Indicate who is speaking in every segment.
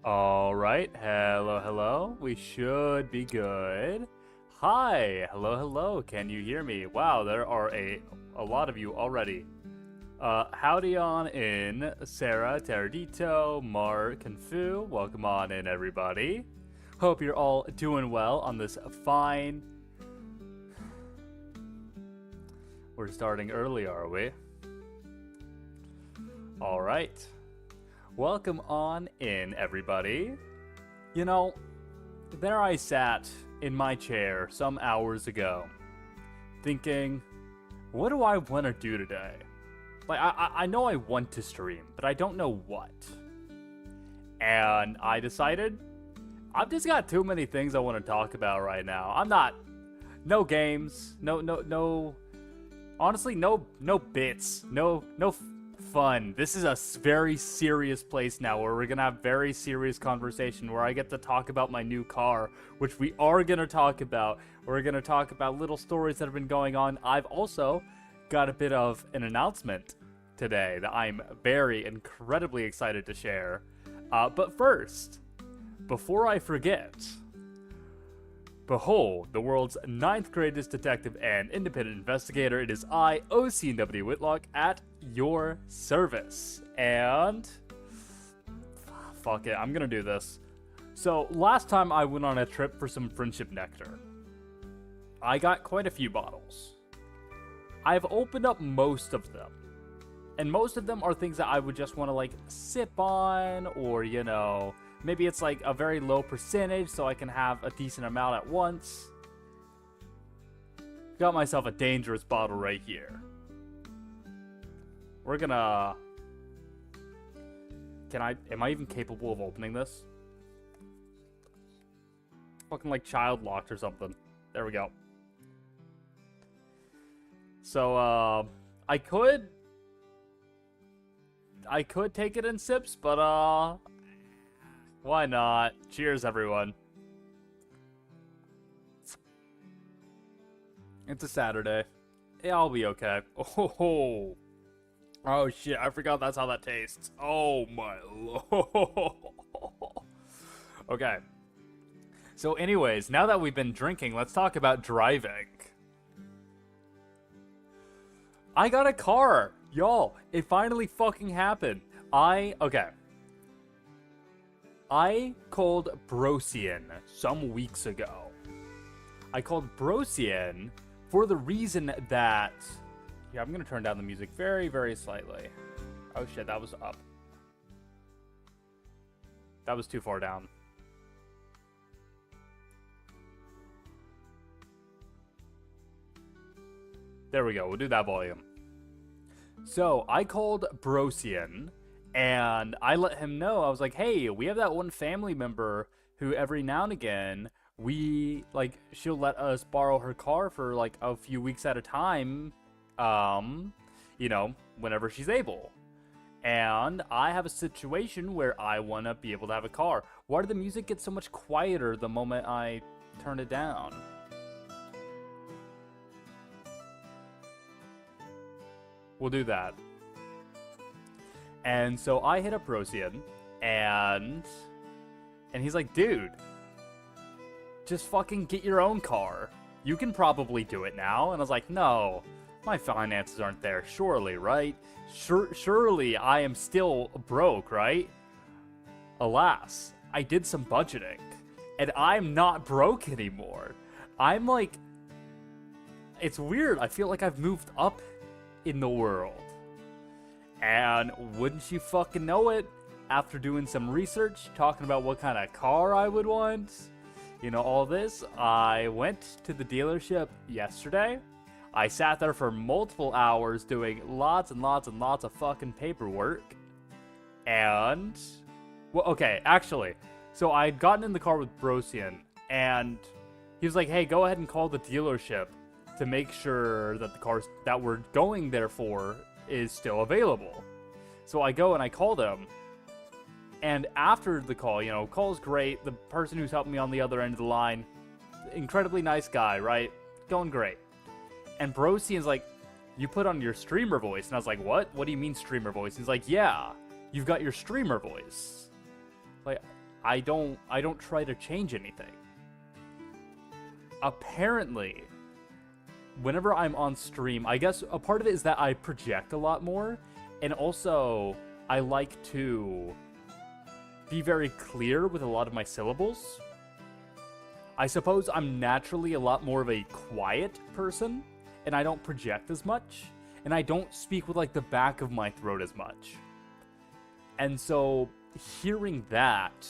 Speaker 1: All right. Hello, hello. We should be good. Hi. Hello, hello. Can you hear me? Wow, there are a lot of you already. Howdy on in, Sarah, Teradito, Mark, and Fu. Welcome on in, everybody. Hope you're all doing well on this fine. We're starting early, are we? All right. Welcome on in, everybody. You know, there I sat in my chair some hours ago, thinking, what do I want to do today? Like, I know I want to stream, but I don't know what. And I decided, I've just got too many things I want to talk about right now. No games, honestly, no bits, no fun. This is a very serious place now where we're gonna have very serious conversation where I get to talk about my new car, which we are gonna talk about. We're gonna talk about little stories that have been going on. I've also got a bit of an announcement today that I'm very incredibly excited to share. But first, before I forget, behold, the world's 9th greatest detective and independent investigator. It is I, Osian Whitlock, at your service. And fuck it, I'm gonna do this. So last time I went on a trip for some friendship nectar, I got quite a few bottles. I've opened up most of them, and most of them are things that I would just want to like sip on, or maybe it's like a very low percentage so I can have a decent amount at once. Got myself a dangerous bottle right here. We're gonna... am I even capable of opening this? Fucking like child locked or something. There we go. So, I could take it in sips, but, why not? Cheers, everyone. It's a Saturday. Yeah, I'll be okay. Oh shit, I forgot that's how that tastes. Oh my lord. Okay. So anyways, now that we've been drinking, let's talk about driving. I got a car! Y'all, it finally fucking happened. Okay. I called Brosian some weeks ago. I called Brosian for the reason that... Yeah, I'm going to turn down the music very, very slightly. Oh shit, that was up. That was too far down. There we go, we'll do that volume. So, I called Brosian, and I let him know, I was like, hey, we have that one family member who every now and again, she'll let us borrow her car for, like, a few weeks at a time, whenever she's able. And I have a situation where I want to be able to have a car. Why did the music get so much quieter the moment I turned it down? We'll do that. And so I hit up Rosian, and he's like, dude, just fucking get your own car. You can probably do it now. And I was like, no, my finances aren't there, surely, right? Surely I am still broke, right? Alas, I did some budgeting, and I'm not broke anymore. I'm like, it's weird. I feel like I've moved up in the world. And wouldn't you fucking know it, after doing some research, talking about what kind of car I would want, all this, I went to the dealership yesterday. I sat there for multiple hours doing lots and lots and lots of fucking paperwork. And, well, okay, actually, so I had gotten in the car with Brosian, and he was like, hey, go ahead and call the dealership to make sure that the cars that we're going there for is still available. So I go and I call them, and after the call, call's great, the person who's helping me on the other end of the line, incredibly nice guy, right? Going great. And Brosian's like, you put on your streamer voice. And I was like, what? What do you mean streamer voice? He's like, yeah, you've got your streamer voice. Like, I don't try to change anything. Apparently, whenever I'm on stream, I guess a part of it is that I project a lot more, and also I like to be very clear with a lot of my syllables. I suppose I'm naturally a lot more of a quiet person, and I don't project as much, and I don't speak with like the back of my throat as much. And so hearing that,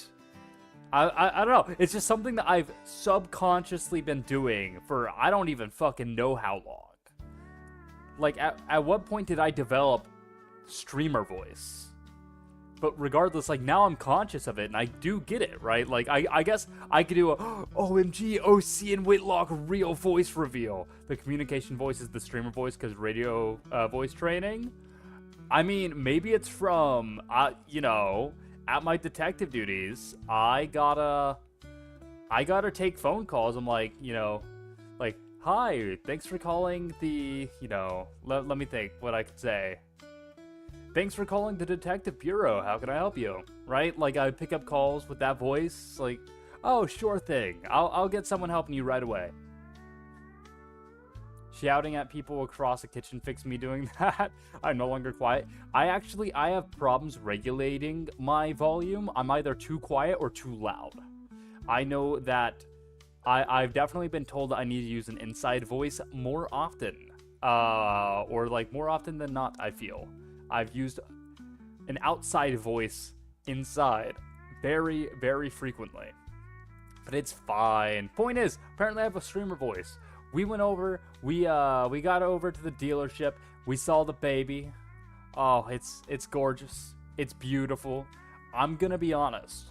Speaker 1: I don't know, it's just something that I've subconsciously been doing for I don't even fucking know how long. Like, at what point did I develop streamer voice? But regardless, like, now I'm conscious of it, and I do get it, right? Like, I guess I could do a OMG, Osian Whitlock real voice reveal. The communication voice is the streamer voice because radio voice training. I mean, maybe it's from, you know, at my detective duties, I gotta take phone calls. I'm like, you know, like, hi, thanks for calling the, you know, let me think what I could say. Thanks for calling the Detective Bureau. How can I help you? Right? Like, I pick up calls with that voice. Like, oh, sure thing. I'll get someone helping you right away. Shouting at people across the kitchen fixed me doing that. I'm no longer quiet. I have problems regulating my volume. I'm either too quiet or too loud. I know that I've definitely been told that I need to use an inside voice more often. Or like more often than not, I feel. I've used an outside voice inside very, very frequently. But it's fine. Point is, apparently I have a streamer voice. We went over, we got over to the dealership. We saw the baby. Oh, it's gorgeous. It's beautiful. I'm gonna be honest.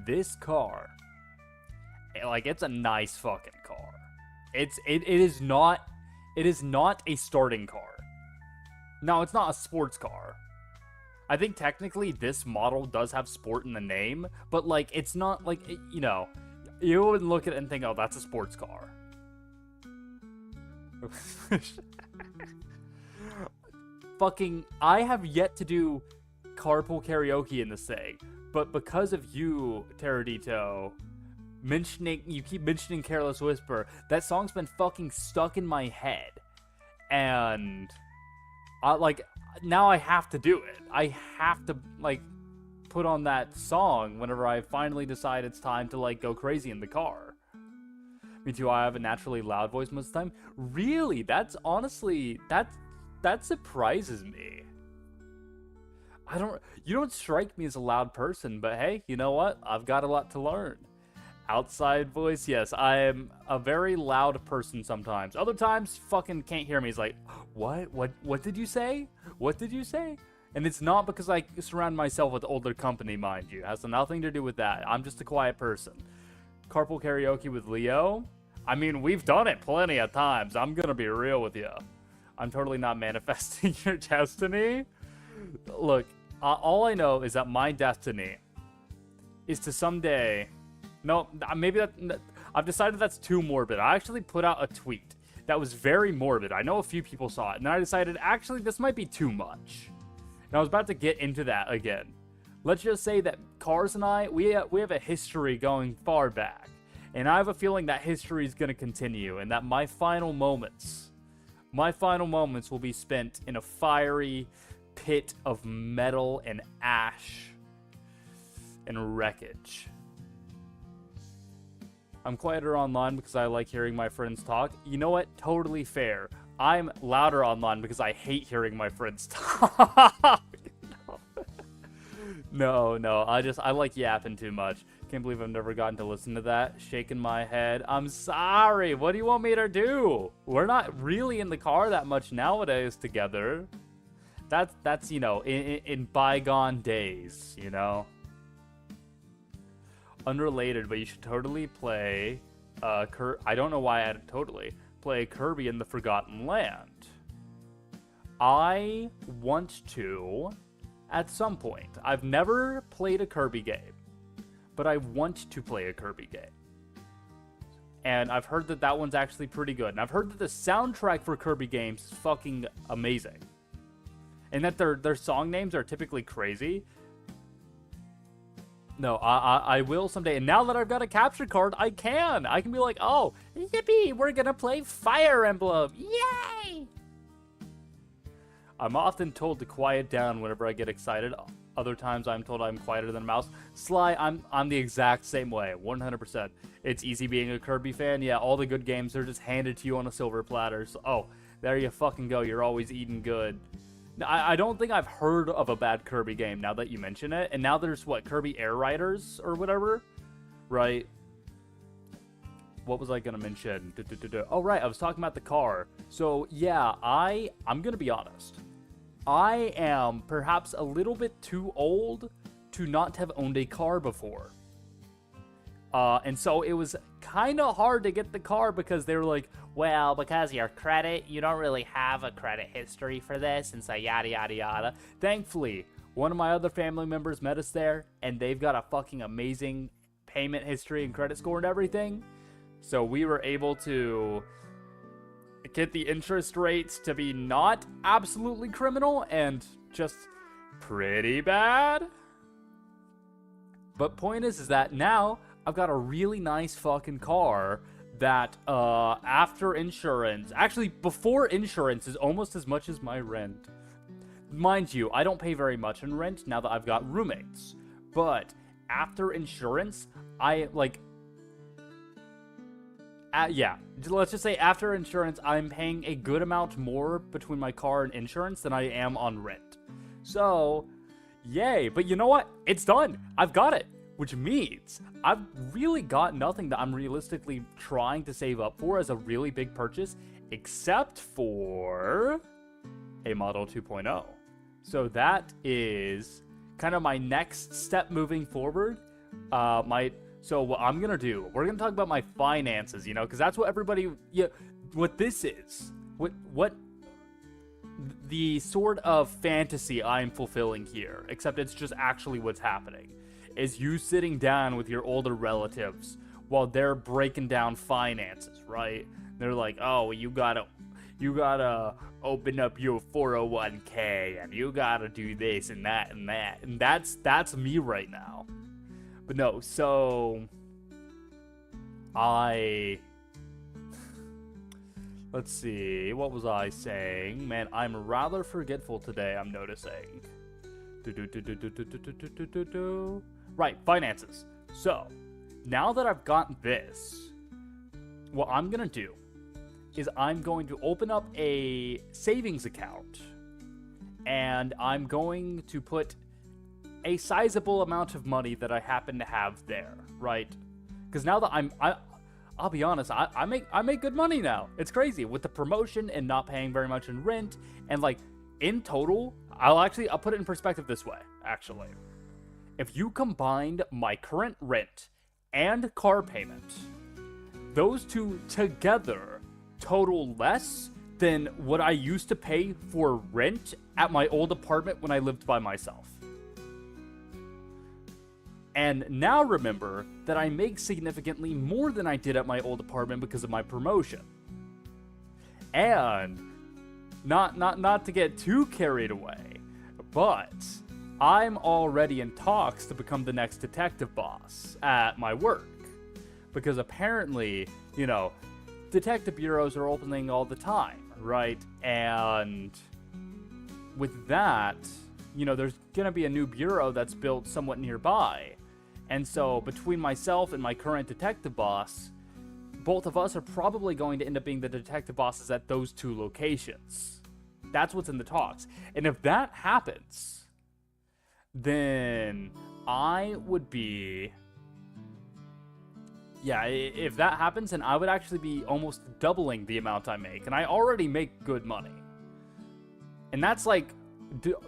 Speaker 1: This car, like, it's a nice fucking car. It is not a starting car. No, it's not a sports car. I think technically this model does have sport in the name, but like, it's not like, you know, you wouldn't look at it and think, oh, that's a sports car. Fucking, I have yet to do carpool karaoke in this thing, but because of you, Teradito, you keep mentioning Careless Whisper, that song's been fucking stuck in my head. And, like, now I have to do it. I have to, like, put on that song whenever I finally decide it's time to, like, go crazy in the car. Me too, I have a naturally loud voice most of the time. Really? That's honestly, that surprises me. You don't strike me as a loud person, but hey, you know what? I've got a lot to learn. Outside voice, yes, I am a very loud person sometimes. Other times, fucking can't hear me. It's like, what did you say? What did you say? And it's not because I surround myself with older company, mind you. It has nothing to do with that. I'm just a quiet person. Carpool karaoke with Leo? I mean, we've done it plenty of times. I'm gonna be real with you. I'm totally not manifesting your destiny. Look, all I know is that my destiny is to someday... No, maybe I've decided that's too morbid. I actually put out a tweet that was very morbid. I know a few people saw it, and then I decided, actually, this might be too much. And I was about to get into that again. Let's just say that Cars and I, we have a history going far back. And I have a feeling that history is going to continue, and that my final moments will be spent in a fiery pit of metal and ash and wreckage. I'm quieter online because I like hearing my friends talk. You know what? Totally fair. I'm louder online because I hate hearing my friends talk. No, I like yapping too much. Can't believe I've never gotten to listen to that. Shaking my head. I'm sorry. What do you want me to do? We're not really in the car that much nowadays together. That's you know, in bygone days, you know. Unrelated, but you should totally play I don't know why I added totally. Play Kirby in the Forgotten Land. I want to at some point. I've never played a Kirby game, but I want to play a Kirby game. And I've heard that one's actually pretty good. And I've heard that the soundtrack for Kirby games is fucking amazing. And that their song names are typically crazy. No, I will someday. And now that I've got a capture card, I can. I can be like, oh, yippee, we're gonna play Fire Emblem. Yay! I'm often told to quiet down whenever I get excited. Other times I'm told I'm quieter than a mouse. Sly, I'm the exact same way, 100%. It's easy being a Kirby fan. Yeah, all the good games are just handed to you on a silver platter. So, oh, there you fucking go. You're always eating good. I don't think I've heard of a bad Kirby game now that you mention it. And now there's, what, Kirby Air Riders or whatever? Right? What was I going to mention? Oh, right, I was talking about the car. So, yeah, I'm going to be honest. I am perhaps a little bit too old to not have owned a car before. And so it was kind of hard to get the car because they were like, well, because your credit, you don't really have a credit history for this, and so yada, yada, yada. Thankfully, one of my other family members met us there, and they've got a fucking amazing payment history and credit score and everything. So we were able to get the interest rates to be not absolutely criminal and just pretty bad. But point is that now I've got a really nice fucking car that after insurance, actually before insurance, is almost as much as my rent. Mind you, I don't pay very much in rent now that I've got roommates. But after insurance, yeah, let's just say after insurance, I'm paying a good amount more between my car and insurance than I am on rent. So, yay. But you know what? It's done. I've got it. Which means I've really got nothing that I'm realistically trying to save up for as a really big purchase, except for a Model 2.0. So that is kind of my next step moving forward. So what I'm going to do, we're going to talk about my finances, you know, because that's what everybody, what this is, what the sort of fantasy I'm fulfilling here, except it's just actually what's happening, is you sitting down with your older relatives while they're breaking down finances, right? They're like, oh, you gotta open up your 401k, and you gotta do this and that and that. And that's me right now. But no, so let's see, what was I saying? Man, I'm rather forgetful today, I'm noticing. Right, finances. So, now that I've gotten this, what I'm gonna do is I'm going to open up a savings account, and I'm going to put a sizable amount of money that I happen to have there, right? Because now that I'll be honest, I make good money now. It's crazy with the promotion and not paying very much in rent, and like in total, I'll put it in perspective this way, actually. If you combined my current rent and car payment, those two together total less than what I used to pay for rent at my old apartment when I lived by myself. And now remember that I make significantly more than I did at my old apartment because of my promotion. And not to get too carried away, but I'm already in talks to become the next detective boss at my work. Because apparently, you know, detective bureaus are opening all the time, right? And with that, you know, there's going to be a new bureau that's built somewhat nearby. And so between myself and my current detective boss, both of us are probably going to end up being the detective bosses at those two locations. That's what's in the talks. And if that happens, then I would be... Yeah, if that happens, then I would actually be almost doubling the amount I make. And I already make good money. And that's like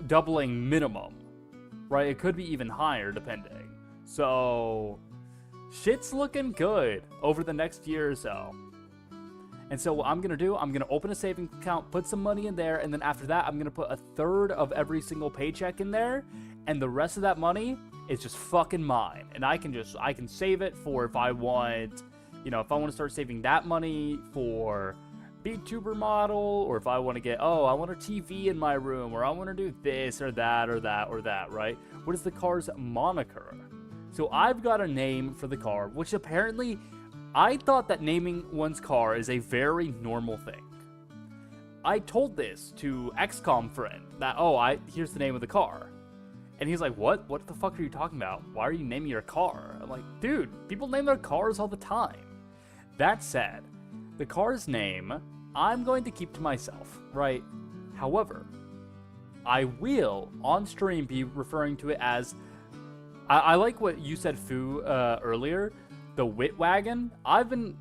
Speaker 1: doubling minimum, right? It could be even higher, depending. So, shit's looking good over the next year or so. And so what I'm going to do, I'm going to open a savings account, put some money in there, and then after that, I'm going to put a third of every single paycheck in there, and the rest of that money is just fucking mine. And I can save it for if I want, you know, if I want to start saving that money for VTuber model, or if I want to get, oh, I want a TV in my room, or I want to do this or that or that or that, right? What is the car's moniker? So I've got a name for the car, which apparently I thought that naming one's car is a very normal thing. I told this to XCOM friend that, here's the name of the car. And he's like, what? What the fuck are you talking about? Why are you naming your car? I'm like, dude, people name their cars all the time. That said, the car's name, I'm going to keep to myself, right? However, I will, on stream, be referring to it as, I like what you said, Fu, earlier, the Wit Wagon. I've been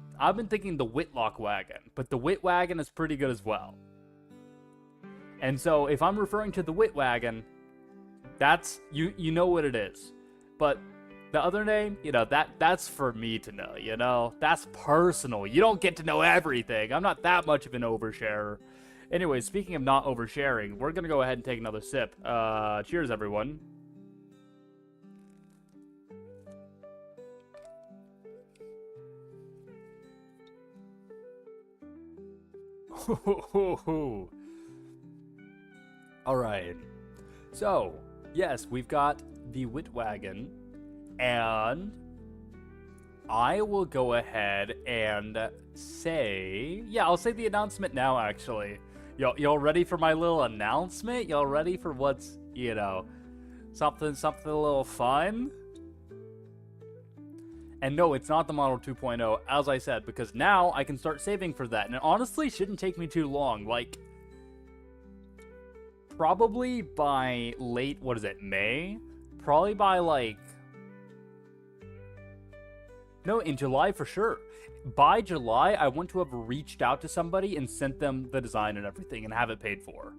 Speaker 1: thinking the Whitlock Wagon, but the Wit Wagon is pretty good as well. And so, if I'm referring to the Wit Wagon, that's, you know what it is. But the other name, that's for me to know, That's personal. You don't get to know everything. I'm not that much of an oversharer. Anyway, speaking of not oversharing, we're going to go ahead and take another sip. Cheers, everyone. Alright. So, yes, we've got the Wit Wagon, and I will go ahead and say... Yeah, I'll say the announcement now, actually. Y'all ready for my little announcement? Y'all ready for what's, something a little fun? And no, it's not the Model 2.0, as I said, because now I can start saving for that. And it honestly shouldn't take me too long. Like, probably by late, May? Probably by, no, in July for sure. By July, I want to have reached out to somebody and sent them the design and everything and have it paid for.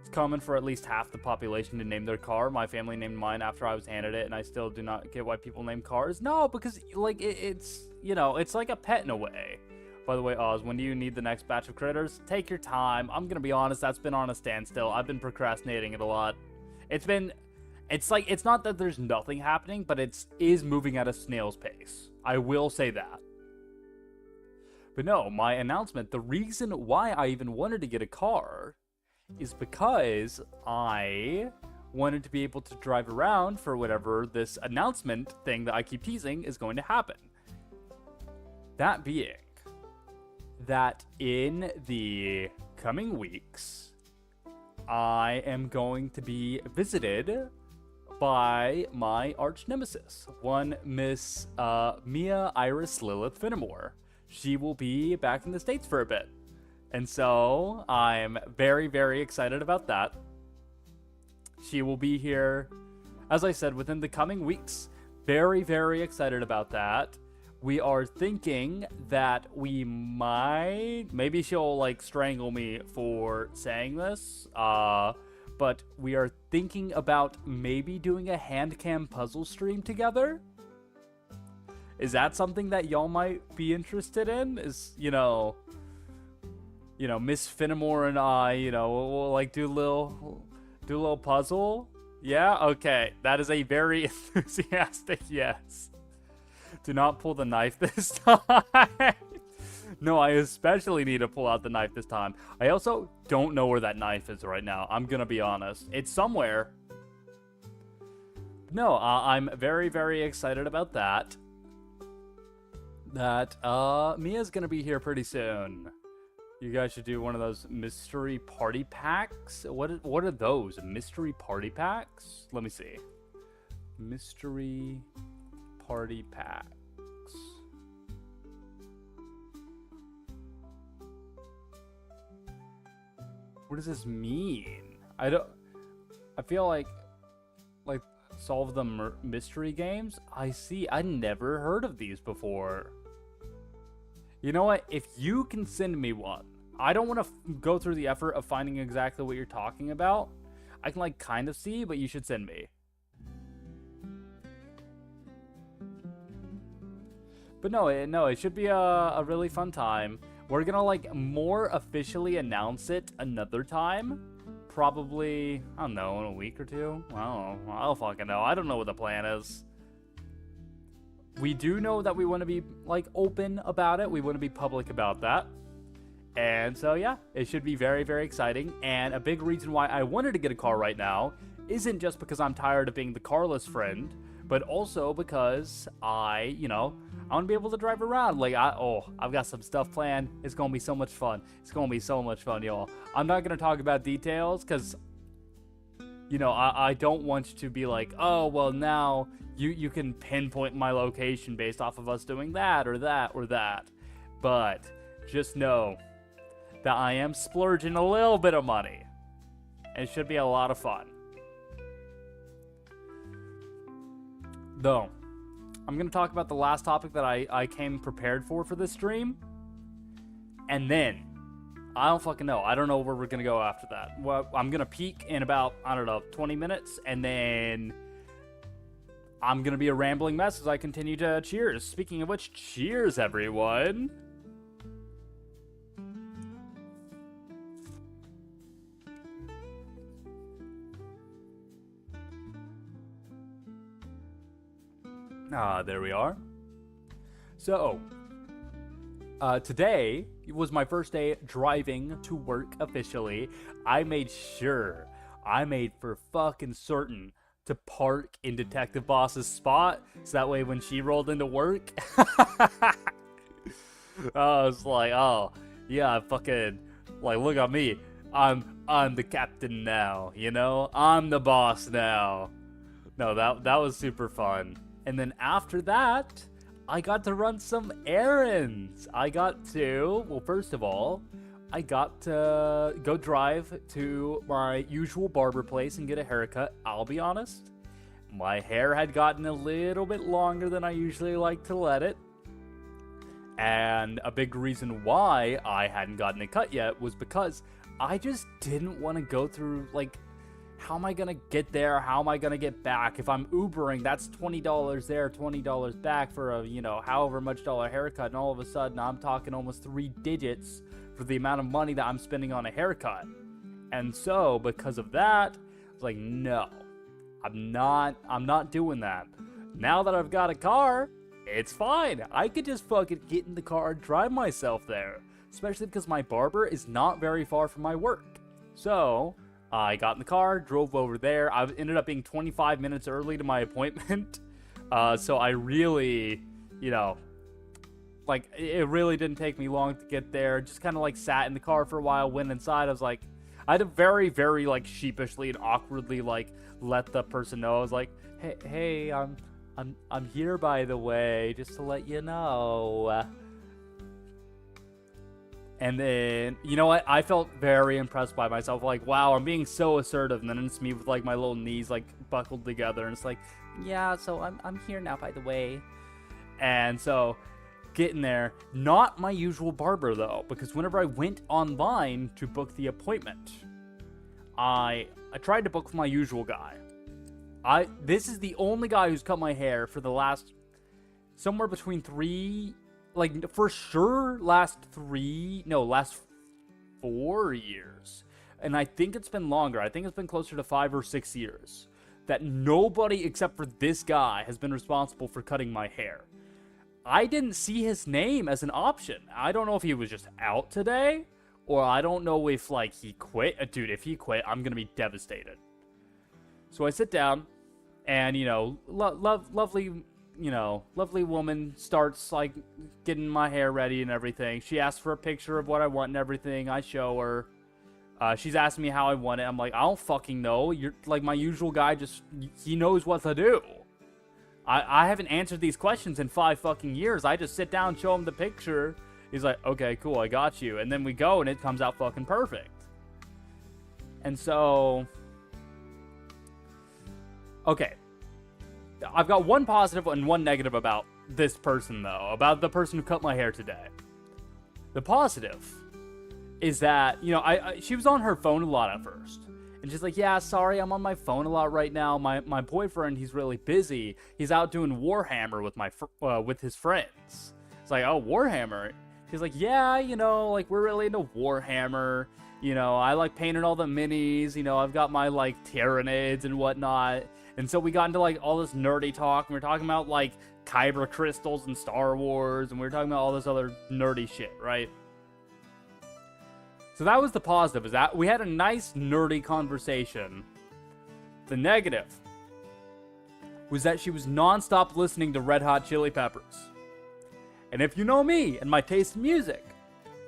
Speaker 1: It's common for at least half the population to name their car. My family named mine after I was handed it, and I still do not get why people name cars. No, because, it's, it's like a pet in a way. By the way, Oz, when do you need the next batch of critters? Take your time. I'm gonna be honest, that's been on a standstill. I've been procrastinating it a lot. It's not that there's nothing happening, but it is moving at a snail's pace. I will say that. But no, my announcement, the reason why I even wanted to get a car is because I wanted to be able to drive around for whatever this announcement thing that I keep teasing is going to happen. That being that in the coming weeks, I am going to be visited by my arch nemesis, one Miss Mia Iris Lilith Finnemore. She will be back in the States for a bit. And so I'm very, very excited about that. She will be here, as I said, within the coming weeks. Very, very excited about that. We are thinking that we maybe she'll strangle me for saying this, but we are thinking about maybe doing a hand cam puzzle stream together. Is that something that y'all might be interested in? Is, Miss Finnemore and I, we'll do a little puzzle? Yeah? Okay. That is a very enthusiastic yes. Do not pull the knife this time. No, I especially need to pull out the knife this time. I also don't know where that knife is right now. I'm gonna be honest. It's somewhere. No, I'm very, very excited about that. Mia's gonna be here pretty soon. You guys should do one of those mystery party packs. What are those? Mystery party packs? Let me see. Mystery party packs. What does this mean? I feel like solve the mystery games? I see. I never heard of these before. You know what? If you can send me one, I don't want to go through the effort of finding exactly what you're talking about. I can kind of see, but you should send me. But no, it should be a really fun time. We're gonna more officially announce it another time. Probably, I don't know, in a week or two. I don't know. I don't fucking know. I don't know what the plan is. We do know that we want to be open about it. We want to be public about that. And so yeah, it should be very, very exciting. And a big reason why I wanted to get a car right now isn't just because I'm tired of being the carless friend, but also because I want to be able to drive around. Like, I've got some stuff planned. It's going to be so much fun. It's going to be so much fun, y'all. I'm not going to talk about details because, I don't want you to be like, oh, well, now you can pinpoint my location based off of us doing that or that or that. But just know that I am splurging a little bit of money. And it should be a lot of fun. Though, I'm going to talk about the last topic that I came prepared for this stream. And then, I don't fucking know. I don't know where we're going to go after that. Well, I'm going to peak in about, 20 minutes. And then, I'm going to be a rambling mess as I continue to cheers. Speaking of which, cheers, everyone. There we are. So, today was my first day driving to work officially. I made for fucking certain to park in Detective Boss's spot, so that way when she rolled into work, I was like, oh, yeah, fucking, like, look at me. I'm the captain now, I'm the boss now. No, that was super fun. And then after that, I got to run some errands. First of all, I got to go drive to my usual barber place and get a haircut. I'll be honest, my hair had gotten a little bit longer than I usually like to let it. And a big reason why I hadn't gotten it cut yet was because I just didn't want to go through, like, how am I going to get there? How am I going to get back? If I'm Ubering, that's $20 there, $20 back for a, however much dollar haircut. And all of a sudden, I'm talking almost 3 digits for the amount of money that I'm spending on a haircut. And so, because of that, I was like, no, I'm not doing that. Now that I've got a car, it's fine. I could just fucking get in the car and drive myself there. Especially because my barber is not very far from my work. So, I got in the car, drove over there. I ended up being 25 minutes early to my appointment. So I really, it really didn't take me long to get there. Just kind of like sat in the car for a while, went inside. I was like, I had to very, very like sheepishly and awkwardly like let the person know. I was like, hey, I'm here by the way, just to let you know. And then, you know what? I felt very impressed by myself. Like, wow, I'm being so assertive. And then it's me with, like, my little knees, like, buckled together. And it's like, yeah, so I'm here now, by the way. And so, getting there. Not my usual barber, though. Because whenever I went online to book the appointment, I tried to book with my usual guy. This is the only guy who's cut my hair for the last, somewhere between 3... like, for sure, last 4 years. And I think it's been longer. I think it's been closer to 5 or 6 years. That nobody except for this guy has been responsible for cutting my hair. I didn't see his name as an option. I don't know if he was just out today, or I don't know if, like, he quit. Dude, if he quit, I'm gonna be devastated. So I sit down, and, lovely woman starts, like, getting my hair ready and everything. She asks for a picture of what I want and everything. I show her. She's asking me how I want it. I'm like, I don't fucking know. You're, like, my usual guy he knows what to do. I haven't answered these questions in 5 fucking years. I just sit down, show him the picture. He's like, okay, cool, I got you. And then we go, and it comes out fucking perfect. And so... okay. I've got one positive and one negative about this person, though. About the person who cut my hair today. The positive is that, she was on her phone a lot at first. And she's like, yeah, sorry, I'm on my phone a lot right now. My boyfriend, he's really busy. He's out doing Warhammer with his friends. It's like, oh, Warhammer? She's like, yeah, like, we're really into Warhammer. I like painting all the minis. I've got my, like, Tyranids and whatnot. And so we got into, like, all this nerdy talk. And we were talking about, like, Kyber crystals and Star Wars. And we were talking about all this other nerdy shit, right? So that was the positive, is that we had a nice nerdy conversation The negative was that she was nonstop listening to Red Hot Chili Peppers. And if you know me and my taste in music,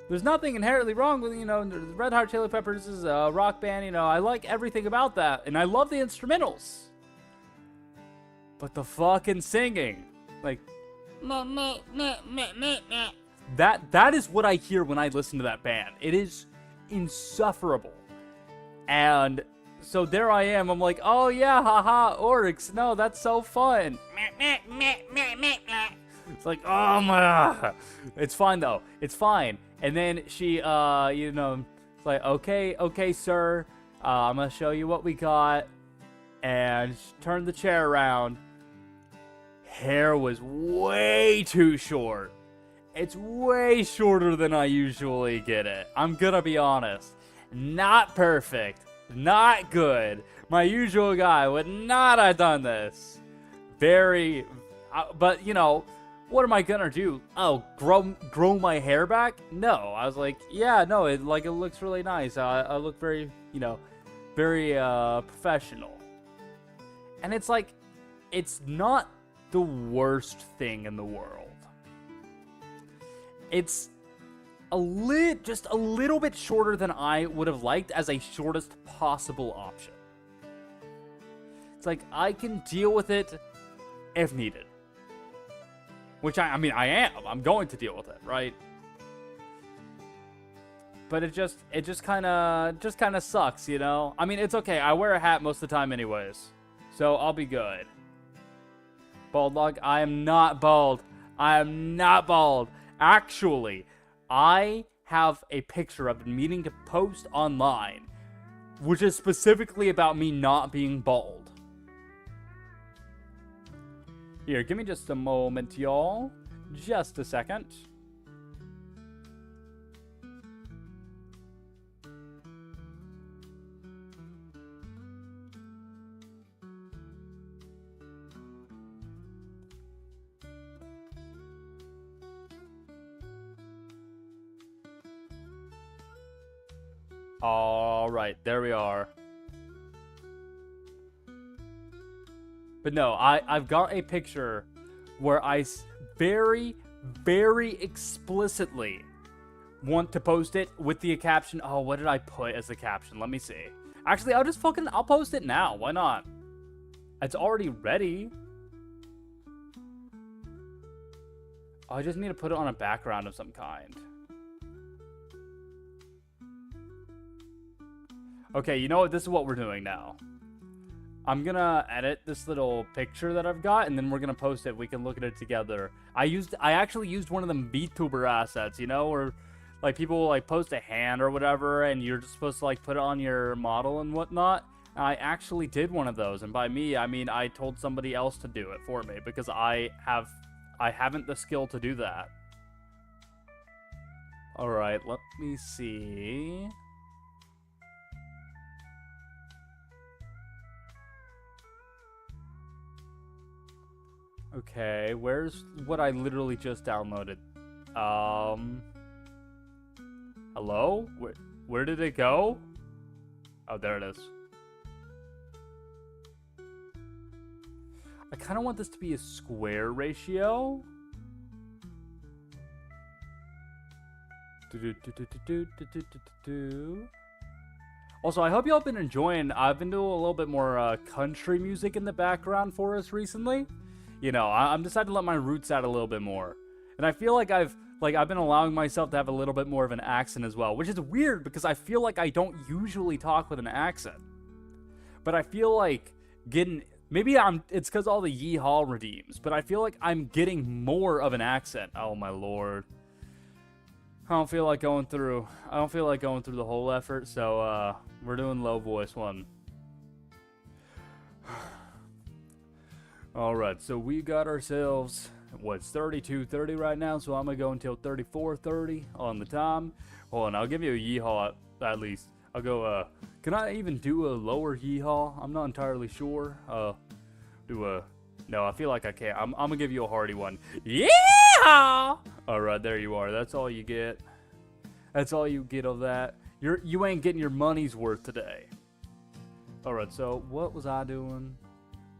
Speaker 1: there's nothing inherently wrong with, the Red Hot Chili Peppers is a rock band, I like everything about that, and I love the instrumentals. But the fucking singing, like, that is what I hear when I listen to that band. It is insufferable. And so there I am, I'm like, oh yeah, haha, Oryx, no, that's so fun. It's like, oh my, it's fine though, it's fine. And then she, it's like, okay, sir, I'm gonna show you what we got. And she turned the chair around. Hair was way too short. It's way shorter than I usually get it. I'm gonna be honest. Not perfect. Not good. My usual guy would not have done this. Very, but what am I gonna do? Oh, grow my hair back? No. I was like, yeah, no, it looks really nice. I look very, very professional. And it's like, it's not the worst thing in the world. It's just a little bit shorter than I would have liked as a shortest possible option. It's like, I can deal with it if needed. Which I am. I'm going to deal with it, right? But it just kind of sucks, I mean, it's okay. I wear a hat most of the time anyways. So I'll be good. Bald log, I am not bald. I am not bald. Actually, I have a picture I've been meaning to post online, which is specifically about me not being bald. Here, give me just a moment, y'all. Just a second. All right, there we are. But no, I've got a picture where I very, very explicitly want to post it with the caption. Oh, what did I put as the caption? Let me see. Actually, I'll post it now. Why not? It's already ready. Oh, I just need to put it on a background of some kind. Okay, you know what? This is what we're doing now. I'm gonna edit this little picture that I've got, and then we're gonna post it. We can look at it together. I actually used one of them VTuber assets, where like people will like post a hand or whatever, and you're just supposed to like put it on your model and whatnot. I actually did one of those, and by me, I mean I told somebody else to do it for me because I haven't the skill to do that. All right, let me see. Okay, where's what I literally just downloaded? Hello? Where did it go? Oh, there it is. I kind of want this to be a square ratio. Also, I hope y'all been enjoying. I've been doing a little bit more country music in the background for us recently. I'm deciding to let my roots out a little bit more. And I feel like I've been allowing myself to have a little bit more of an accent as well, which is weird because I feel like I don't usually talk with an accent. But I feel like it's because all the yeehaw redeems, but I feel like I'm getting more of an accent. Oh my lord. I don't feel like going through the whole effort, so we're doing low voice one. Alright, so we got ourselves, it's 32:30 right now, so I'm going to go until 34:30 on the time. Hold on, I'll give you a yeehaw at least. I'll go, can I even do a lower yeehaw? I'm not entirely sure. No, I feel like I can't. I'm going to give you a hearty one. Yeah! Alright, there you are. That's all you get. That's all you get of that. You ain't getting your money's worth today. Alright, so what was I doing?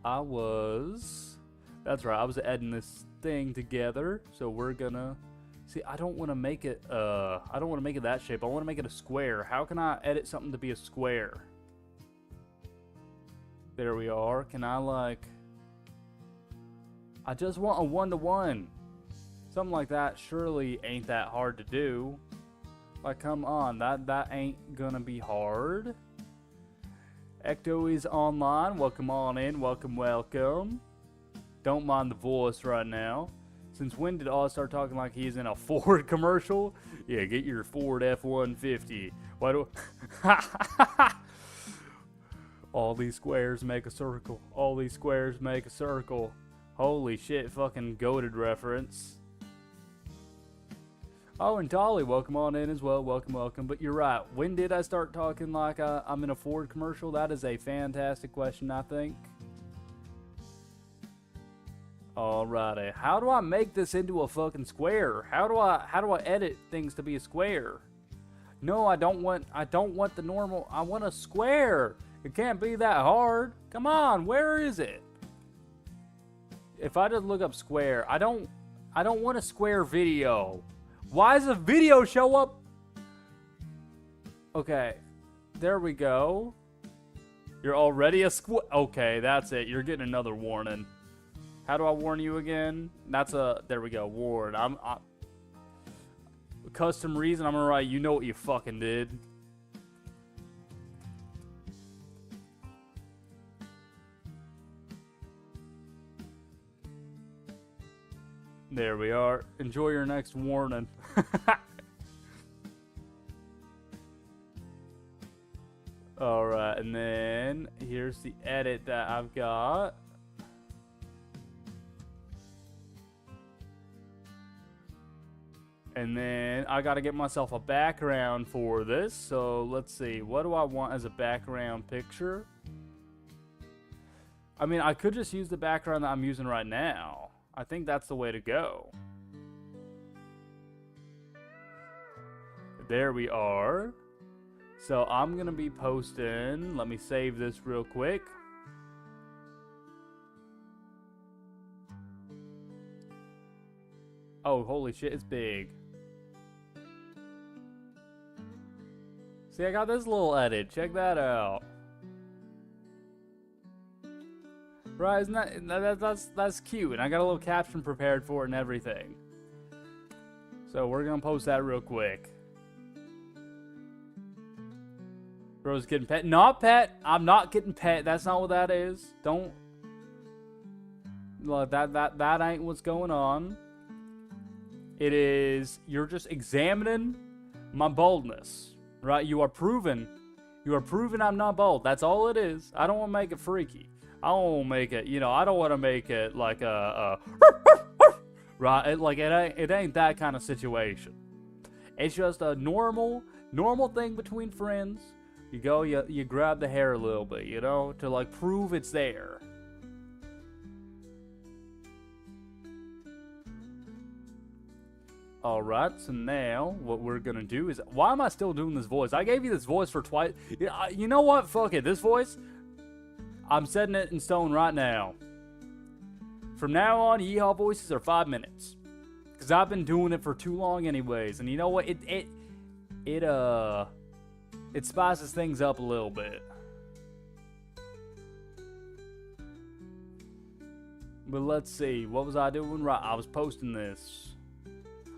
Speaker 1: That's right, I was editing this thing together, so we're gonna... See, I don't want to make it, I don't want to make it that shape. I want to make it a square. How can I edit something to be a square? There we are. Can I, like... I just want a 1-to-1. Something like that surely ain't that hard to do. Like, come on. That ain't gonna be hard. Ecto is online. Welcome on in. Welcome, welcome. Don't mind the voice right now. Since when did Oz start talking like he's in a Ford commercial? Yeah, get your Ford F-150. Why do... All these squares make a circle. All these squares make a circle. Holy shit, fucking goated reference. Oh, and Dolly, welcome on in as well. Welcome, welcome. But you're right. When did I start talking like I'm in a Ford commercial? That is a fantastic question, I think. Alrighty. How do I make this into a fucking square? How do I edit things to be a square? No, I don't want the normal. I want a square. It can't be that hard. Come on, where is it? If I just look up square, I don't want a square video. Why does a video show up? Okay. There we go. You're already a square. Okay, that's it. You're getting another warning. How do I warn you again? There we go, warn. Custom reason, I'm gonna write, you know what you fucking did. There we are. Enjoy your next warning. Alright, and then here's the edit that I've got. And then I gotta get myself a background for this. So let's see, what do I want as a background picture? I mean, I could just use the background that I'm using right now. I think that's the way to go. There we are. So I'm gonna be posting, let me save this real quick. Oh, holy shit, it's big. See, I got this little edit. Check that out. Right, isn't that's cute. And I got a little caption prepared for it and everything. So we're gonna post that real quick. Bro's getting pet. Not pet. I'm not getting pet. That's not what that is. Don't. Look, that ain't what's going on. It is, you're just examining my boldness. Right? You are proving I'm not bold. That's all it is. I don't want to make it freaky. I don't want to make it, I don't want to make it like right? It ain't that kind of situation. It's just a normal thing between friends. You go, you grab the hair a little bit, to like prove it's there. Alright, so now what we're gonna do is... Why am I still doing this voice? I gave you this voice for twice... You know what? Fuck it. This voice, I'm setting it in stone right now. From now on, yeehaw voices are 5 minutes. Because I've been doing it for too long anyways. And you know what? It spices things up a little bit. But let's see. What was I doing? Right, I was posting this.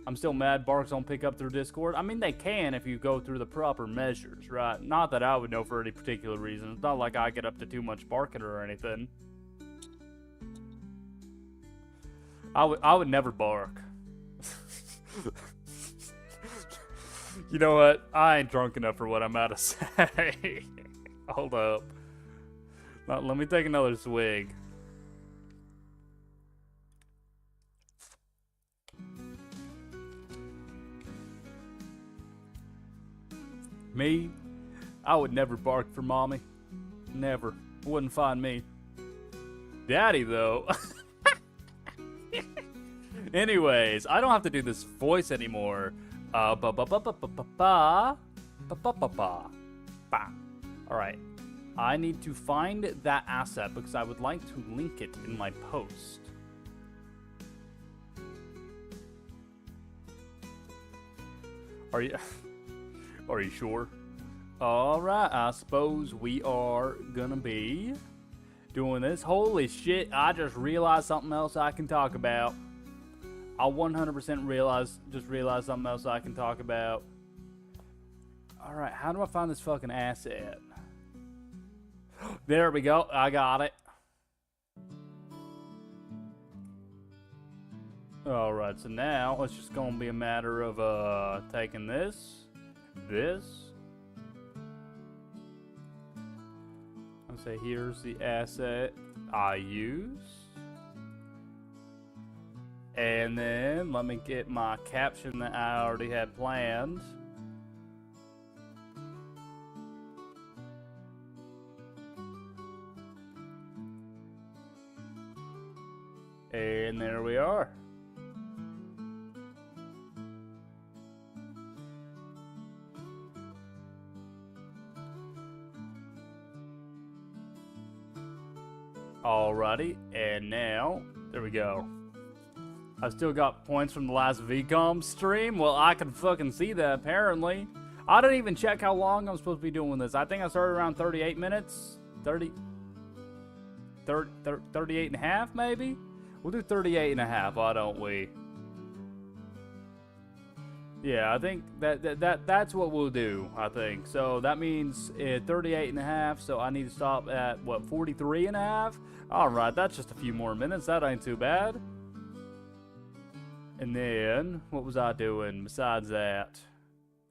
Speaker 1: I'm still mad Barks don't pick up through Discord. I mean, they can if you go through the proper measures, right? Not that I would know for any particular reason. It's not like I get up to too much barking or anything. I would never bark. You know what? I ain't drunk enough for what I'm about to say. Hold up. Now, let me take another swig. Me? I would never bark for mommy. Never. Wouldn't find me. Daddy, though. Anyways, I don't have to do this voice anymore. Alright. I need to find that asset because I would like to link it in my post. Are you sure? Alright, I suppose we are gonna be doing this. Holy shit, I just realized something else I can talk about. I 100% realized something else I can talk about. Alright, how do I find this fucking asset? There we go, I got it. Alright, so now it's just gonna be a matter of taking this. I'll say here's the asset I use. And then let me get my caption that I already had planned. And there we are. Alrighty, and now, there we go. I still got points from the last VCOM stream? Well, I can fucking see that, apparently. I didn't even check how long I'm supposed to be doing this. I think I started around 38 minutes. 38 and a half, maybe? We'll do 38 and a half, why don't we? Yeah, I think that's what we'll do, I think. So that means 38 and a half, so I need to stop at, what, 43 and a half? Alright, that's just a few more minutes. That ain't too bad. And then, what was I doing besides that?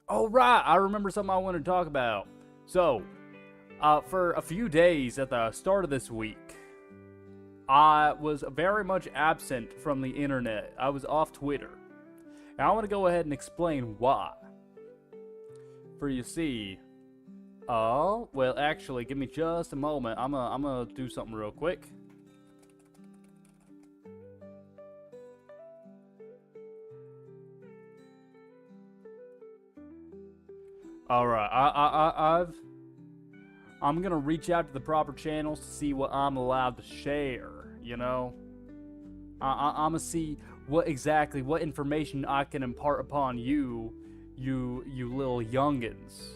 Speaker 1: Oh, right, I remember something I wanted to talk about. So, for a few days at the start of this week, I was very much absent from the internet. I was off Twitter. And I want to go ahead and explain why. For you see, well, actually, give me just a moment. I'm gonna do something real quick. All right, I'm gonna reach out to the proper channels to see what I'm allowed to share. You know, I'm gonna see what information I can impart upon you little youngins.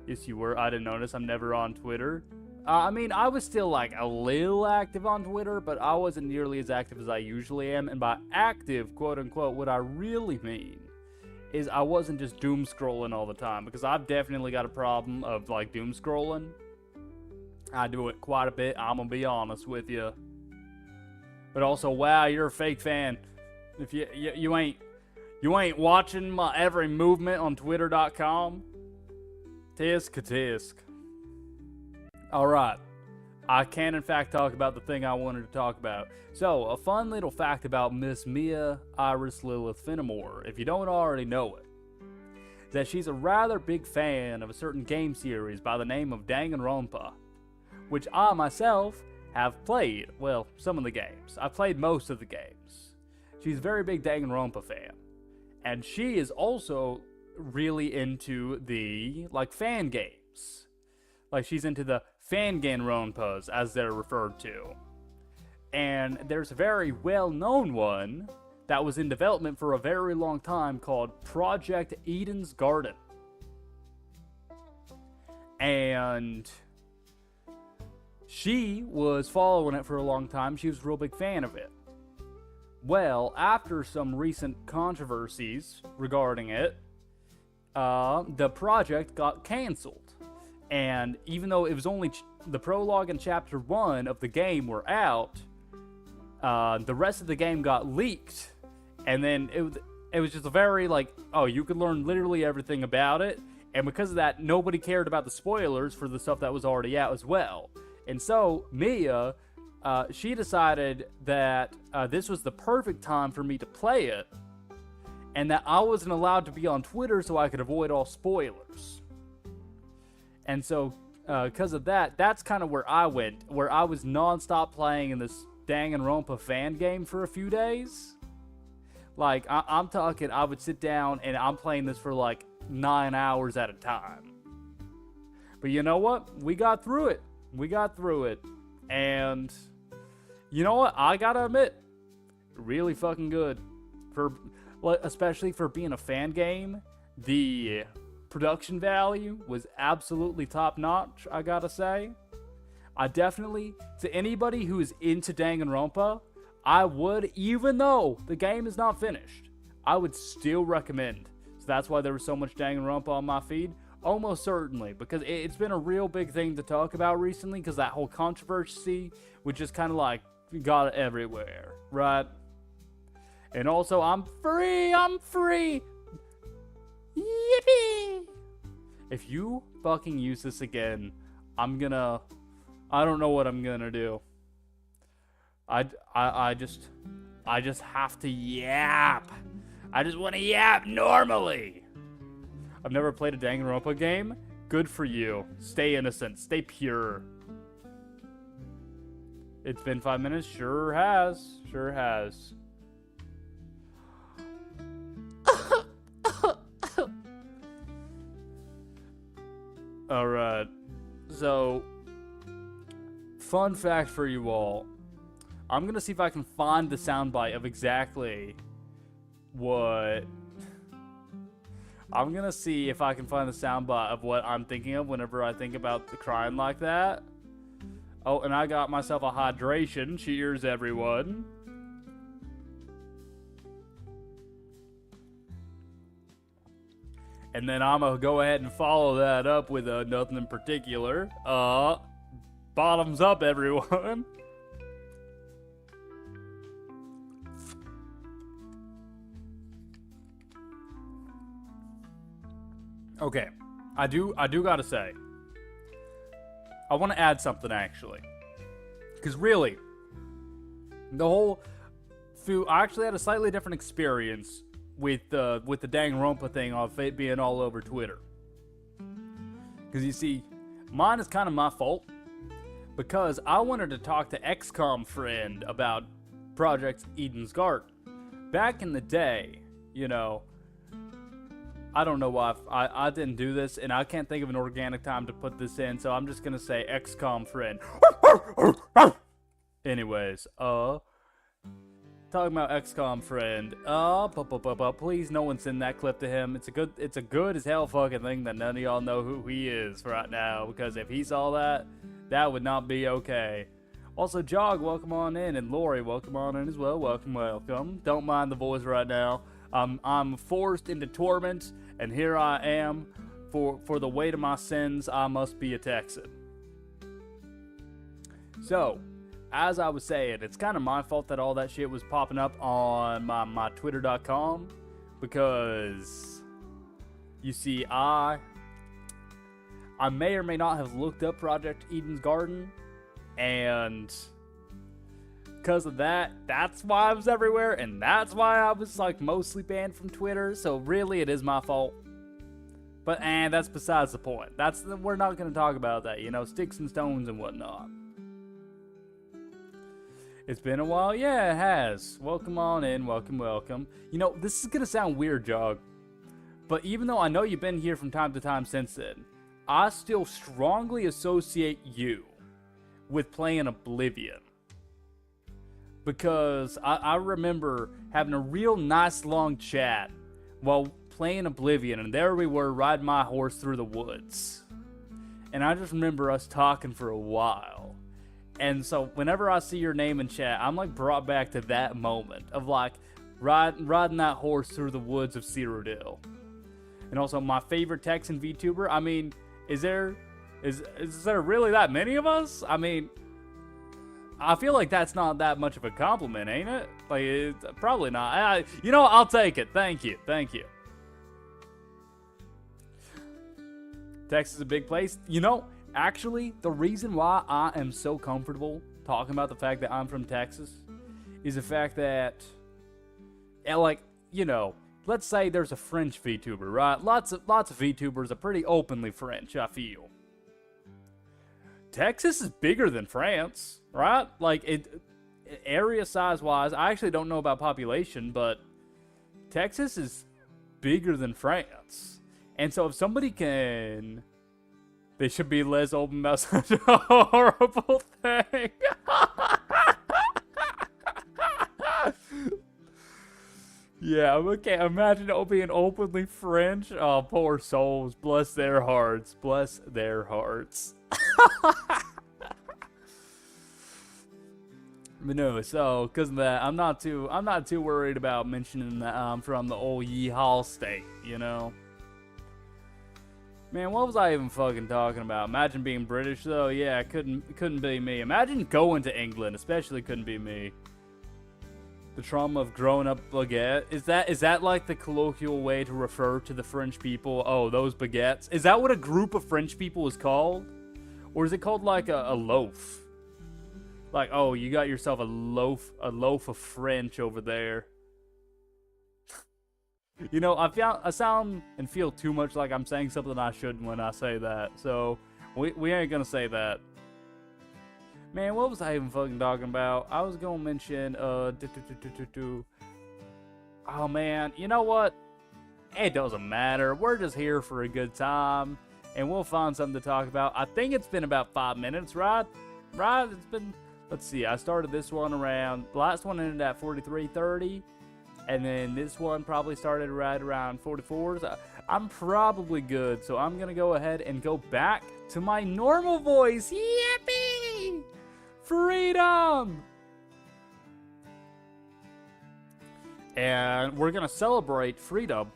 Speaker 1: Yes, you were. I didn't notice. I'm never on Twitter. I mean, I was still like a little active on Twitter, but I wasn't nearly as active as I usually am. And by active, quote unquote, what I really mean is I wasn't just doom scrolling all the time, because I've definitely got a problem of like doom scrolling. I do it quite a bit. I'm gonna be honest with you. But also, wow, you're a fake fan. If you ain't watching my every movement on Twitter.com. Tisk. Alright. I can in fact talk about the thing I wanted to talk about. So, a fun little fact about Miss Mia Iris Lilith Finnemore, if you don't already know it, is that she's a rather big fan of a certain game series by the name of Danganronpa, which I myself have played. Well, some of the games. I've played most of the games. She's a very big Danganronpa fan. And she is also really into the, like, fan games. Like, she's into the Fanganronpas, as they're referred to. And there's a very well-known one that was in development for a very long time called Project Eden's Garden. And she was following it for a long time. She was a real big fan of it. Well, after some recent controversies regarding it, the project got canceled. And even though it was only the prologue and chapter 1 of the game were out, the rest of the game got leaked. And then it was just a very, like, oh, you could learn literally everything about it. And because of that, nobody cared about the spoilers for the stuff that was already out as well. And so, Mia, she decided that this was the perfect time for me to play it, and that I wasn't allowed to be on Twitter so I could avoid all spoilers. And so, because of that, that's kind of where I went, where I was non-stop playing in this Danganronpa fan game for a few days. Like, I'm talking, I would sit down and I'm playing this for like 9 hours at a time. But you know what? We got through it. We got through it. And you know what? I gotta admit, really fucking good. Especially for being a fan game. The production value was absolutely top notch, I gotta say. I definitely, to anybody who is into Danganronpa, I would, even though the game is not finished, I would still recommend. So that's why there was so much Danganronpa on my feed. Almost certainly, because it's been a real big thing to talk about recently, because that whole controversy, which just kind of like got everywhere, right? And also, I'm free! Yippee! If you fucking use this again, I don't know what I'm gonna do. I just have to yap. I just want to yap normally. I've never played a Danganronpa game. Good for you. Stay innocent. Stay pure. It's been 5 minutes. Sure has. Sure has. Alright. So, fun fact for you all. I'm gonna see if I can find the soundbite of exactly what... I'm gonna see if I can find the soundbite of what I'm thinking of whenever I think about the crying like that. Oh, and I got myself a hydration. Cheers, everyone. And then I'm gonna go ahead and follow that up with nothing in particular. Bottoms up, everyone. Okay, I do gotta say, I want to add something actually, because really, the whole I actually had a slightly different experience with the Danganronpa thing of it being all over Twitter. Because you see, mine is kind of my fault, because I wanted to talk to XCOM friend about Project Eden's Garden. Back in the day, you know, I don't know why I didn't do this, and I can't think of an organic time to put this in, so I'm just gonna say XCOM friend. Anyways, talking about XCOM friend. Please, no one send that clip to him. It's a good as hell fucking thing that none of y'all know who he is right now, because if he saw that, that would not be okay. Also, Jog, welcome on in, and Lori, welcome on in as well. Welcome, welcome. Don't mind the voice right now. I'm forced into torment, and here I am. For the weight of my sins, I must be a Texan. So, as I was saying, it's kind of my fault that all that shit was popping up on my Twitter.com, because, you see, I may or may not have looked up Project Eden's Garden, and because of that, that's why I was everywhere, and that's why I was like mostly banned from Twitter. So really, it is my fault. But that's besides the point. We're not going to talk about that, you know, sticks and stones and whatnot. It's been a while. Yeah, it has. Welcome on in. Welcome, welcome. You know, this is going to sound weird, Jog, but even though I know you've been here from time to time since then, I still strongly associate you with playing Oblivion. Because I remember having a real nice long chat while playing Oblivion, and there we were riding my horse through the woods. And I just remember us talking for a while. And so whenever I see your name in chat, I'm like brought back to that moment of like riding that horse through the woods of Cyrodiil. And also my favorite Texan VTuber. I mean, is there really that many of us? I mean, I feel like that's not that much of a compliment, ain't it? Like, it's probably not. You know, I'll take it. Thank you. Thank you. Texas is a big place. You know, actually, the reason why I am so comfortable talking about the fact that I'm from Texas is the fact that, like, you know, let's say there's a French VTuber, right? Lots of VTubers are pretty openly French, I feel. Texas is bigger than France, right? Like, area size wise, I actually don't know about population, but Texas is bigger than France. And so if somebody can They should be less open about such a horrible thing. Yeah, okay. Imagine being openly French. Oh, poor souls. Bless their hearts. Bless their hearts. But no, so because of that, I'm not too worried about mentioning that I'm from the old Yeehaw state, you know. Man, what was I even fucking talking about? Imagine being British though. Yeah, it couldn't be me. Imagine going to England, especially couldn't be me. The trauma of growing up baguette. Is that like the colloquial way to refer to the French people? Oh, those baguettes. Is that what a group of French people is called? Or is it called like a loaf? Like, oh, you got yourself a loaf of French over there. You know, I sound and feel too much like I'm saying something I shouldn't when I say that. So, we ain't gonna say that. Man, what was I even fucking talking about? I was gonna mention, oh man, you know what? It doesn't matter. We're just here for a good time, and we'll find something to talk about. I think it's been about 5 minutes, right? Right? It's been, let's see, I started this one around, the last one ended at 43:30, and then this one probably started right around 44. So I'm probably good, so I'm gonna go ahead and go back to my normal voice. Yippee! Freedom! And we're gonna celebrate freedom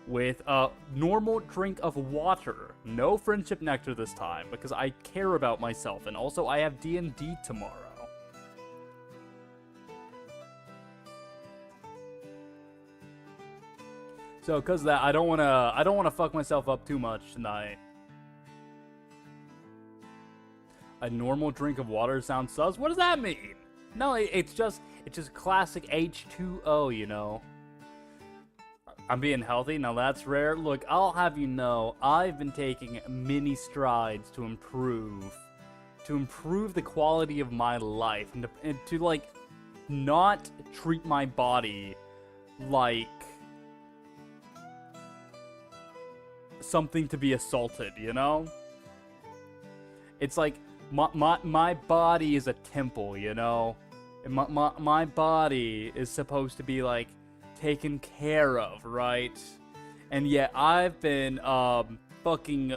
Speaker 1: with a normal drink of water. No friendship nectar this time, because I care about myself, and also I have D&D tomorrow. So, cause of that, I don't wanna fuck myself up too much tonight. A normal drink of water sounds sus? What does that mean? No, it's just classic H2O, you know. I'm being healthy, now that's rare. Look, I'll have you know, I've been taking many strides to improve the quality of my life, and to like, not treat my body like something to be assaulted, you know? It's like, my body is a temple, you know? And my body is supposed to be, like, taken care of, right? And yet I've been, fucking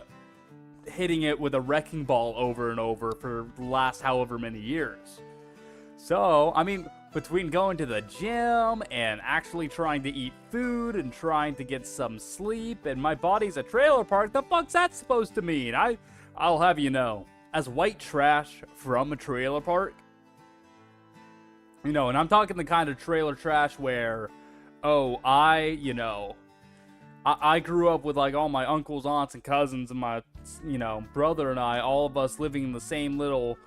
Speaker 1: hitting it with a wrecking ball over and over for the last however many years. So, I mean, between going to the gym and actually trying to eat food and trying to get some sleep, and my body's a trailer park, the fuck's that supposed to mean? I'll have you know, as white trash from a trailer park, you know, and I'm talking the kind of trailer trash where, oh, I grew up with, like, all my uncles, aunts, and cousins, and my, you know, brother and I, all of us living in the same little,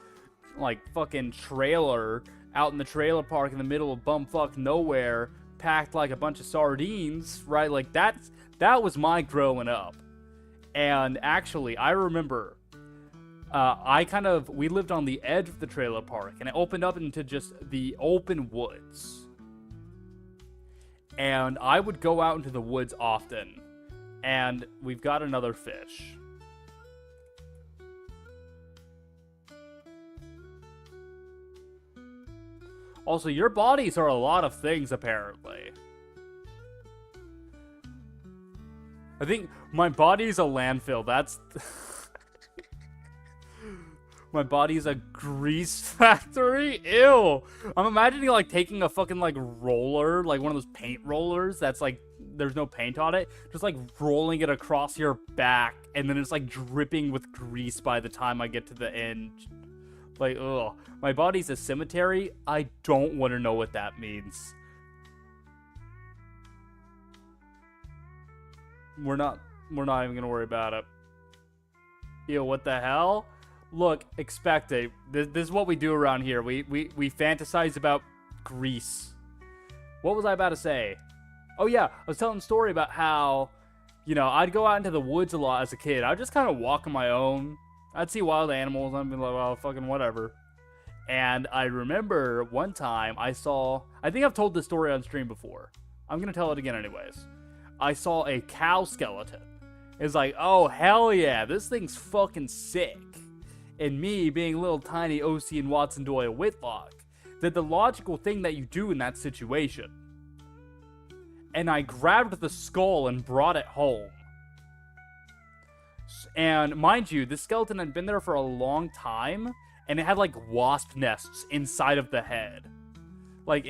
Speaker 1: like, fucking trailer out in the trailer park in the middle of bumfuck nowhere, packed like a bunch of sardines, right? Like, that was my growing up. And actually, I remember, we lived on the edge of the trailer park, and it opened up into just the open woods. And I would go out into the woods often, and we've got another fish. Also, your bodies are a lot of things, apparently. I think my body's a landfill. That's... My body's a grease factory? Ew! I'm imagining, like, taking a fucking, like, roller, like one of those paint rollers that's, like, there's no paint on it, just, like, rolling it across your back, and then it's, like, dripping with grease by the time I get to the end. Like, ugh. My body's a cemetery? I don't want to know what that means. We're not even gonna worry about it. Ew, what the hell? Look, expect it. This is what we do around here. We fantasize about grease. What was I about to say? Oh yeah, I was telling a story about how, you know, I'd go out into the woods a lot as a kid. I'd just kind of walk on my own. I'd see wild animals, and I'd be like, well, fucking whatever. And I remember one time I think I've told this story on stream before. I'm gonna tell it again anyways. I saw a cow skeleton. It's like, oh, hell yeah, this thing's fucking sick. And me, being little tiny Osian Watson Doyle Whitlock, did the logical thing that you do in that situation. And I grabbed the skull and brought it home. And mind you, this skeleton had been there for a long time, and it had like wasp nests inside of the head. Like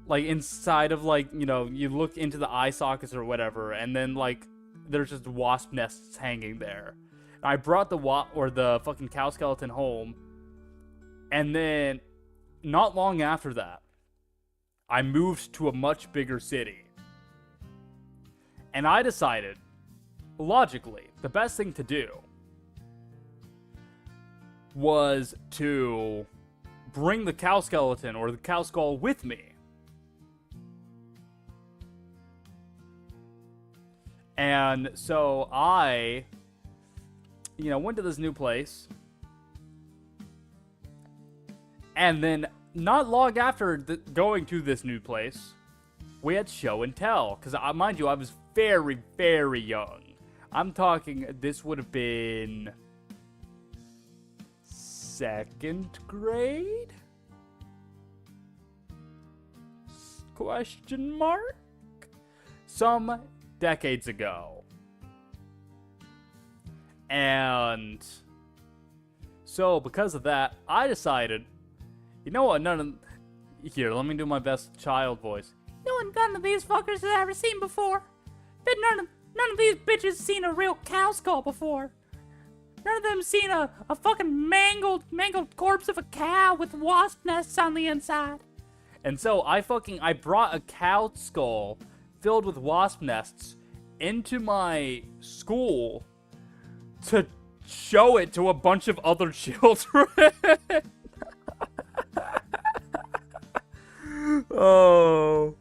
Speaker 1: inside of, like, you know, you look into the eye sockets or whatever, and then like there's just wasp nests hanging there. And I brought the fucking cow skeleton home, and then not long after that, I moved to a much bigger city. And I decided, logically, the best thing to do was to bring the cow skeleton or the cow skull with me. And so I, you know, went to this new place. And then not long after going to this new place, we had show and tell. Because, mind you, I was very, very young. I'm talking, this would have been 2nd grade? Question mark? Some decades ago. And so because of that, I decided, you know what, here, let me do my best child voice. None of these fuckers have ever seen before. But none of these bitches seen a real cow skull before. None of them seen a fucking mangled corpse of a cow with wasp nests on the inside. And so I brought a cow skull filled with wasp nests into my school to show it to a bunch of other children. Oh.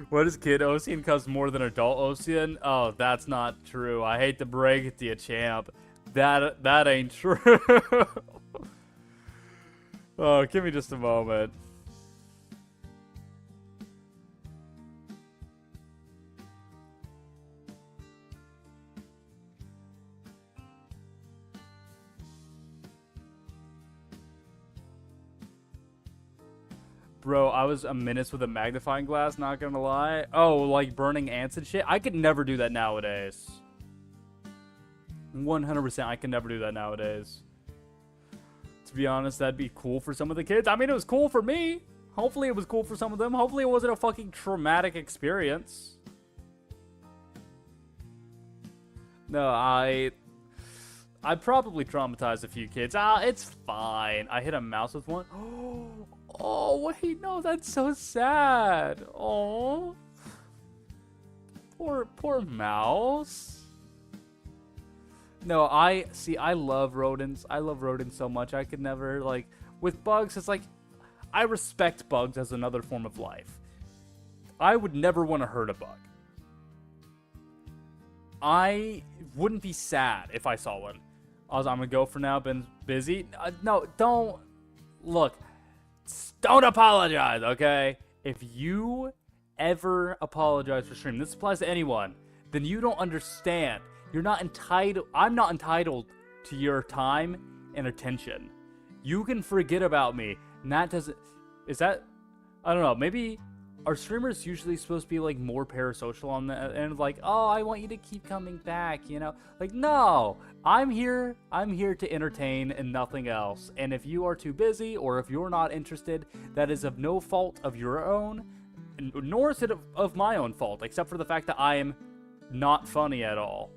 Speaker 1: What is kid Osian costs more than adult Osian? Oh, that's not true. I hate to break it to you, champ. That ain't true. Oh, give me just a moment. Bro, I was a menace with a magnifying glass, not gonna lie. Oh, like burning ants and shit? I could never do that nowadays. 100%, I can never do that nowadays. To be honest, that'd be cool for some of the kids. I mean, it was cool for me. Hopefully it was cool for some of them. Hopefully it wasn't a fucking traumatic experience. No, I probably traumatized a few kids. It's fine. I hit a mouse with one. Oh, wait, no, that's so sad. Oh, poor mouse. No, I love rodents. I love rodents so much. I could never, like, with bugs, it's like, I respect bugs as another form of life. I would never want to hurt a bug. I wouldn't be sad if I saw one. I'm gonna go for now. Been busy. No, don't. Look, don't apologize, okay? If you ever apologize for stream, this applies to anyone, then you don't understand. You're not entitled. I'm not entitled to your time and attention. You can forget about me, and that doesn't. Is that? I don't know. Maybe. Are streamers usually supposed to be, like, more parasocial on the end? Like, oh, I want you to keep coming back, you know? Like, no. I'm here to entertain and nothing else. And if you are too busy or if you're not interested, that is of no fault of your own, nor is it of my own fault, except for the fact that I am not funny at all.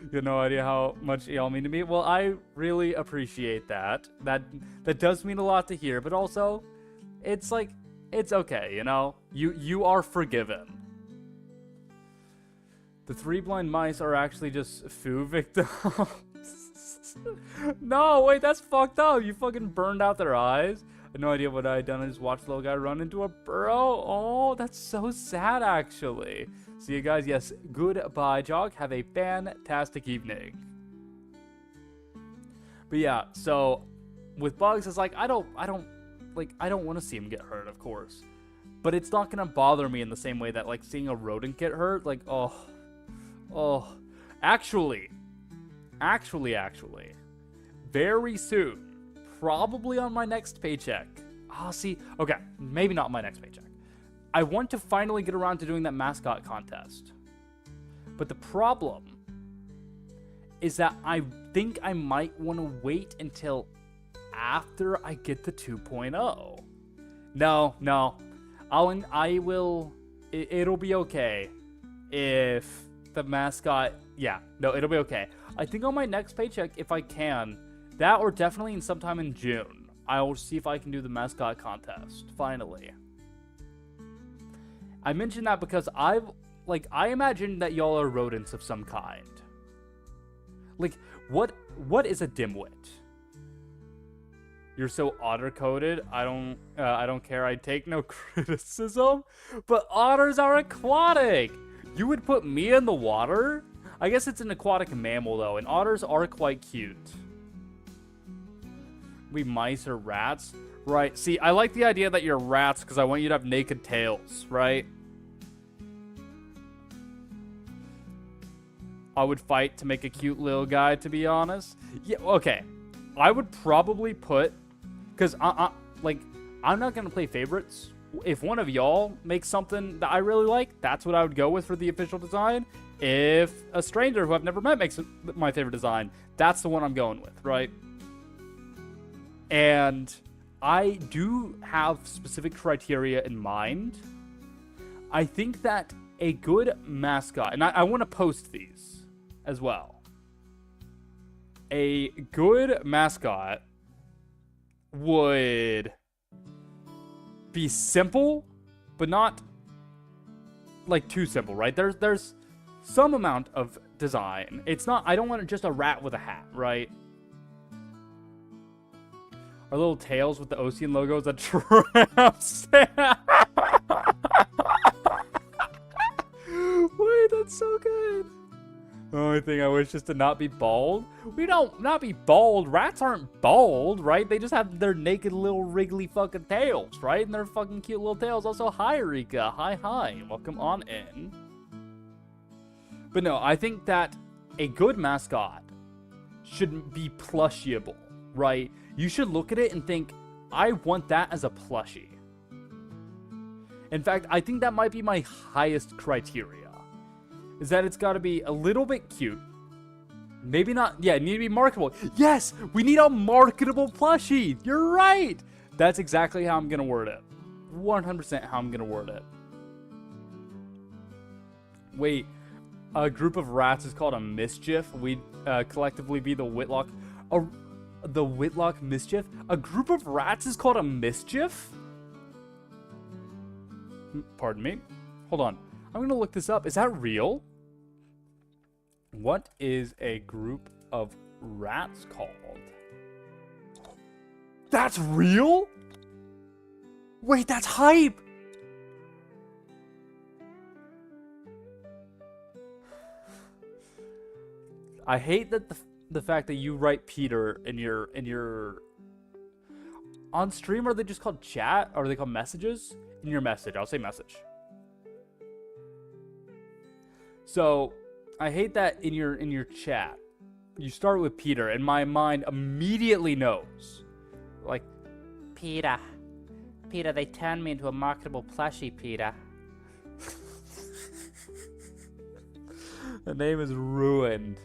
Speaker 1: You have no idea how much y'all mean to me. Well, I really appreciate that. That does mean a lot to hear, but also, it's like, it's okay, you know? You are forgiven. The 3 blind mice are actually just foo victims. No, wait, that's fucked up. You fucking burned out their eyes. I had no idea what I had done. I just watched the little guy run into a burrow. Oh, that's so sad, actually. See you guys. Yes, goodbye, Jog. Have a fantastic evening. But yeah, so with bugs, it's like, I don't want to see him get hurt, of course. But it's not going to bother me in the same way that, like, seeing a rodent get hurt, like, oh, Oh, actually, very soon, probably on my next paycheck. Ah, see, okay, maybe not my next paycheck. I want to finally get around to doing that mascot contest. But the problem is that I think I might want to wait until after I get the 2.0. No. I will. It'll be okay if the mascot. Yeah, no, it'll be okay. I think on my next paycheck, if I can, that or definitely in sometime in June, I will see if I can do the mascot contest. Finally. I mentioned that because I imagine that y'all are rodents of some kind. Like, what is a dimwit? You're so otter-coded. I don't care. I take no criticism. But otters are aquatic. You would put me in the water? I guess it's an aquatic mammal though, and otters are quite cute. We mice or rats, right? See, I like the idea that you're rats because I want you to have naked tails, right? I would fight to make a cute little guy, to be honest. Yeah, okay. I would probably put, because I'm not gonna play favorites. If one of y'all makes something that I really like, that's what I would go with for the official design. If a stranger who I've never met makes my favorite design, that's the one I'm going with, right? And I do have specific criteria in mind. I think that a good mascot, and I want to post these as well. A good mascot would be simple, but not like too simple, right? There's some amount of design. It's not, I don't want just a rat with a hat, right? Our little tails with the Osian logo is a tramp stamp. Wait, that's so good. The only thing I wish is to not be bald. We don't not be bald. Rats aren't bald, right? They just have their naked little wriggly fucking tails, right? And their fucking cute little tails. Also, hi, Rika. Hi. Welcome on in. But no, I think that a good mascot should be plushiable, right? You should look at it and think, I want that as a plushie. In fact, I think that might be my highest criteria. Is that it's got to be a little bit cute. Maybe not, yeah, it need to be marketable. Yes, we need a marketable plushie. You're right. That's exactly how I'm going to word it. 100% how I'm going to word it. Wait, a group of rats is called a mischief. We'd collectively be the Whitlock. The Whitlock mischief? A group of rats is called a mischief? Pardon me. Hold on. I'm going to look this up. Is that real? What is a group of rats called? That's real? Wait, that's hype. I hate that the fact that you write Peter in your on stream. Are they just called chat? Or are they called messages? In your message, I'll say message. So, I hate that in your chat, you start with Peter, and my mind immediately knows, like, Peter, they turned me into a marketable plushie, Peter. The name is ruined.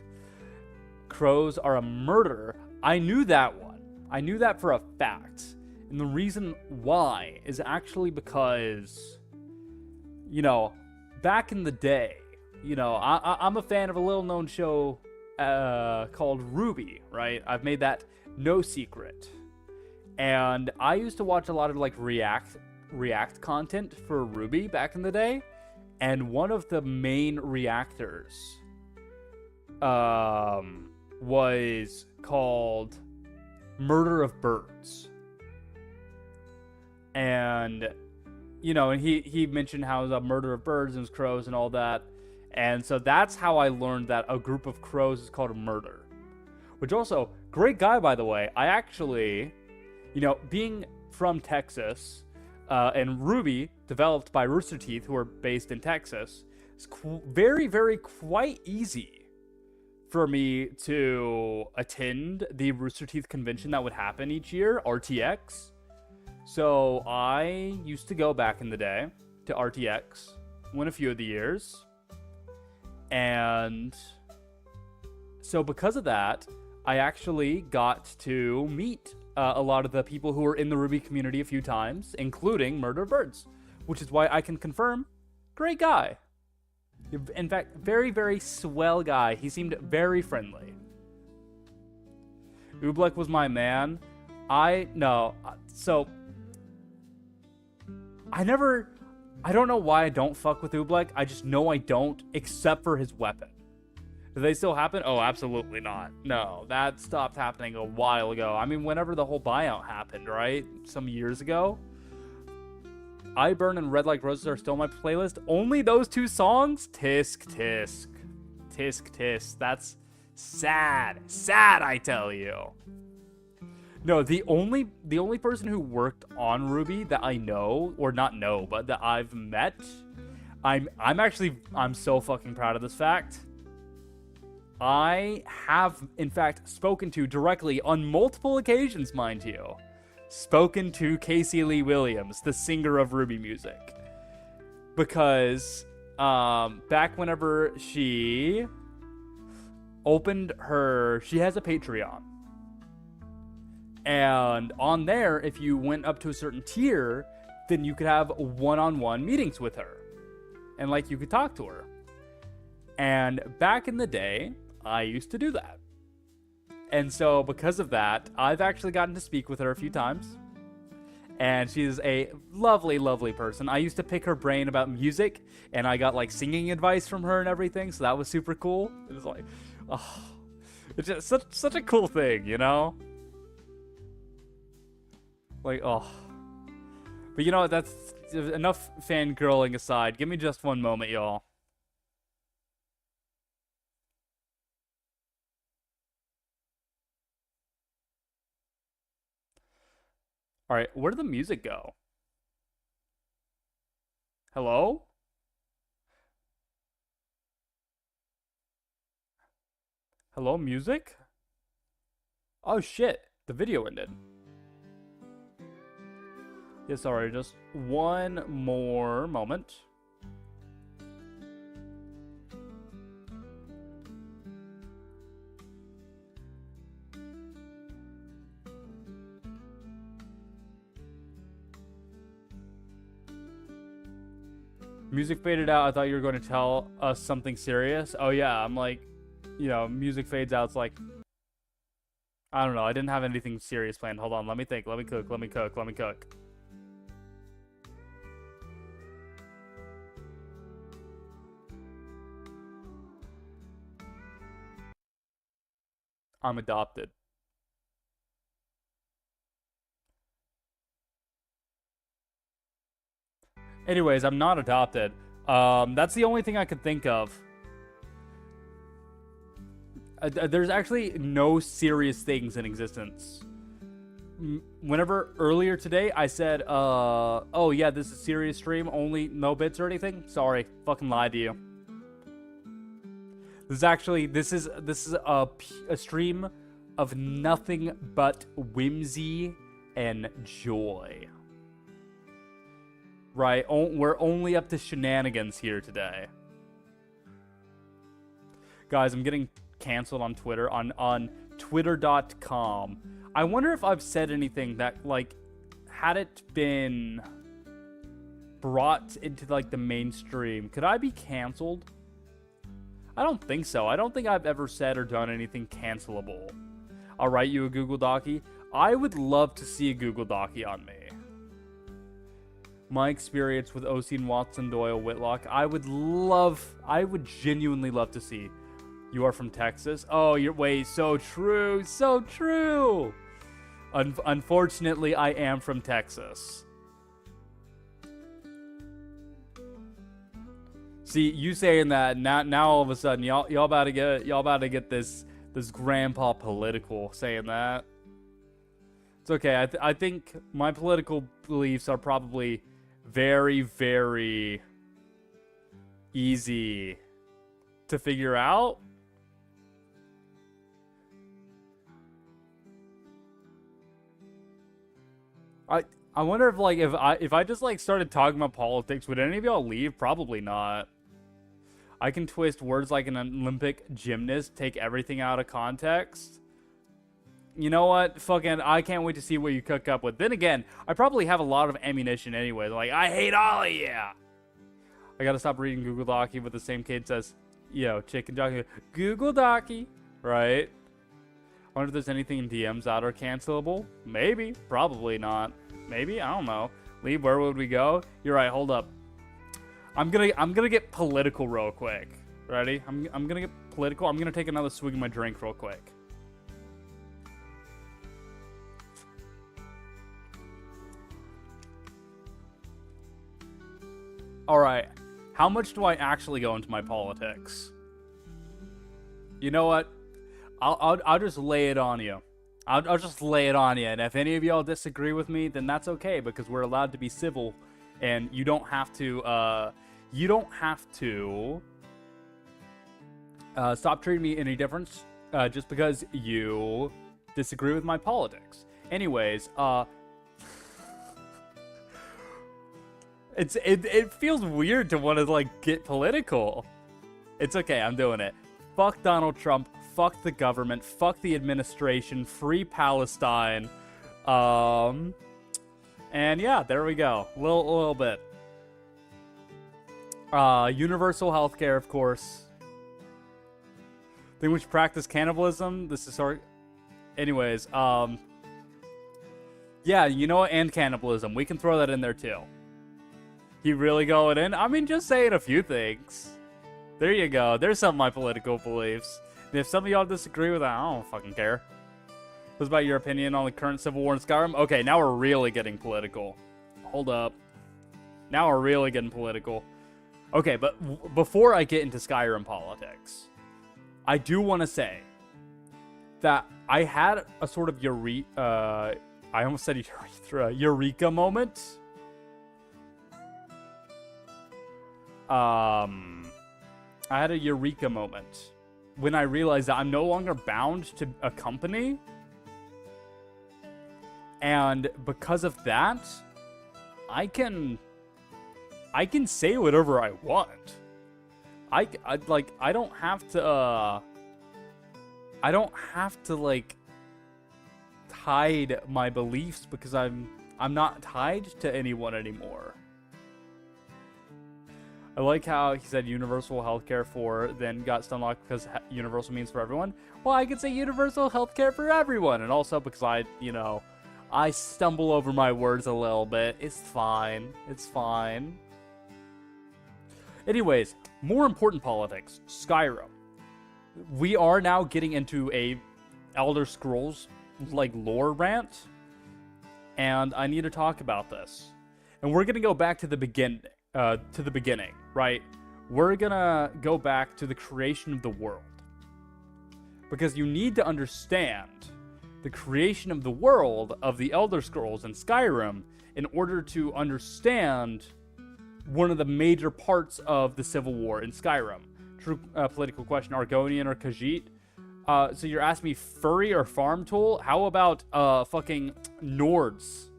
Speaker 1: Crows are a murder. I knew that one. I knew that for a fact. And the reason why is actually because, you know, back in the day, you know, I'm a fan of a little known show called Ruby, right? I've made that no secret. And I used to watch a lot of like React content for Ruby back in the day. And one of the main reactors was called Murder of Birds. And, you know, and he mentioned how it was a murder of birds and it was crows and all that. And so that's how I learned that a group of crows is called a murder. Which also, great guy, by the way. I actually, you know, being from Texas, and Ruby, developed by Rooster Teeth, who are based in Texas. it's very, very quite easy for me to attend the Rooster Teeth convention that would happen each year, RTX. So I used to go back in the day to RTX, win a few of the years, and so because of that, I actually got to meet a lot of the people who were in the Ruby community a few times, including Murder Birds, which is why I can confirm, great guy. In fact, very, very swell guy. He seemed very friendly. Uhhhhhhhh was my man. I don't know why I don't fuck with Uhhhhhhh. I just know I don't, except for his weapon. Do they still happen? Oh, absolutely not. No, that stopped happening a while ago. I mean, whenever the whole buyout happened, right? Some years ago. I Burn and Red Like Roses are still on my playlist. Only those two songs? Tisk, tisk. Tisk, tisk. That's sad. Sad, I tell you. No, the only person who worked on Ruby that I know, or not know, but that I've met, I'm so fucking proud of this fact. I have, in fact, spoken to directly on multiple occasions, mind you, spoken to Casey Lee Williams, the singer of Ruby music, because back whenever she opened she has a Patreon. And on there, if you went up to a certain tier, then you could have one-on-one meetings with her. And, like, you could talk to her. And back in the day, I used to do that. And so, because of that, I've actually gotten to speak with her a few times. And she's a lovely, lovely person. I used to pick her brain about music, and I got, like, singing advice from her and everything, so that was super cool. It was like, oh, it's just such a cool thing, you know? Like, oh. But you know what, that's enough fangirling aside. Give me just one moment, y'all. Alright, where did the music go? Hello? Hello, music? Oh shit, the video ended. Yeah, sorry, just one more moment. Music faded out. I thought you were going to tell us something serious. Oh yeah, I'm like, you know, music fades out. It's like, I don't know. I didn't have anything serious planned. Hold on, let me think. Let me cook. Let me cook. Let me cook. I'm adopted. Anyways, I'm not adopted. That's the only thing I could think of. There's actually no serious things in existence. Whenever earlier today I said, oh yeah, this is a serious stream, only no bits or anything. Sorry, fucking lied to you. This is a stream of nothing but whimsy and joy. Right, we're only up to shenanigans here today. Guys, I'm getting canceled on Twitter, on twitter.com. I wonder if I've said anything that, like, had it been brought into, like, the mainstream, could I be canceled? I don't think so. I don't think I've ever said or done anything cancelable. I'll write you a Google Docie. I would love to see a Google Docie on me. My experience with Osian, Watson, Doyle, Whitlock. I would genuinely love to see. You are from Texas? Oh, wait, so true, so true. Unfortunately, I am from Texas. See, you saying that now all of a sudden y'all about to get this grandpa political saying that. It's okay. I think my political beliefs are probably very, very easy to figure out. I wonder if like if I just like started talking about politics, would any of y'all leave? Probably not. I can twist words like an Olympic gymnast, take everything out of context. You know what? Fucking, I can't wait to see what you cook up with. Then again, I probably have a lot of ammunition anyway. Like, I hate all of you. I gotta stop reading Google Docky with the same kid says, yo, chicken jockey, Google Docky, right? I wonder if there's anything in DMs that are cancelable. Maybe, probably not. Maybe, I don't know. Lee, where would we go? You're right. Hold up. I'm gonna get political real quick. Ready? I'm gonna get political. I'm gonna take another swig of my drink real quick. All right. How much do I actually go into my politics? You know what? I'll just lay it on you. I'll just lay it on you. And if any of y'all disagree with me, then that's okay, because we're allowed to be civil, and you don't have to stop treating me any different just because you disagree with my politics. Anyways, it feels weird to want to like get political. It's okay, I'm doing it. Fuck Donald Trump. Fuck the government. Fuck the administration. Free Palestine. And yeah, there we go. A little bit. Universal healthcare, of course. Thing which practice cannibalism. This is sort. Anyways, yeah, you know what? And cannibalism. We can throw that in there too. He really going in? I mean, just saying a few things. There you go. There's some of my political beliefs. And if some of y'all disagree with that, I don't fucking care. What's about your opinion on the current civil war in Skyrim? Okay, now we're really getting political. Hold up. Now we're really getting political. Okay, but before I get into Skyrim politics, I do want to say that I had a sort of I almost said eureka moment. I had a eureka moment when I realized that I'm no longer bound to a company. And because of that, I can say whatever I want. I don't have to like hide my beliefs because I'm not tied to anyone anymore. I like how he said universal healthcare for, then got stunlocked because universal means for everyone. Well, I could say universal healthcare for everyone, and also because I stumble over my words a little bit. It's fine. It's fine. Anyways, more important politics. Skyrim. We are now getting into a Elder Scrolls like lore rant, and I need to talk about this. And we're gonna go back to the beginning. Right? We're gonna go back to the creation of the world, because you need to understand the creation of the world of the Elder Scrolls and Skyrim in order to understand one of the major parts of the Civil War in Skyrim. True political question, Argonian or Khajiit? So you're asking me furry or farm tool? How about fucking Nords?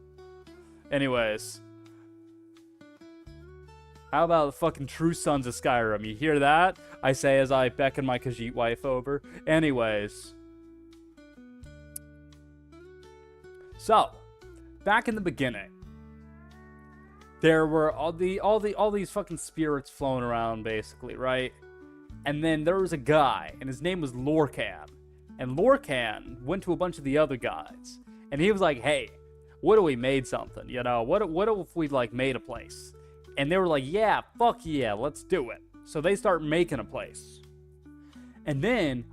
Speaker 1: Anyways. How about the fucking true sons of Skyrim? You hear that? I say as I beckon my Khajiit wife over. Anyways. So, back in the beginning, there were all these fucking spirits flowing around, basically, right? And then there was a guy, and his name was Lorcan. And Lorcan went to a bunch of the other guys, and he was like, "Hey, what if we made something? You know, what if we like made a place?" And they were like, "Yeah, fuck yeah, let's do it." So they start making a place, and then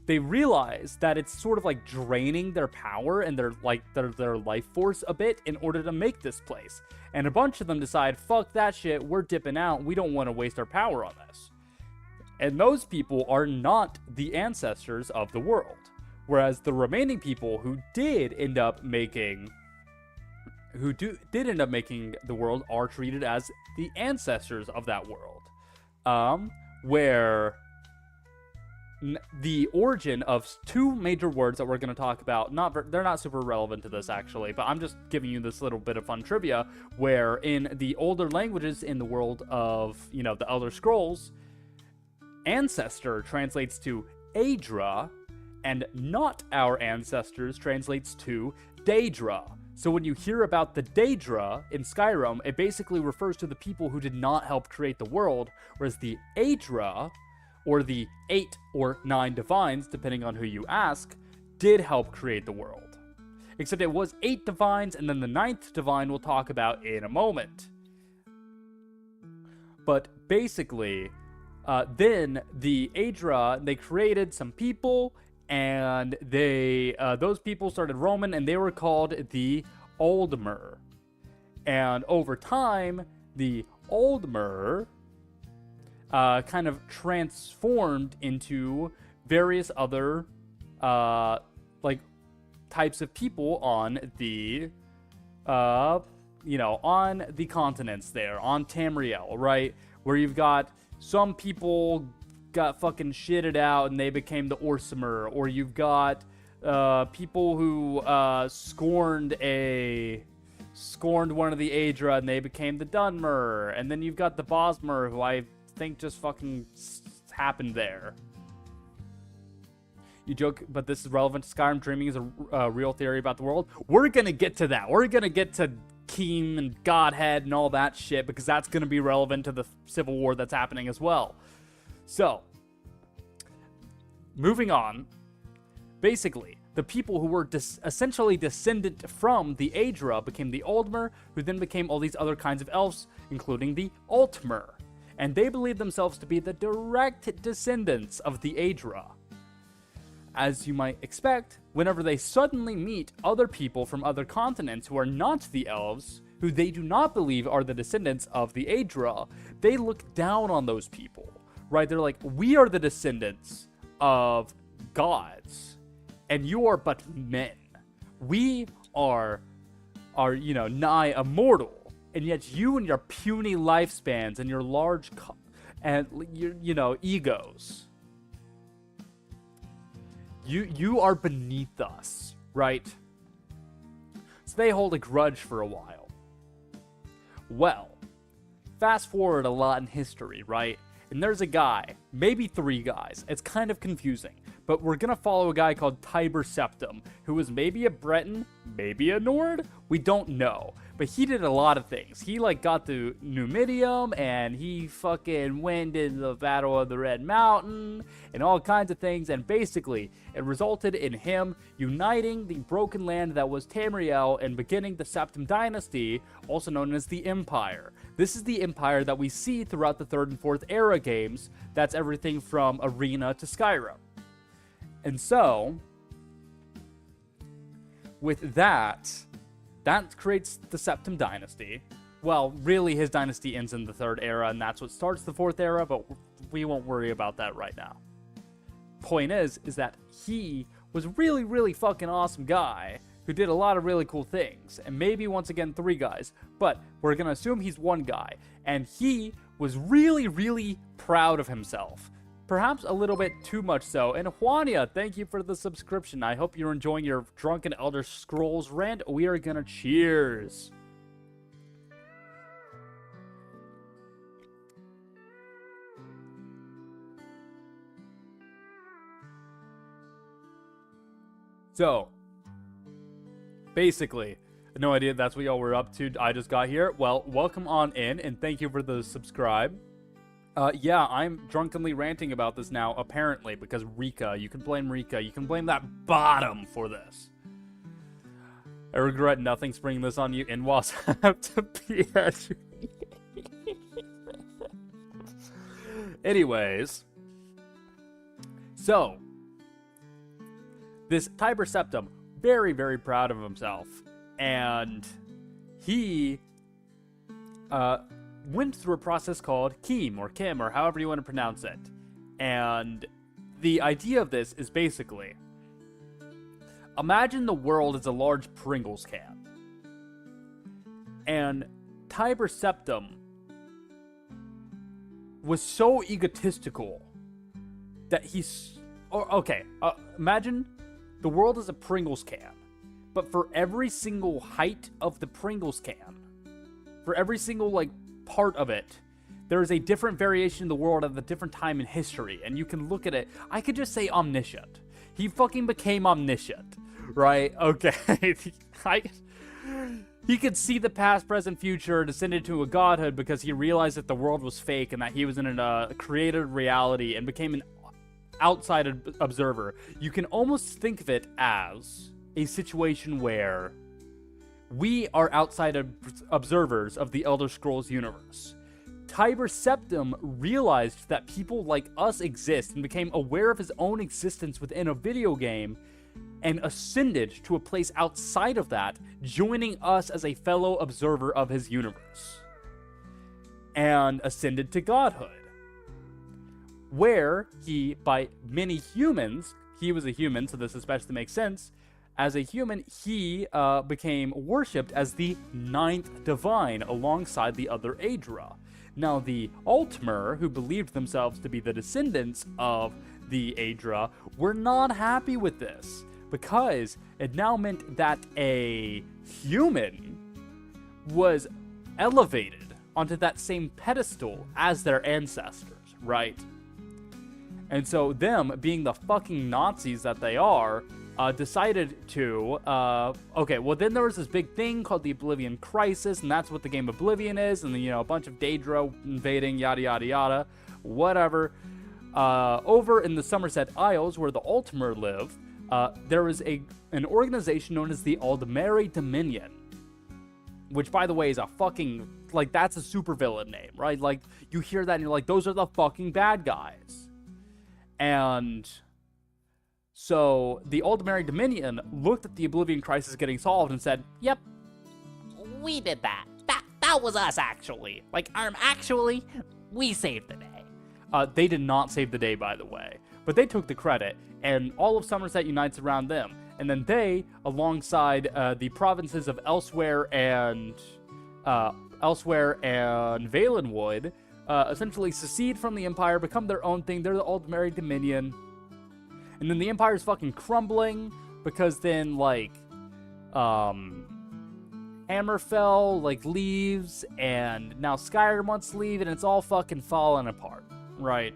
Speaker 1: they realize that it's sort of like draining their power and their life force a bit in order to make this place. And a bunch of them decide, fuck that shit, we're dipping out, we don't want to waste our power on this. And those people are not the ancestors of the world. Whereas the remaining people who did end up making the world are treated as the ancestors of that world. where the origin of two major words that we're going to talk about, they're not super relevant to this actually, but I'm just giving you this little bit of fun trivia, where in the older languages in the world of, the Elder Scrolls, ancestor translates to Aedra, and not our ancestors translates to Daedra. So when you hear about the Daedra in Skyrim, it basically refers to the people who did not help create the world, whereas the Aedra, or the 8 or 9 divines, depending on who you ask, did help create the world. Except it was 8 divines, and then the 9th divine we'll talk about in a moment. But basically, then the Aedra, they created some people, and those people started roaming, and they were called the Aldmer. And over time, the Aldmer kind of transformed into various other types of people on the on the continents there, on Tamriel, right? Where you've got some people got fucking shitted out and they became the Orsimer, or you've got people who scorned one of the Aedra and they became the Dunmer, and then you've got the Bosmer, who I think just fucking happened there. You joke, but this is relevant to Skyrim. Dreaming is a real theory about the world. We're gonna get to that. We're gonna get to Keem and Godhead and all that shit, because that's gonna be relevant to the civil war that's happening as well. So, moving on. Basically, the people who were essentially descendant from the Aedra became the Aldmer, who then became all these other kinds of elves, including the Altmer. And they believed themselves to be the direct descendants of the Aedra. As you might expect, whenever they suddenly meet other people from other continents who are not the elves, who they do not believe are the descendants of the Aedra, they look down on those people, right? They're like, we are the descendants of gods, and you are but men. We are nigh immortal, and yet you and your puny lifespans and your large egos, you are beneath us, right? So they hold a grudge for a while. Well, fast forward a lot in history, right? And there's a guy, maybe 3 guys. It's kind of confusing, but we're gonna follow a guy called Tiber Septim, who was maybe a Breton, maybe a Nord. We don't know, but he did a lot of things. He got the Numidium, and he fucking went in the Battle of the Red Mountain, and all kinds of things. And basically, it resulted in him uniting the broken land that was Tamriel and beginning the Septim Dynasty, also known as the Empire. This is the Empire that we see throughout the 3rd and 4th era games. That's everything from Arena to Skyrim. And so, with that creates the Septim Dynasty. Well, really, his dynasty ends in the 3rd era, and that's what starts the 4th era, but we won't worry about that right now. Point is that he was really, really fucking awesome guy who did a lot of really cool things. And maybe, once again, 3 guys, but we're gonna assume he's 1 guy. And he was really, really proud of himself. Perhaps a little bit too much so. And Juania, thank you for the subscription. I hope you're enjoying your drunken Elder Scrolls rant. We are gonna cheers. So, basically, no idea that's what y'all were up to. I just got here. Well, welcome on in, and thank you for the subscribe. Yeah, I'm drunkenly ranting about this now, apparently, because Rika. You can blame Rika. You can blame that bottom for this. I regret nothing springing this on you, and whilst I have to pee at you. Anyways. So, this Tiber Septim, very, very proud of himself. And he went through a process called Keem, or Kim, or however you want to pronounce it. And the idea of this is basically, imagine the world as a large Pringles can. And Tiber Septim was so egotistical that imagine the world is a Pringles can, but for every single height of the Pringles can, for every single, like, part of it, there is a different variation in the world at a different time in history, and you can look at it. I could just say omniscient. He fucking became omniscient, right? Okay. He could see the past, present, future, descended to a godhood because he realized that the world was fake and that he was in a created reality and became an outside observer. You can almost think of it as a situation where we are outside observers of the Elder Scrolls universe. Tiber Septim realized that people like us exist and became aware of his own existence within a video game and ascended to a place outside of that, joining us as a fellow observer of his universe. And ascended to godhood. Where he, by many humans, he was a human, so this especially makes sense, as a human, he became worshipped as the 9th divine alongside the other Aedra. Now, the Altmer, who believed themselves to be the descendants of the Aedra, were not happy with this, because it now meant that a human was elevated onto that same pedestal as their ancestors, right? And so them, being the fucking Nazis that they are, decided to, then there was this big thing called the Oblivion Crisis, and that's what the game Oblivion is, and then, a bunch of Daedra invading, yada yada yada, whatever. Over in the Somerset Isles, where the Altmer live, there was an organization known as the Aldmeri Dominion, which, by the way, is a fucking, like, that's a supervillain name, right? Like, you hear that and you're like, those are the fucking bad guys. And so the Aldmeri Dominion looked at the Oblivion Crisis getting solved and said, yep,
Speaker 2: We did that. That was us, actually. Like, actually, we saved the day.
Speaker 1: They did not save the day, by the way. But they took the credit, and all of Somerset unites around them. And then they, alongside the provinces of Elsewhere and Valenwood, essentially secede from the Empire, become their own thing. They're the Aldmeri Dominion. And then the Empire's fucking crumbling, because then, like, Hammerfell, like, leaves, and now Skyrim wants to leave, and it's all fucking falling apart, right?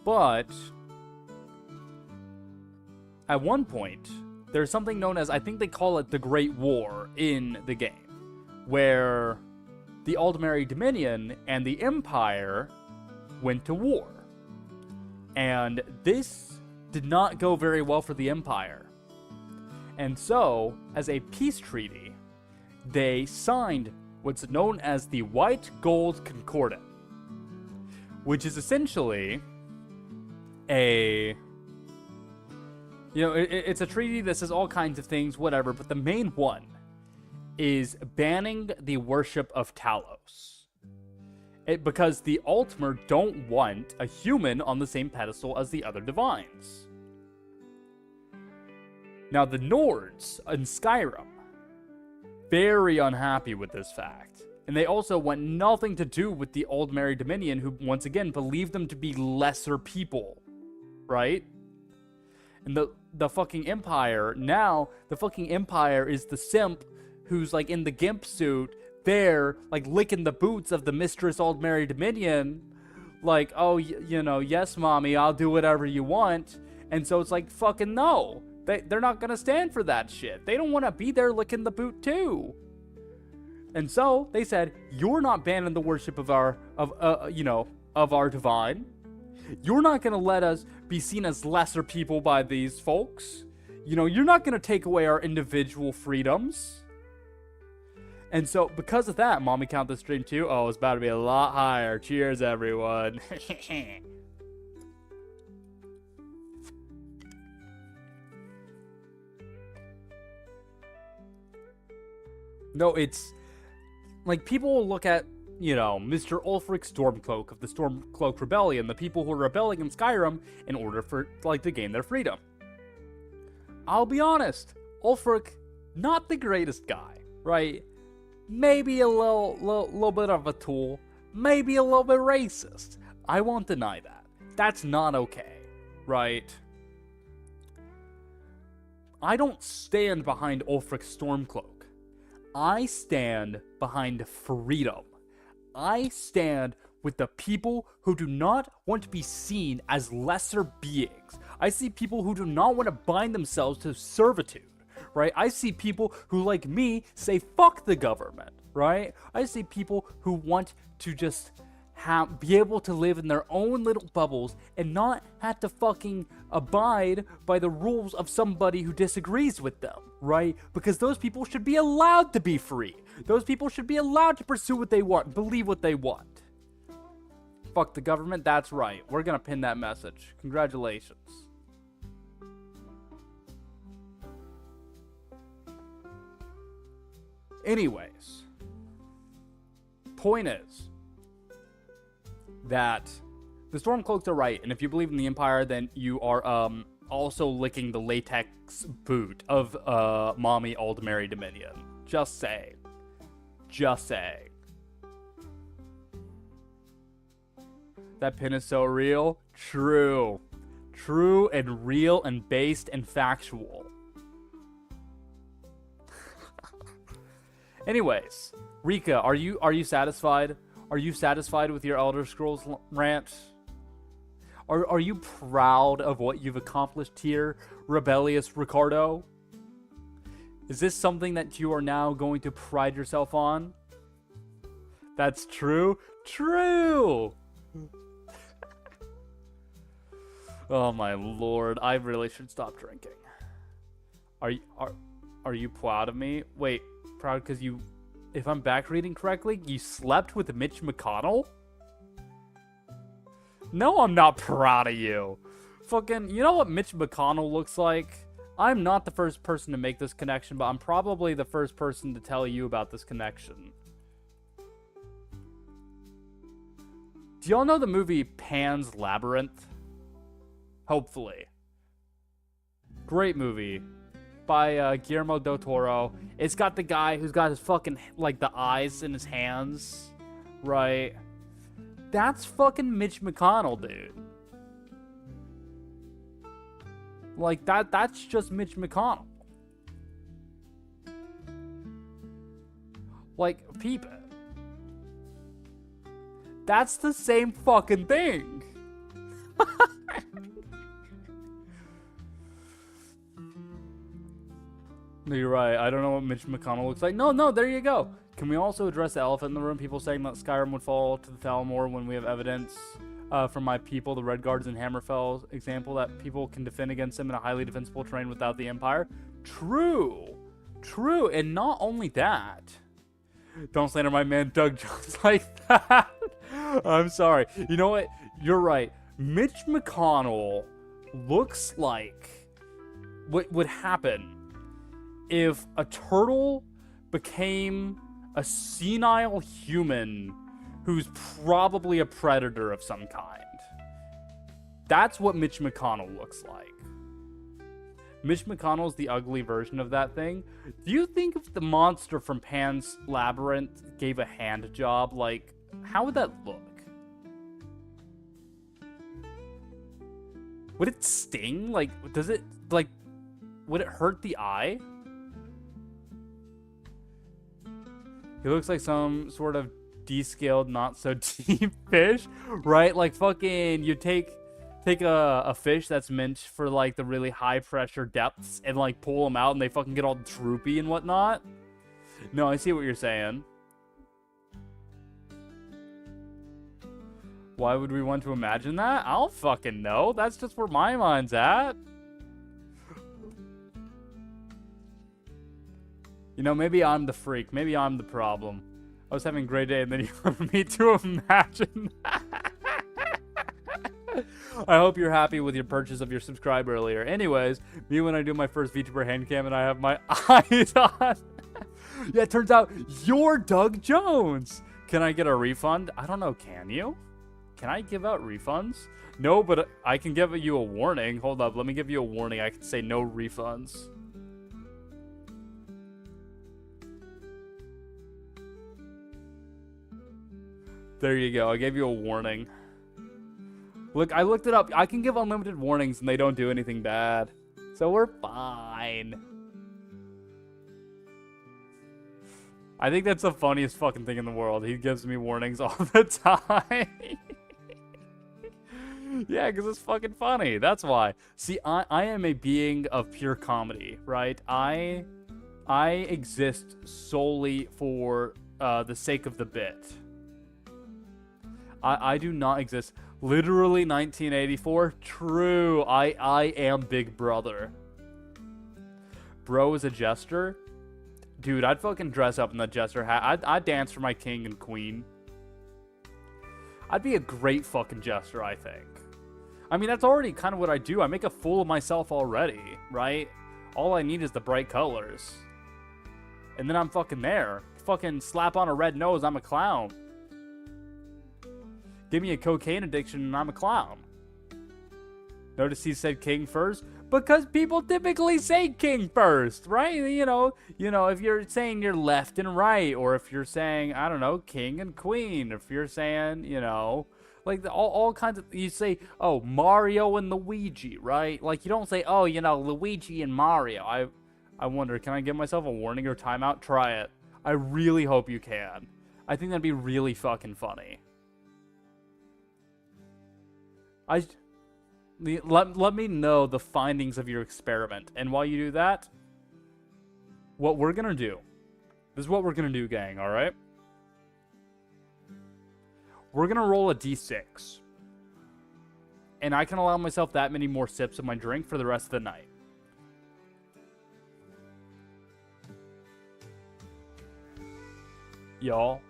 Speaker 1: But at one point, there's something known as, I think they call it the Great War in the game, where the Aldmeri Dominion and the Empire went to war. And this did not go very well for the Empire. And so, as a peace treaty, they signed what's known as the White Gold Concordat, which is essentially it's a treaty that says all kinds of things, whatever, but the main one is banning the worship of Talos. Because the Altmer don't want a human on the same pedestal as the other divines. Now, the Nords in Skyrim, very unhappy with this fact. And they also want nothing to do with the Aldmeri Dominion, who, once again, believe them to be lesser people. Right? And the fucking Empire, now, the fucking Empire is the simp who's, like, in the gimp suit, there, like, licking the boots of the Mistress Aldmeri Dominion, like, oh, yes, mommy, I'll do whatever you want. And so it's like, fucking no. They're not gonna stand for that shit. They don't want to be there licking the boot too. And so they said, you're not banning the worship of our divine. You're not gonna let us be seen as lesser people by these folks. You're not gonna take away our individual freedoms. And so, because of that, mommy count the stream too. Oh, it's about to be a lot higher. Cheers, everyone. No, it's like, people will look at, Mr. Ulfric Stormcloak of the Stormcloak Rebellion, the people who are rebelling in Skyrim in order for, like, to gain their freedom. I'll be honest, Ulfric, not the greatest guy, right? Maybe a little bit of a tool, maybe a little bit racist. I won't deny that. That's not okay, right? I don't stand behind Ulfric's Stormcloak. I stand behind freedom. I stand with the people who do not want to be seen as lesser beings. I see people who do not want to bind themselves to servitude, right? I see people who, like me, say fuck the government, right? I see people who want to just be able to live in their own little bubbles and not have to fucking abide by the rules of somebody who disagrees with them, right? Because those people should be allowed to be free. Those people should be allowed to pursue what they want, believe what they want. Fuck the government, that's right. We're gonna pin that message. Congratulations. Anyways, point is that the Stormcloaks are right, and if you believe in the Empire, then you are also licking the latex boot of Mommy Aldmeri Dominion. Just saying. Just saying. That pin is so real. True. True and real and based and factual. Anyways, Rika, are you satisfied? Are you satisfied with your Elder Scrolls rant? Are you proud of what you've accomplished here, rebellious Ricardo? Is this something that you are now going to pride yourself on? That's true? True! Oh my lord, I really should stop drinking. Are you proud of me? Wait, proud because you, if I'm back reading correctly, you slept with Mitch McConnell? No, I'm not proud of you. Fucking, you know what Mitch McConnell looks like? I'm not the first person to make this connection, but I'm probably the first person to tell you about this connection. Do y'all know the movie Pan's Labyrinth? Hopefully. Great movie by Guillermo del Toro. It's got the guy who's got his fucking, like, the eyes in his hands, right? That's fucking Mitch McConnell, dude. Like, that's just Mitch McConnell. Like, peep it. That's the same fucking thing. No, you're right. I don't know what Mitch McConnell looks like. No, there you go. Can we also address the elephant in the room? People saying that Skyrim would fall to the Thalamor when we have evidence from my people, the Red Guards in Hammerfell example, that people can defend against them in a highly defensible terrain without the Empire. True. True. And not only that. Don't slander my man Doug Jones like that. I'm sorry. You know what? You're right. Mitch McConnell looks like what would happen if a turtle became a senile human who's probably a predator of some kind. That's what Mitch McConnell looks like. Mitch McConnell's the ugly version of that thing. Do you think if the monster from Pan's Labyrinth gave a hand job, like, how would that look? Would it sting? Like, does it, like, would it hurt the eye? He looks like some sort of descaled, not so deep fish, right? Like fucking, you take a fish that's meant for like the really high pressure depths and like pull them out and they fucking get all droopy and whatnot. No, I see what you're saying. Why would we want to imagine that? I don't fucking know. That's just where my mind's at. You know, maybe I'm the freak. Maybe I'm the problem. I was having a great day, and then you want me to imagine that. I hope you're happy with your purchase of your subscribe earlier. Anyways, me when I do my first VTuber hand cam and I have my eyes on. Yeah, it turns out you're Doug Jones. Can I get a refund? I don't know. Can you? Can I give out refunds? No, but I can give you a warning. Hold up. Let me give you a warning. I can say no refunds. There you go. I gave you a warning. Look, I looked it up. I can give unlimited warnings and they don't do anything bad. So we're fine. I think that's the funniest fucking thing in the world. He gives me warnings all the time. Yeah, because it's fucking funny. That's why. See, I am a being of pure comedy, right? I exist solely for the sake of the bit. I do not exist. Literally 1984? True. I am Big Brother. Bro is a jester? Dude, I'd fucking dress up in the jester hat. I'd dance for my king and queen. I'd be a great fucking jester, I think. I mean, that's already kind of what I do. I make a fool of myself already, right? All I need is the bright colors. And then I'm fucking there. Fucking slap on a red nose, I'm a clown. Give me a cocaine addiction and I'm a clown. Notice he said king first? Because people typically say king first, right? You know, if you're saying you're left and right, or if you're saying, I don't know, king and queen, if you're saying, you know, like all kinds of, you say, oh, Mario and Luigi, right? Like you don't say, oh, you know, Luigi and Mario. I wonder, can I give myself a warning or timeout? Try it. I really hope you can. I think that'd be really fucking funny. Let me know the findings of your experiment. And while you do that, what we're going to do. This is what we're going to do, gang, alright? We're going to roll a d6. And I can allow myself that many more sips of my drink for the rest of the night. Y'all,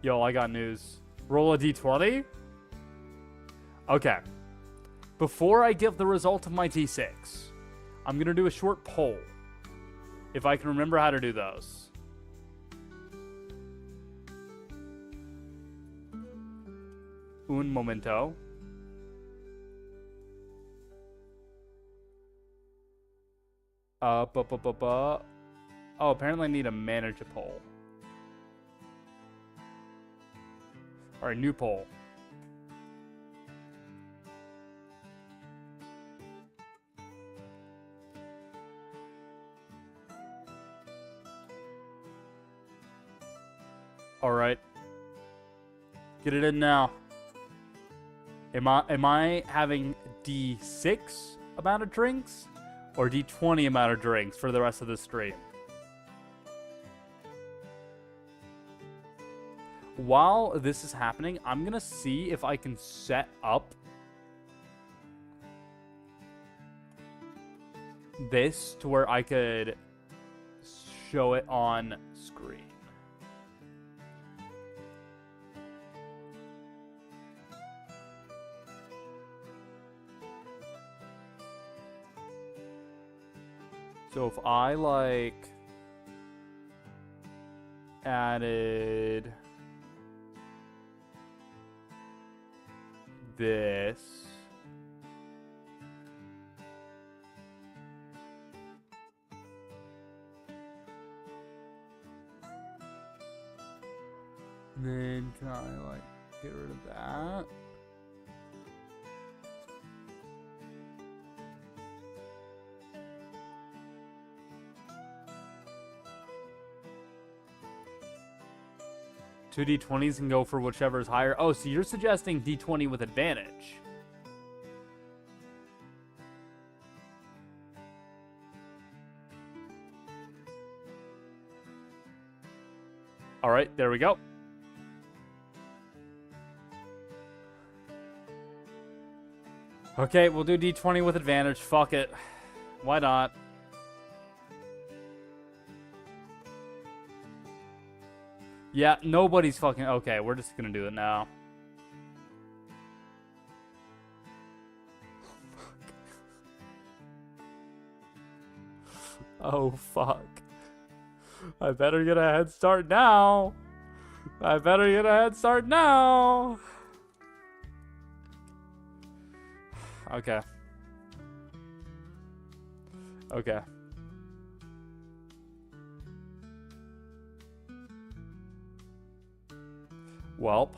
Speaker 1: I got news. Roll a d20? Okay. Before I give the result of my d6, I'm going to do a short poll. If I can remember how to do those. Un momento. Oh, apparently I need to manage a poll. Alright, new poll. Alright. Get it in now. Am I having D6 amount of drinks? Or D20 amount of drinks for the rest of the stream? While this is happening, I'm going to see if I can set up this to where I could show it on screen. So if I, like, added this. And then can I, like, get rid of that? Two D20s can go for whichever is higher. Oh, so you're suggesting D20 with advantage. All right, there we go. Okay, we'll do D20 with advantage. Fuck it. Why not? Yeah, nobody's fucking... Okay, we're just gonna do it now. Oh, fuck. I better get a head start now. I better get a head start now. Okay. Okay. Welp.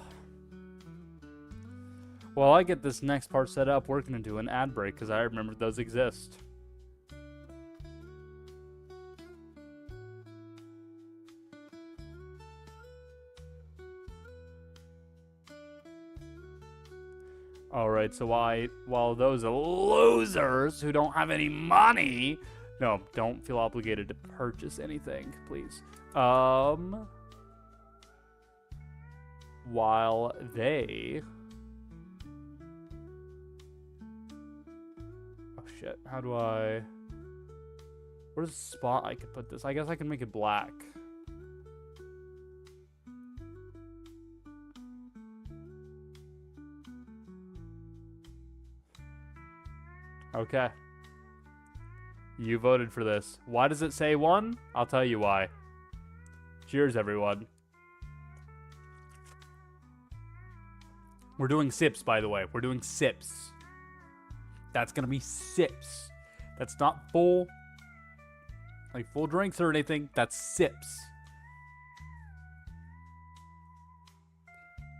Speaker 1: While I get this next part set up, we're going to do an ad break because I remember those exist. Alright, so while those losers who don't have any money... No, don't feel obligated to purchase anything, please. While they... Oh shit, how do I... Where's the spot I could put this? I guess I can make it black. Okay. You voted for this. Why does it say 1? I'll tell you why. Cheers, everyone. We're doing sips, by the way. We're doing sips. That's gonna be sips. That's not full, like full drinks or anything. That's sips.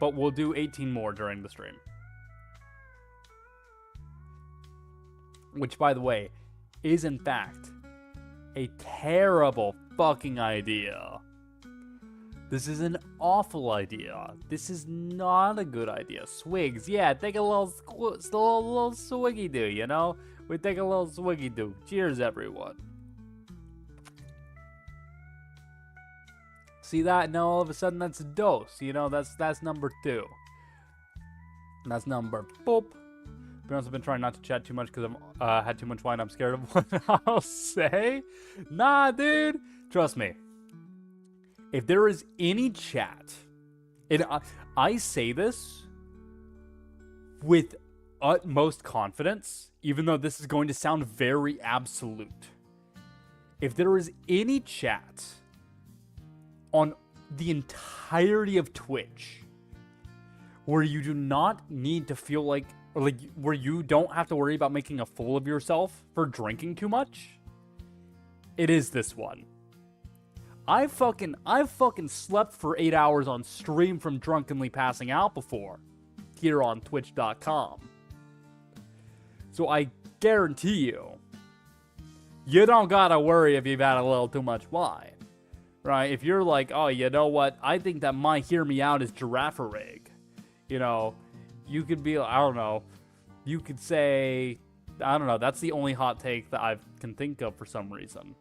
Speaker 1: But we'll do 18 more during the stream. Which, by the way, is in fact a terrible fucking idea. This is an awful idea. This is not a good idea. Swigs, yeah, take a little swiggy do, you know? We take a little swiggy do. Cheers, everyone. See that? Now all of a sudden that's a dose. You know, that's number 2. That's number boop. To be honest, I've been trying not to chat too much because I've had too much wine. I'm scared of what I'll say. Nah, dude. Trust me. If there is any chat, and I say this with utmost confidence, even though this is going to sound very absolute. If there is any chat on the entirety of Twitch where you do not need to feel like, or like where you don't have to worry about making a fool of yourself for drinking too much, it is this one. I've fucking slept for 8 hours on stream from drunkenly passing out before, here on Twitch.com. So I guarantee you don't gotta worry if you've had a little too much wine, right? If you're like, oh, you know what? I think that my hear me out is giraffe rig. You know, you could be, I don't know, you could say, I don't know, that's the only hot take that I can think of for some reason.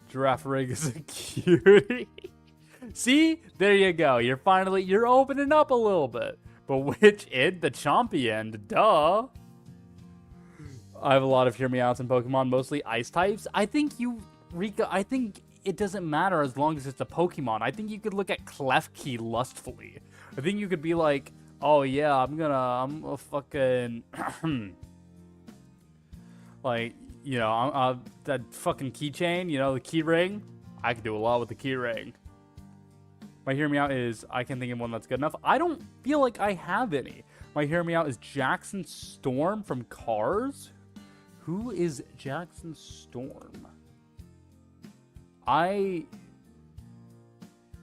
Speaker 1: Giraffe rig is a cutie. See? There you go. You're opening up a little bit. But which end? The chompy end. Duh. I have a lot of hear me outs in Pokemon, mostly ice types. I think Rika, I think it doesn't matter as long as it's a Pokemon. I think you could look at Klefki lustfully. I think you could be like, oh yeah, I'm a fucking like, you know, that fucking keychain, you know, the key ring. I could do a lot with the key ring. My hear me out is, I can think of one that's good enough. I don't feel like I have any. My hear me out is Jackson Storm from Cars. Who is Jackson Storm?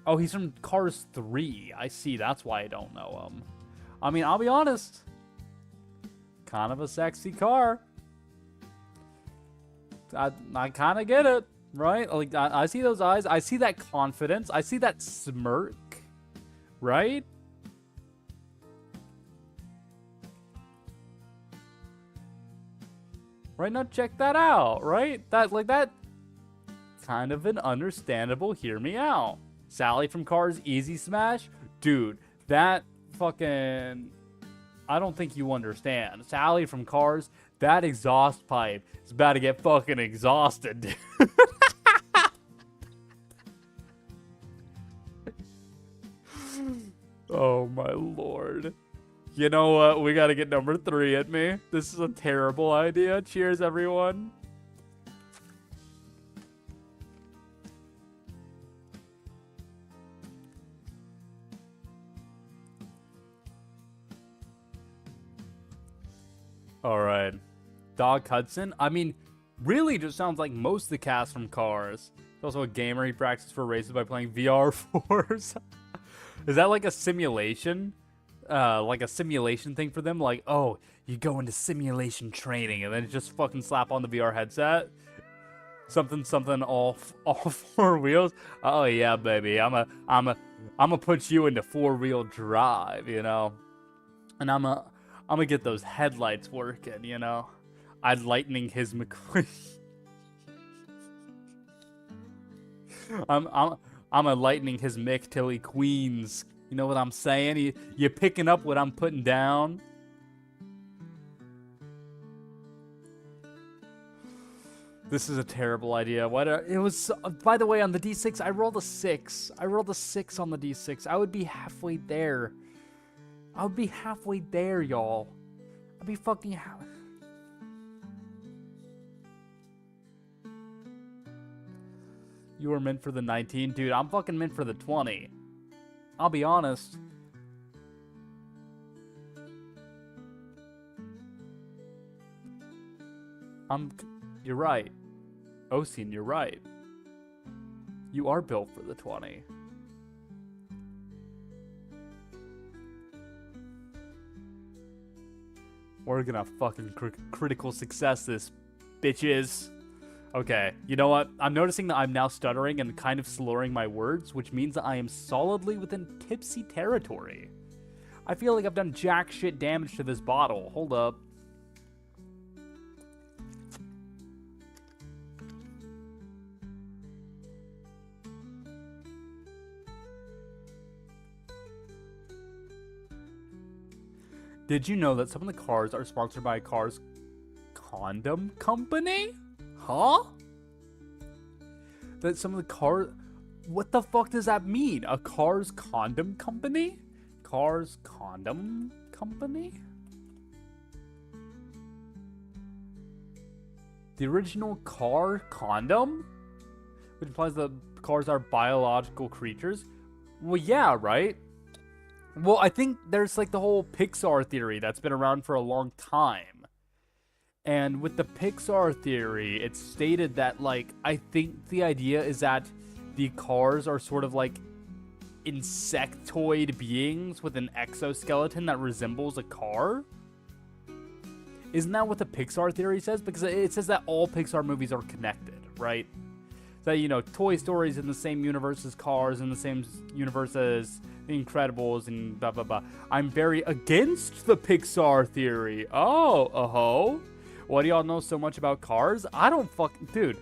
Speaker 1: Oh, he's from Cars 3. I see, that's why I don't know him. I mean, I'll be honest. Kind of a sexy car. I kind of get it, right? Like, I see those eyes. I see that confidence. I see that smirk, right? Right now, check that out, right? That kind of an understandable hear me out. Sally from Cars, easy smash. Dude, that fucking... I don't think you understand. Sally from Cars, that exhaust pipe is about to get fucking exhausted, dude. Oh my lord. You know what? We gotta get number 3 at me. This is a terrible idea. Cheers, everyone. Alright. Doc Hudson? I mean, really just sounds like most of the cast from Cars. He's also a gamer. He practices for races by playing VR Force. Is that like a simulation? Like a simulation thing for them? Like, oh, you go into simulation training and then just fucking slap on the VR headset? Something all 4 wheels? Oh yeah, baby. I'ma put you into 4-wheel drive, you know? And I'ma get those headlights working, you know? I'd lightning his McQueen. I'm a lightning his Mick till he queens. You know what I'm saying? You picking up what I'm putting down? This is a terrible idea. It was, by the way, on the D6, I rolled a 6. I rolled a 6 on the D6. I would be halfway there. I would be halfway there, y'all. I'd be fucking You were meant for the 19? Dude, I'm fucking meant for the 20. I'll be honest. You're right. Osian, you're right. You are built for the 20. We're gonna fucking critical success this, bitches. Okay, you know what? I'm noticing that I'm now stuttering and kind of slurring my words, which means that I am solidly within tipsy territory. I feel like I've done jack shit damage to this bottle. Hold up. Did you know that some of the cars are sponsored by a car's condom company? Huh? That some of the cars... What the fuck does that mean? A car's condom company? Car's condom company? The original car condom? Which implies that cars are biological creatures? Well, yeah, right? Well, I think there's like the whole Pixar theory that's been around for a long time. And with the Pixar theory, it's stated that, like, I think the idea is that the cars are sort of like insectoid beings with an exoskeleton that resembles a car. Isn't that what the Pixar theory says? Because it says that all Pixar movies are connected, right? That, you know, Toy Story's in the same universe as Cars, in the same universe as The Incredibles, and blah, blah, blah. I'm very against the Pixar theory. Oh, what do y'all know so much about Cars? I don't fucking... Dude,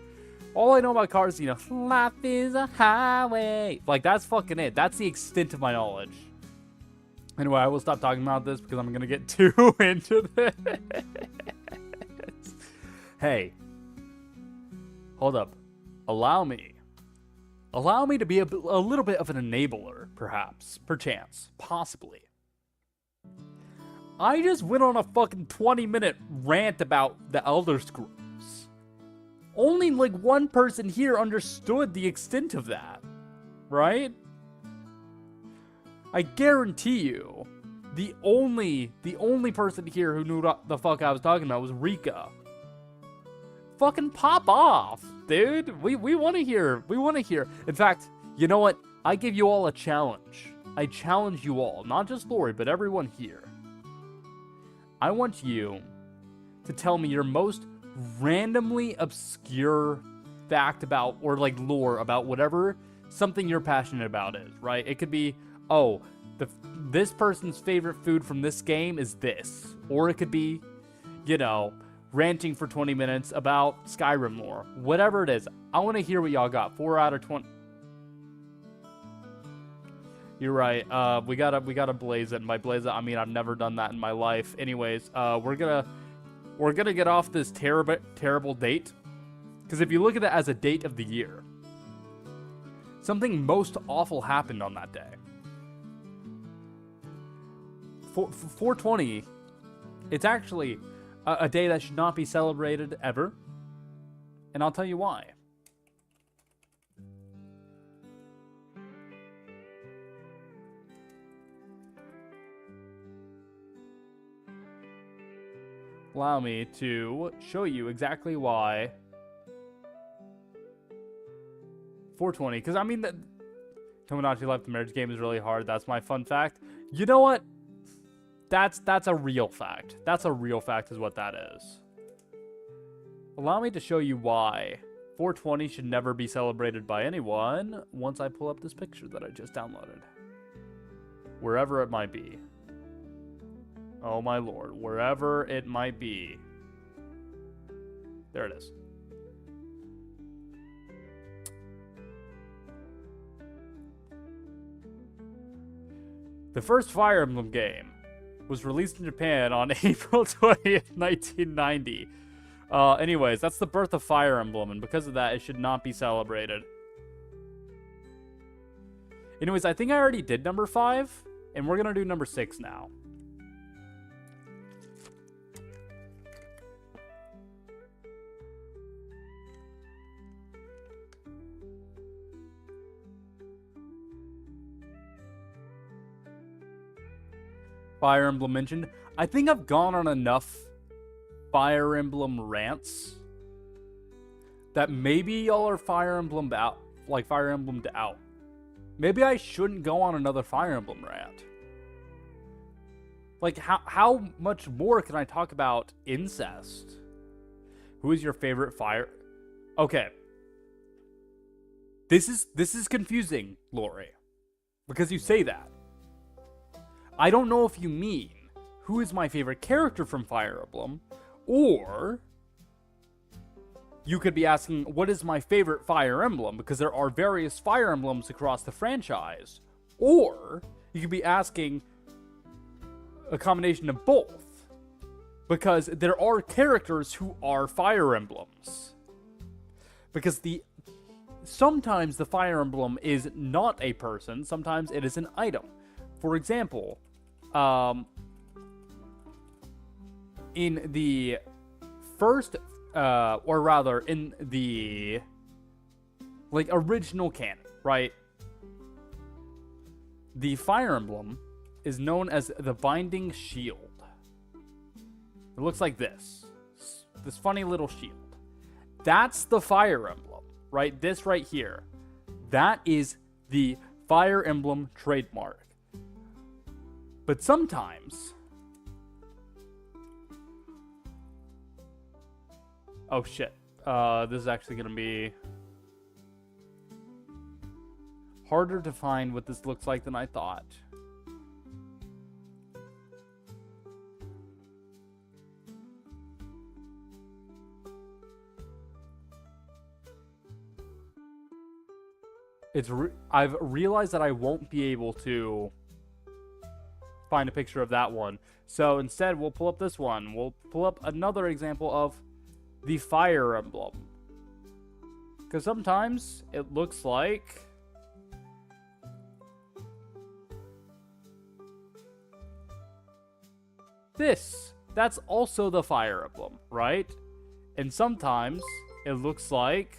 Speaker 1: all I know about Cars is, you know, life is a highway. Like, that's fucking it. That's the extent of my knowledge. Anyway, I will stop talking about this because I'm going to get too into this. Hey. Hold up. Allow me to be a little bit of an enabler, perhaps, perchance, possibly. I just went on a fucking 20-minute rant about the Elder Scrolls. Only like one person here understood the extent of that, right? I guarantee you, the only person here who knew what the fuck I was talking about was Rika. Fucking pop off, dude. We want to hear. In fact, you know what? I give you all a challenge. I challenge you all, not just Lori, but everyone here. I want you to tell me your most randomly obscure fact about, or like lore about whatever something you're passionate about is, right? It could be, oh, this person's favorite food from this game is this. Or it could be, you know, ranting for 20 minutes about Skyrim lore. Whatever it is, I want to hear what y'all got. 4 out of 20. You're right. We gotta blaze it. And by blaze it, I mean I've never done that in my life. Anyways, we're gonna get off this terrible date, because if you look at it as a date of the year, something most awful happened on that day. 420. It's actually a day that should not be celebrated ever, and I'll tell you why. Allow me to show you exactly why 420, because I mean, Tomodachi Life, the marriage game, is really hard. That's my fun fact. You know what? That's a real fact. That's a real fact is what that is. Allow me to show you why 420 should never be celebrated by anyone once I pull up this picture that I just downloaded. Wherever it might be. Oh my lord. Wherever it might be. There it is. The first Fire Emblem game was released in Japan on April 20th, 1990. Anyways, that's the birth of Fire Emblem, and because of that, it should not be celebrated. Anyways, I think I already did number 5, and we're gonna do number 6 now. Fire Emblem mentioned. I think I've gone on enough Fire Emblem rants that maybe y'all are Fire Emblem out, like Fire Emblemed out. Maybe I shouldn't go on another Fire Emblem rant. Like, how much more can I talk about incest? Who is your favorite fire? Okay. This is confusing, Lori, because you say that. I don't know if you mean who is my favorite character from Fire Emblem, or you could be asking what is my favorite Fire Emblem, because there are various Fire Emblems across the franchise, or you could be asking a combination of both, because there are characters who are Fire Emblems, because sometimes the Fire Emblem is not a person, sometimes it is an item. For example, in the first, or rather, in the, like, original canon, right? The Fire Emblem is known as the Binding Shield. It looks like this. This funny little shield. That's the Fire Emblem, right? This right here. That is the Fire Emblem trademark. But sometimes... Oh shit. This is actually going to be harder to find what this looks like than I thought. I've realized that I won't be able to find a picture of that one. So instead, we'll pull up this one. We'll pull up another example of the Fire Emblem. Because sometimes it looks like... this. That's also the Fire Emblem, right? And sometimes it looks like...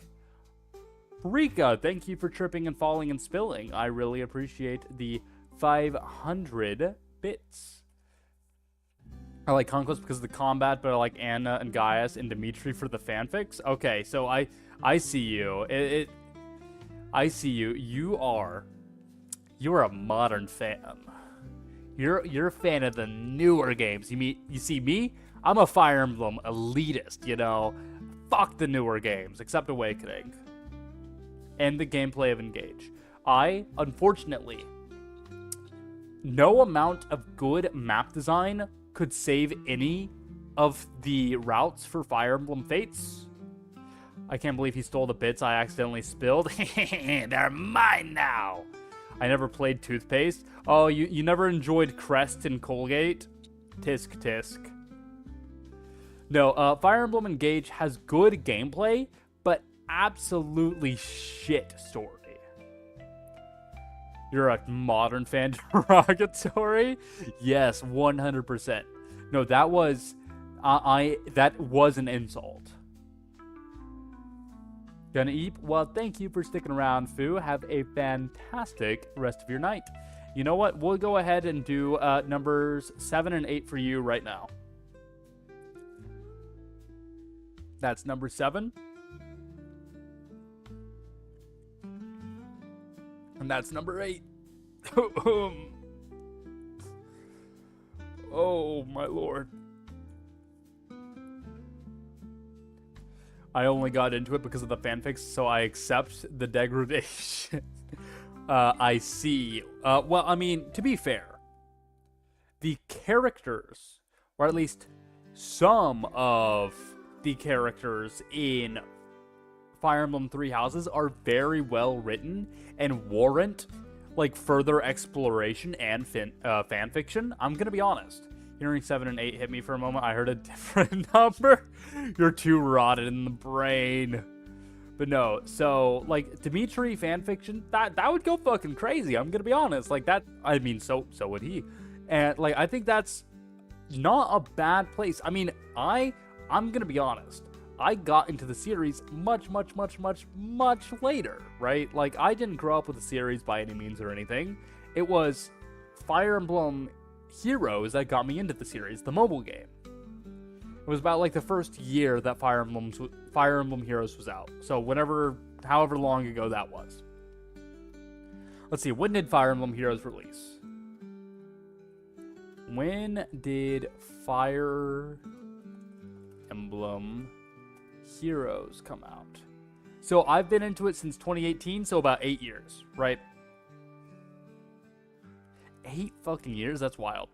Speaker 1: Rika, thank you for tripping and falling and spilling. I really appreciate the 500 bits. I like Conquest because of the combat, but I like Anna and Gaius and Dimitri for the fanfics. Okay, so I see you. I see you. You're a modern fan. You're a fan of the newer games. You see me? I'm a Fire Emblem elitist, you know. Fuck the newer games, except Awakening. And the gameplay of Engage. Unfortunately, no amount of good map design could save any of the routes for Fire Emblem Fates. I can't believe he stole the bits I accidentally spilled. They're mine now. I never played Toothpaste. Oh, you never enjoyed Crest and Colgate? Tisk tisk. No, Fire Emblem Engage has good gameplay, but absolutely shit story. You're a modern fan derogatory? Yes, 100%. No, that was... that was an insult. Gonna eat? Well, thank you for sticking around, Foo. Have a fantastic rest of your night. You know what? We'll go ahead and do numbers 7 and 8 for you right now. That's number 7. And that's number 8. Oh, my lord. I only got into it because of the fanfics, so I accept the degradation. I see. Well, I mean, to be fair, the characters, or at least some of the characters in Fire Emblem Three Houses, are very well written and warrant like further exploration and fan fiction. I'm gonna be honest. Hearing 7 and 8 hit me for a moment. I heard a different number. You're too rotted in the brain. But no, so like Dimitri fanfiction, that would go fucking crazy. I'm gonna be honest. Like that, I mean, so would he. And like I think that's not a bad place. I mean, I'm gonna be honest. I got into the series much later, right? Like, I didn't grow up with the series by any means or anything. It was Fire Emblem Heroes that got me into the series, the mobile game. It was about, like, the first year that Fire Emblem Heroes was out. So, however long ago that was. Let's see, when did Fire Emblem Heroes release? When did Fire Emblem Heroes come out? So I've been into it since 2018, so about 8 years, right? 8 fucking years? That's wild.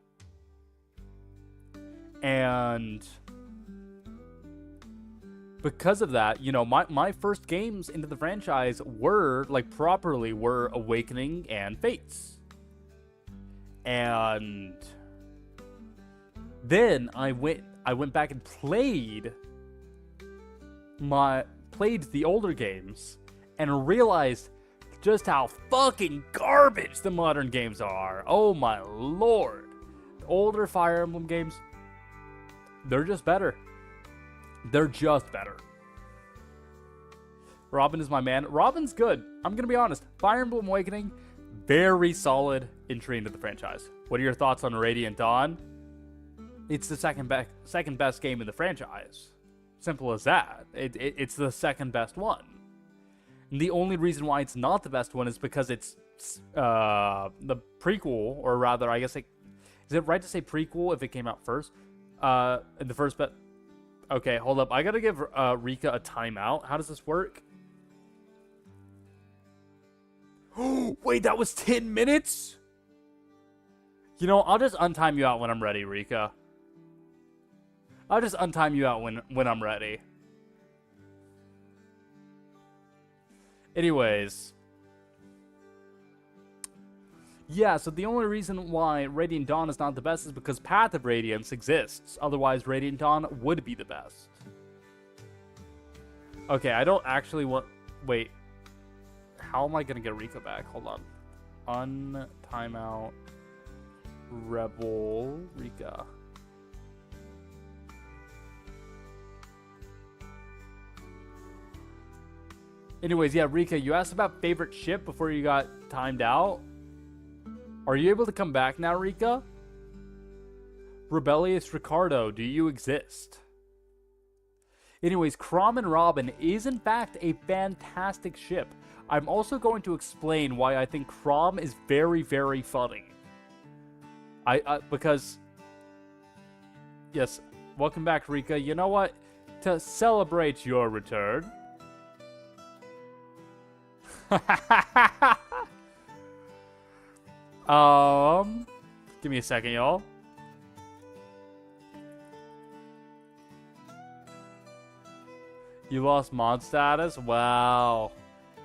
Speaker 1: And because of that, you know, my first games into the franchise were, like, properly were Awakening and Fates. And then I went back and played the older games and realized just how fucking garbage the modern games are. Oh my lord. The older Fire Emblem games, they're just better. They're just better. Robin is my man. Robin's good. I'm gonna be honest. Fire Emblem Awakening, very solid entry into the franchise. What are your thoughts on Radiant Dawn? It's the second best game in the franchise. Simple as that. It's the second best one. And the only reason why it's not the best one is because it's the prequel, or rather, I guess is it right to say prequel if it came out first? The first bet. Okay, hold up. I gotta give Rika a timeout. How does this work? Wait, that was 10 minutes? You know, I'll just untime you out when I'm ready, Rika. I'll just untime you out when I'm ready. Anyways. Yeah, so the only reason why Radiant Dawn is not the best is because Path of Radiance exists. Otherwise, Radiant Dawn would be the best. Okay, I don't actually want... Wait. How am I going to get Rika back? Hold on. Untimeout. Rebel Rika. Anyways, yeah, Rika, you asked about favorite ship before you got timed out. Are you able to come back now, Rika? Rebellious Ricardo, do you exist? Anyways, Crom and Robin is in fact a fantastic ship. I'm also going to explain why I think Crom is very, very funny. Because... Yes, welcome back, Rika. You know what? To celebrate your return... Give me a second, y'all. You lost mod status? Wow.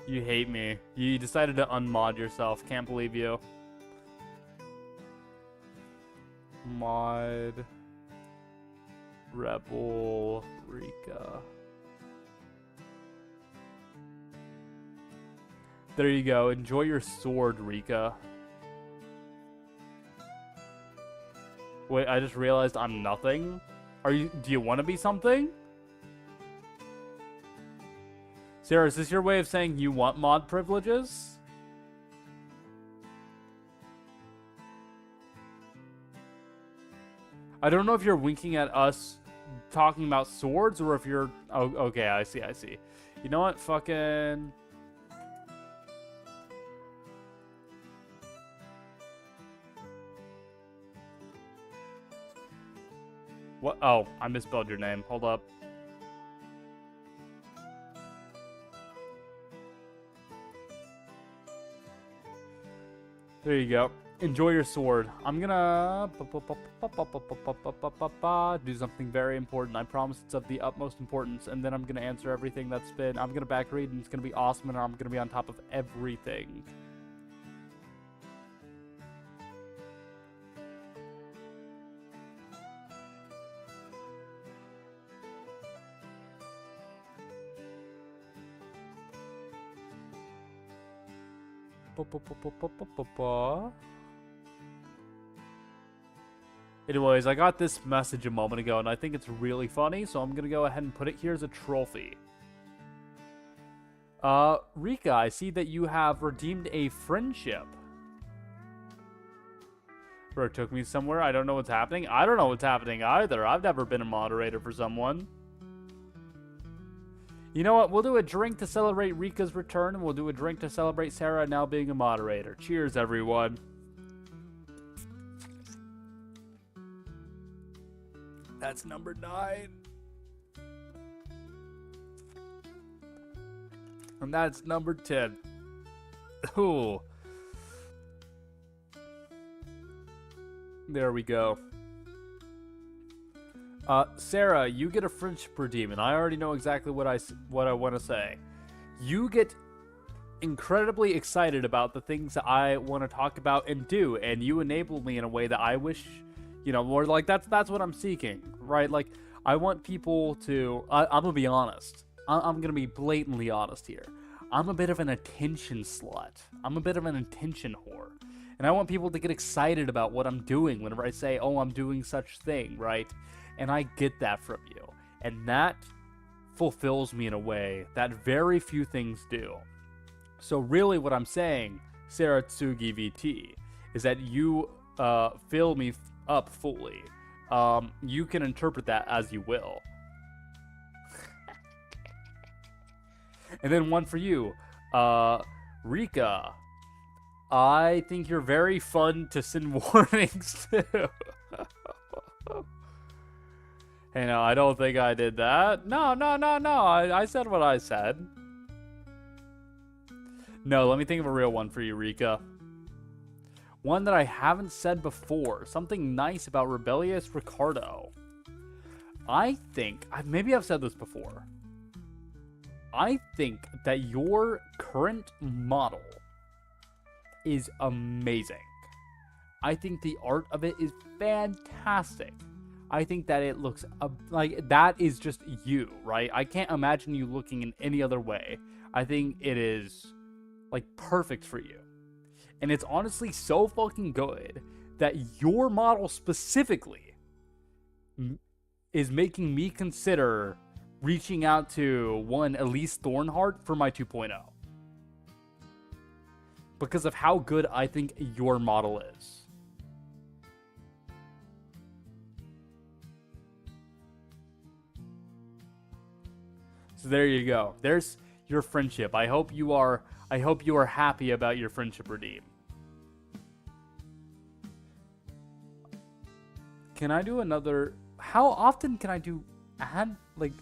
Speaker 1: You hate me. You decided to unmod yourself. Can't believe you. Mod. Rebel. Rika. There you go. Enjoy your sword, Rika. Wait, I just realized I'm nothing. Do you want to be something? Sarah, is this your way of saying you want mod privileges? I don't know if you're winking at us talking about swords or if you're... Oh, okay, I see. You know what? Fucking... What? Oh, I misspelled your name. Hold up. There you go. Enjoy your sword. I'm gonna do something very important. I promise it's of the utmost importance, and then I'm gonna answer everything that's been. I'm gonna back read, and it's gonna be awesome, and I'm gonna be on top of everything. Anyways, I got this message a moment ago, and I think it's really funny, so I'm gonna go ahead and put it here as a trophy. Rika, I see that you have redeemed a friendship. Bro, it took me somewhere. I don't know what's happening. I don't know what's happening either. I've never been a moderator for someone. You know what? We'll do a drink to celebrate Rika's return, and we'll do a drink to celebrate Sarah now being a moderator. Cheers, everyone. That's number 9. And that's number 10. Ooh. There we go. Sarah, you get a friendship redeem, and I already know exactly what I want to say. You get incredibly excited about the things that I want to talk about and do, and you enable me in a way that I wish, you know, more like that's what I'm seeking, right? Like, I want people to. I'm gonna be honest. I'm gonna be blatantly honest here. I'm a bit of an attention slut. I'm a bit of an attention whore. And I want people to get excited about what I'm doing whenever I say, oh, I'm doing such thing, right? And I get that from you. And that fulfills me in a way that very few things do. So really what I'm saying, Sarah Tsugi VT, is that you fill me up fully. You can interpret that as you will. And then one for you. Rika, I think you're very fun to send warnings to. Hey, no, I don't think I did that. No. I said what I said. No, let me think of a real one for you, Rika. One that I haven't said before. Something nice about Rebellious Ricardo. I think, maybe I've said this before. I think that your current model is amazing. I think the art of it is fantastic. I think that it looks like that is just you, right? I can't imagine you looking in any other way. I think it is like perfect for you. And it's honestly so fucking good that your model specifically is making me consider reaching out to one Elise Thornhart for my 2.0. Because of how good I think your model is. So there you go. There's your friendship. I hope you are happy about your friendship redeem. Can I do another? How often can I do ad? Like,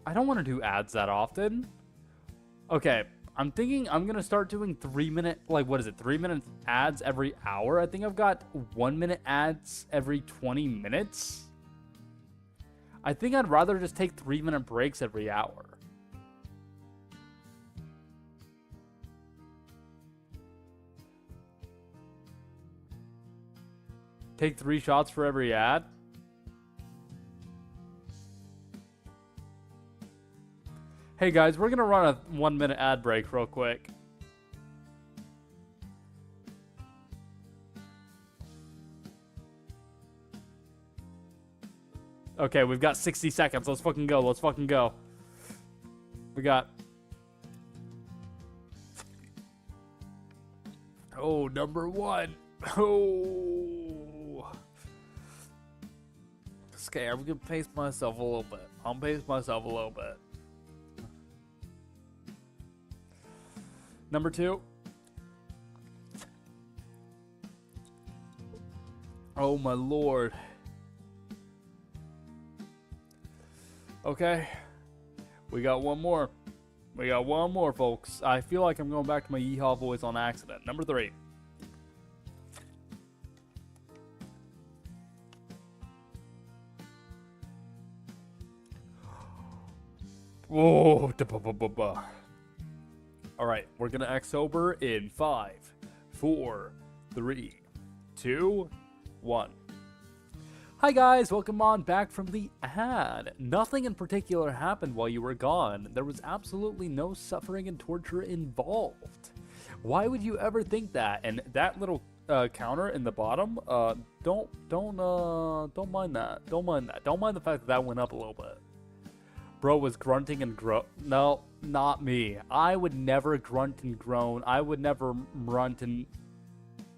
Speaker 1: I don't want to do ads that often. Okay, I'm thinking I'm gonna start doing 3-minute, like, what is it? 3-minute ads every hour. I think I've got 1-minute ads every 20 minutes. I think I'd rather just take 3-minute breaks every hour. Take 3 shots for every ad. Hey guys, we're gonna run a 1-minute ad break real quick. Okay, we've got 60 seconds. Let's fucking go. Let's fucking go. We got... Oh, number 1. Oh. Okay, I'm gonna pace myself a little bit. Number 2. Oh my lord. Okay. We got one more. We got one more, folks. I feel like I'm going back to my yeehaw voice on accident. Number 3. Whoa. Alright, we're gonna act sober in 5, 4, 3, 2, 1. Hi guys, welcome on back from the ad. Nothing in particular happened while you were gone. There was absolutely no suffering and torture involved. Why would you ever think that? And that little counter in the bottom, don't mind that. Don't mind that. Don't mind the fact that that went up a little bit. Bro was grunting and No, not me. I would never grunt and groan. I would never runt and...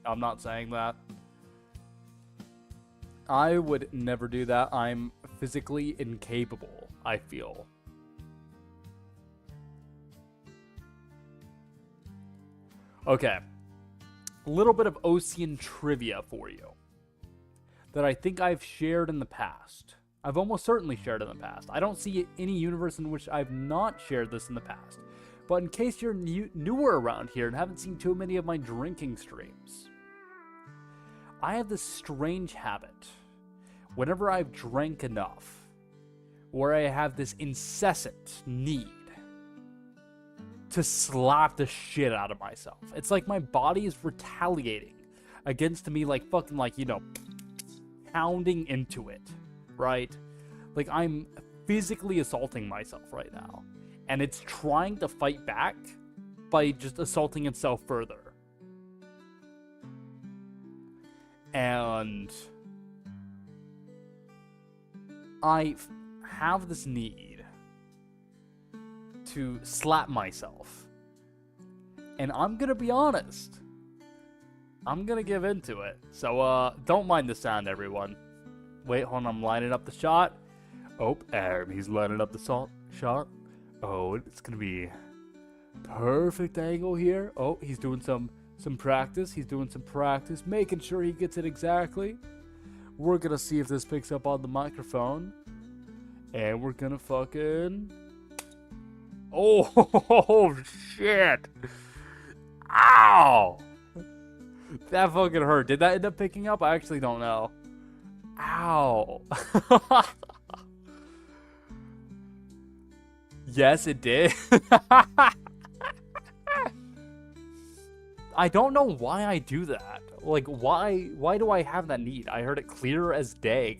Speaker 1: I'm not saying that. I would never do that. I'm physically incapable, I feel. Okay. A little bit of Osian trivia for you that I think I've shared in the past. I've almost certainly shared in the past. I don't see any universe in which I've not shared this in the past. But in case you're newer around here and haven't seen too many of my drinking streams, I have this strange habit. Whenever I've drank enough, where I have this incessant need to slap the shit out of myself. It's like my body is retaliating against me, like fucking, like, you know, pounding into it, right? Like I'm physically assaulting myself right now. And it's trying to fight back by just assaulting itself further. And I have this need to slap myself. And I'm gonna be honest. I'm gonna give into it. So, don't mind the sound, everyone. Wait, hold on, I'm lining up the shot. Oh, he's lining up the shot. Oh, it's gonna be perfect angle here. Oh, he's doing some practice. He's doing some practice, making sure he gets it exactly. We're gonna see if this picks up on the microphone. And we're gonna fucking... Oh, shit. Ow. That fucking hurt. Did that end up picking up? I actually don't know. Ow. Yes, it did. I don't know why I do that. Like, why do I have that need? I heard it clear as day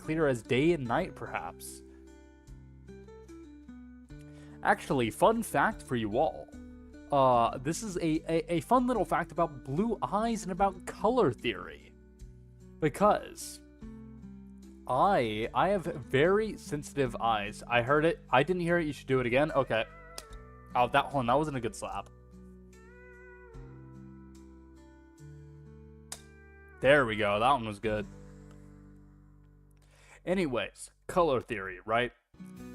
Speaker 1: and night, perhaps. Actually, fun fact for you all. This is a fun little fact about blue eyes and about color theory. Because I have very sensitive eyes. I heard it. I didn't hear it. You should do it again. Okay. Oh, that wasn't a good slap. There we go. That one was good. Anyways, color theory, right?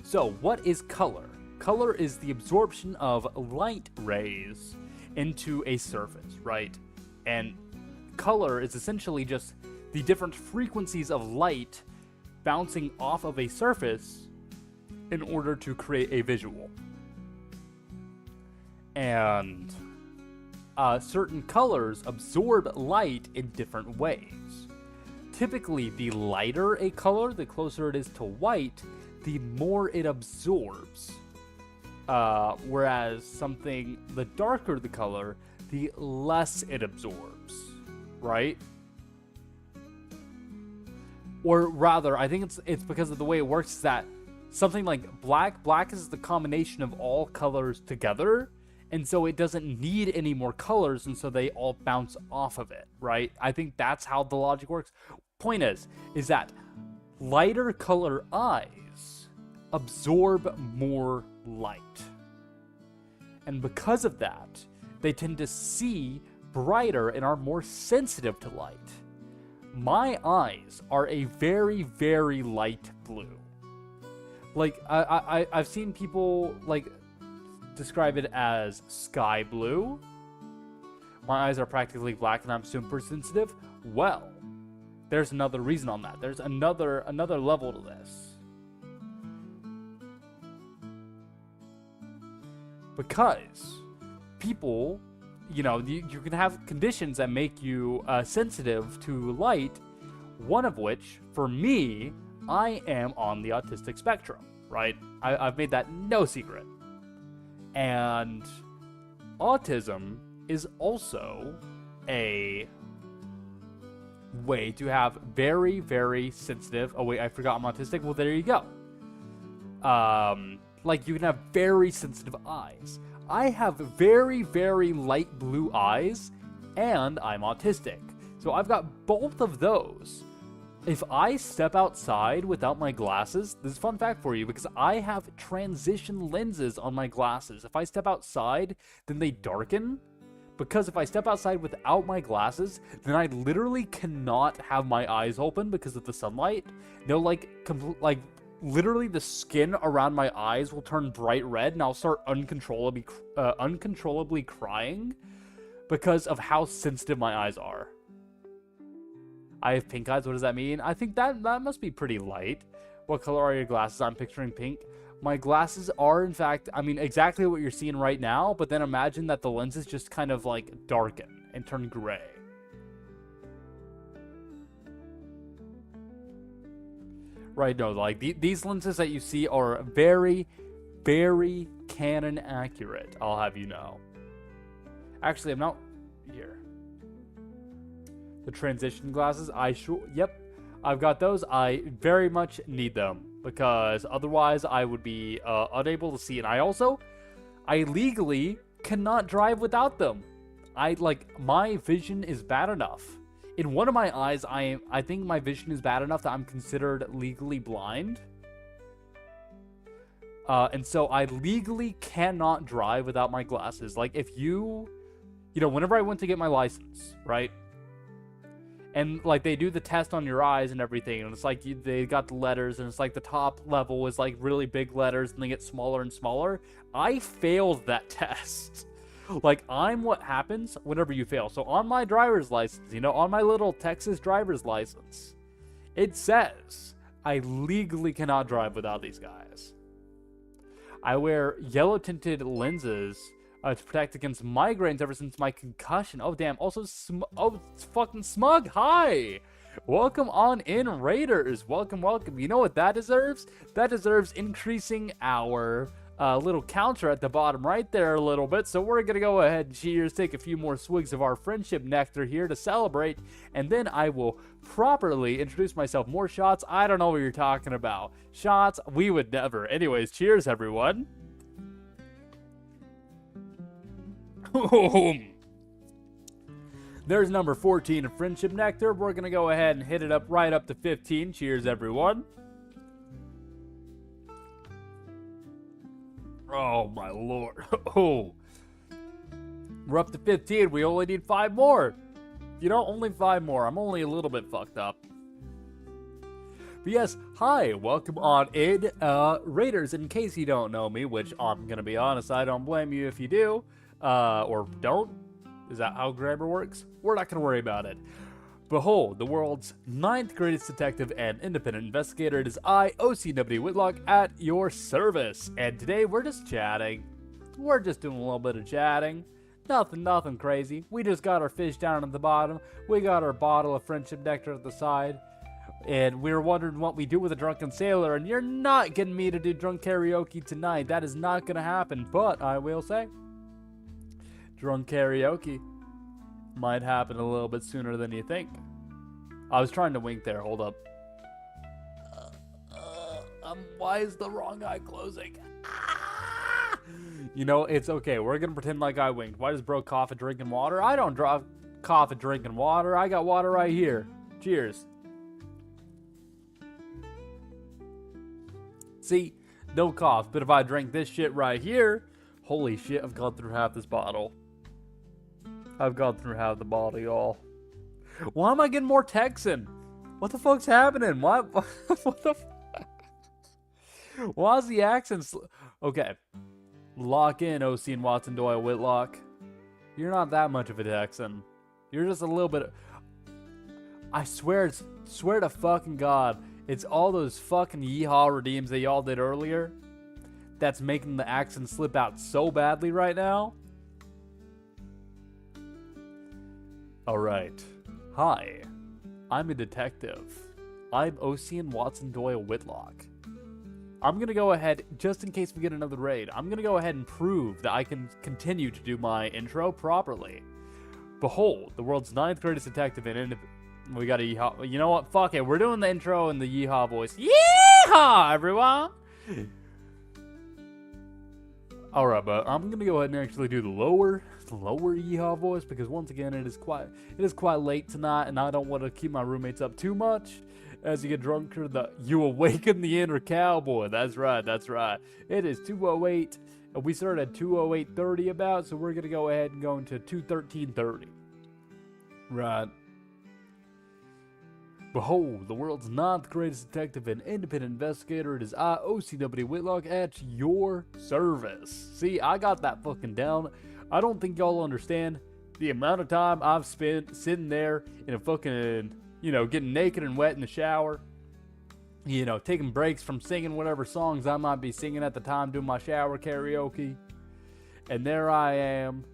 Speaker 1: So, what is color? Color is the absorption of light rays into a surface, right? And color is essentially just the different frequencies of light bouncing off of a surface in order to create a visual. And certain colors absorb light in different ways. Typically, the lighter a color, the closer it is to white, the more it absorbs. Whereas the darker the color, the less it absorbs, right? Or rather, I think it's because of the way it works is that something like black is the combination of all colors together, and so it doesn't need any more colors, and so they all bounce off of it, right? I think that's how the logic works. Point is that lighter color eyes absorb more light. And because of that, they tend to see brighter and are more sensitive to light. My eyes are a very, very light blue. Like, I've seen people, like, describe it as sky blue. My eyes are practically black and I'm super sensitive. Well, there's another reason on that. There's another level to this. Because people, you know, you can have conditions that make you sensitive to light, one of which, for me, I am on the autistic spectrum, right? I've made that no secret. And autism is also a way to have very, very sensitive... Oh, wait, I forgot I'm autistic. Well, there you go. Like, you can have very sensitive eyes. I have very, very light blue eyes, and I'm autistic. So I've got both of those. If I step outside without my glasses, this is a fun fact for you, because I have transition lenses on my glasses. If I step outside, then they darken. Because if I step outside without my glasses, then I literally cannot have my eyes open because of the sunlight. No, like, literally the skin around my eyes will turn bright red, and I'll start uncontrollably crying because of how sensitive my eyes are. I have pink eyes. What does that mean? I think that must be pretty light. What color are your glasses? I'm picturing pink. My glasses are, in fact, I mean, exactly what you're seeing right now, but then imagine that the lenses just kind of, like, darken and turn gray. Right, no, like, these lenses that you see are very, very Canon accurate, I'll have you know. Actually, I'm not... Here. The transition glasses, yep, I've got those. I very much need them, because otherwise I would be unable to see. And I legally cannot drive without them. My vision is bad enough. In one of my eyes, I think my vision is bad enough that I'm considered legally blind. And so I legally cannot drive without my glasses. Like, if you know, whenever I went to get my license, right? And, like, they do the test on your eyes and everything, and it's like they got the letters, and it's like the top level is, like, really big letters, and they get smaller and smaller. I failed that test. Like, I'm what happens whenever you fail. So on my driver's license, you know, on my little Texas driver's license, it says I legally cannot drive without these guys. I wear yellow-tinted lenses to protect against migraines ever since my concussion. Oh, damn. Also, it's fucking Smug. Hi. Welcome on in, Raiders. Welcome, welcome. You know what that deserves? That deserves increasing our little counter at the bottom right there a little bit. So we're going to go ahead and cheers, take a few more swigs of our friendship nectar here to celebrate, and then I will properly introduce myself. More shots? I don't know what you're talking about. Shots? We would never. Anyways, cheers, everyone. There's number 14 of Friendship Nectar. We're going to go ahead and hit it up right up to 15. Cheers, everyone. Oh, my lord. Oh. We're up to 15. We only need 5 more. You know, only 5 more. I'm only a little bit fucked up. But yes, hi. Welcome on in. Raiders, in case you don't know me, which I'm going to be honest, I don't blame you if you do. Or don't. Is that how grammar works? We're not going to worry about it. Behold, the world's 9th greatest detective and independent investigator. It is I, Osian Whitlock, at your service. And today we're just chatting. We're just doing a little bit of chatting. Nothing crazy. We just got our fish down at the bottom. We got our bottle of friendship nectar at the side. And we were wondering what we do with a drunken sailor. And you're not getting me to do drunk karaoke tonight. That is not going to happen. But I will say, drunk karaoke might happen a little bit sooner than you think. I was trying to wink there. Hold up. Why is the wrong eye closing? Ah! You know, it's okay. We're going to pretend like I winked. Why does bro cough at drinking water? I don't cough at drinking water. I got water right here. Cheers. See, no cough. But if I drink this shit right here, holy shit, I've gone through half this bottle. I've gone through half the bottle, y'all. Why am I getting more Texan? What the fuck's happening? What the why is the accent okay. Lock in, Osian Watson Doyle Whitlock. You're not that much of a Texan. You're just a little bit... I swear to fucking God, it's all those fucking yeehaw redeems that y'all did earlier that's making the accent slip out so badly right now. Alright. Hi. I'm a detective. I'm Osian Watson Doyle Whitlock. I'm gonna go ahead, just in case we get another raid, I'm gonna go ahead and prove that I can continue to do my intro properly. Behold, the world's 9th greatest detective and we got a yeehaw. You know what? Fuck it. We're doing the intro in the yeehaw voice. Yeehaw, everyone! Alright, but I'm gonna go ahead and actually do the lower yeehaw voice because once again it is quite late tonight and I don't want to keep my roommates up too much. As you get drunker, you awaken the inner cowboy. That's right. It is 2:08 and we started at 2:08:30 about, so we're gonna go ahead and go into 2:13:30. Right. Behold, the world's 9th greatest detective and independent investigator. It is I, OCW Whitlock, at your service. See, I got that fucking down. I don't think y'all understand the amount of time I've spent sitting there in a fucking, getting naked and wet in the shower. Taking breaks from singing whatever songs I might be singing at the time, doing my shower karaoke. And there I am.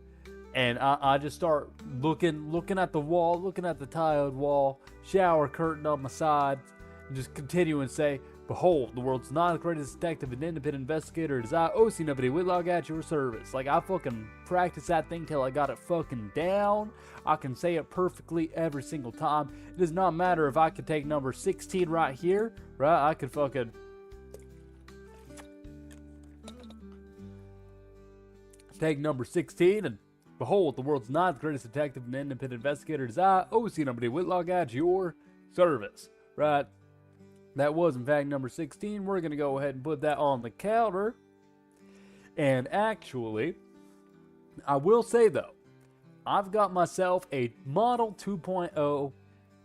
Speaker 1: And I just start looking at the wall, looking at the tiled wall, shower curtain on my side, and just continue and say, behold, the world's 9th greatest detective and independent investigator. It is I, OCW Whitlock, at your service. Like, I fucking practiced that thing till I got it fucking down. I can say it perfectly every single time. It does not matter if I could take number 16 right here, right? I could fucking take number 16 and behold, the world's 9th greatest detective and independent investigator. It is I, OCW Whitlock, at your service. Right? That was, in fact, number 16. We're going to go ahead and put that on the counter. And actually, I will say, though, I've got myself a Model 2.0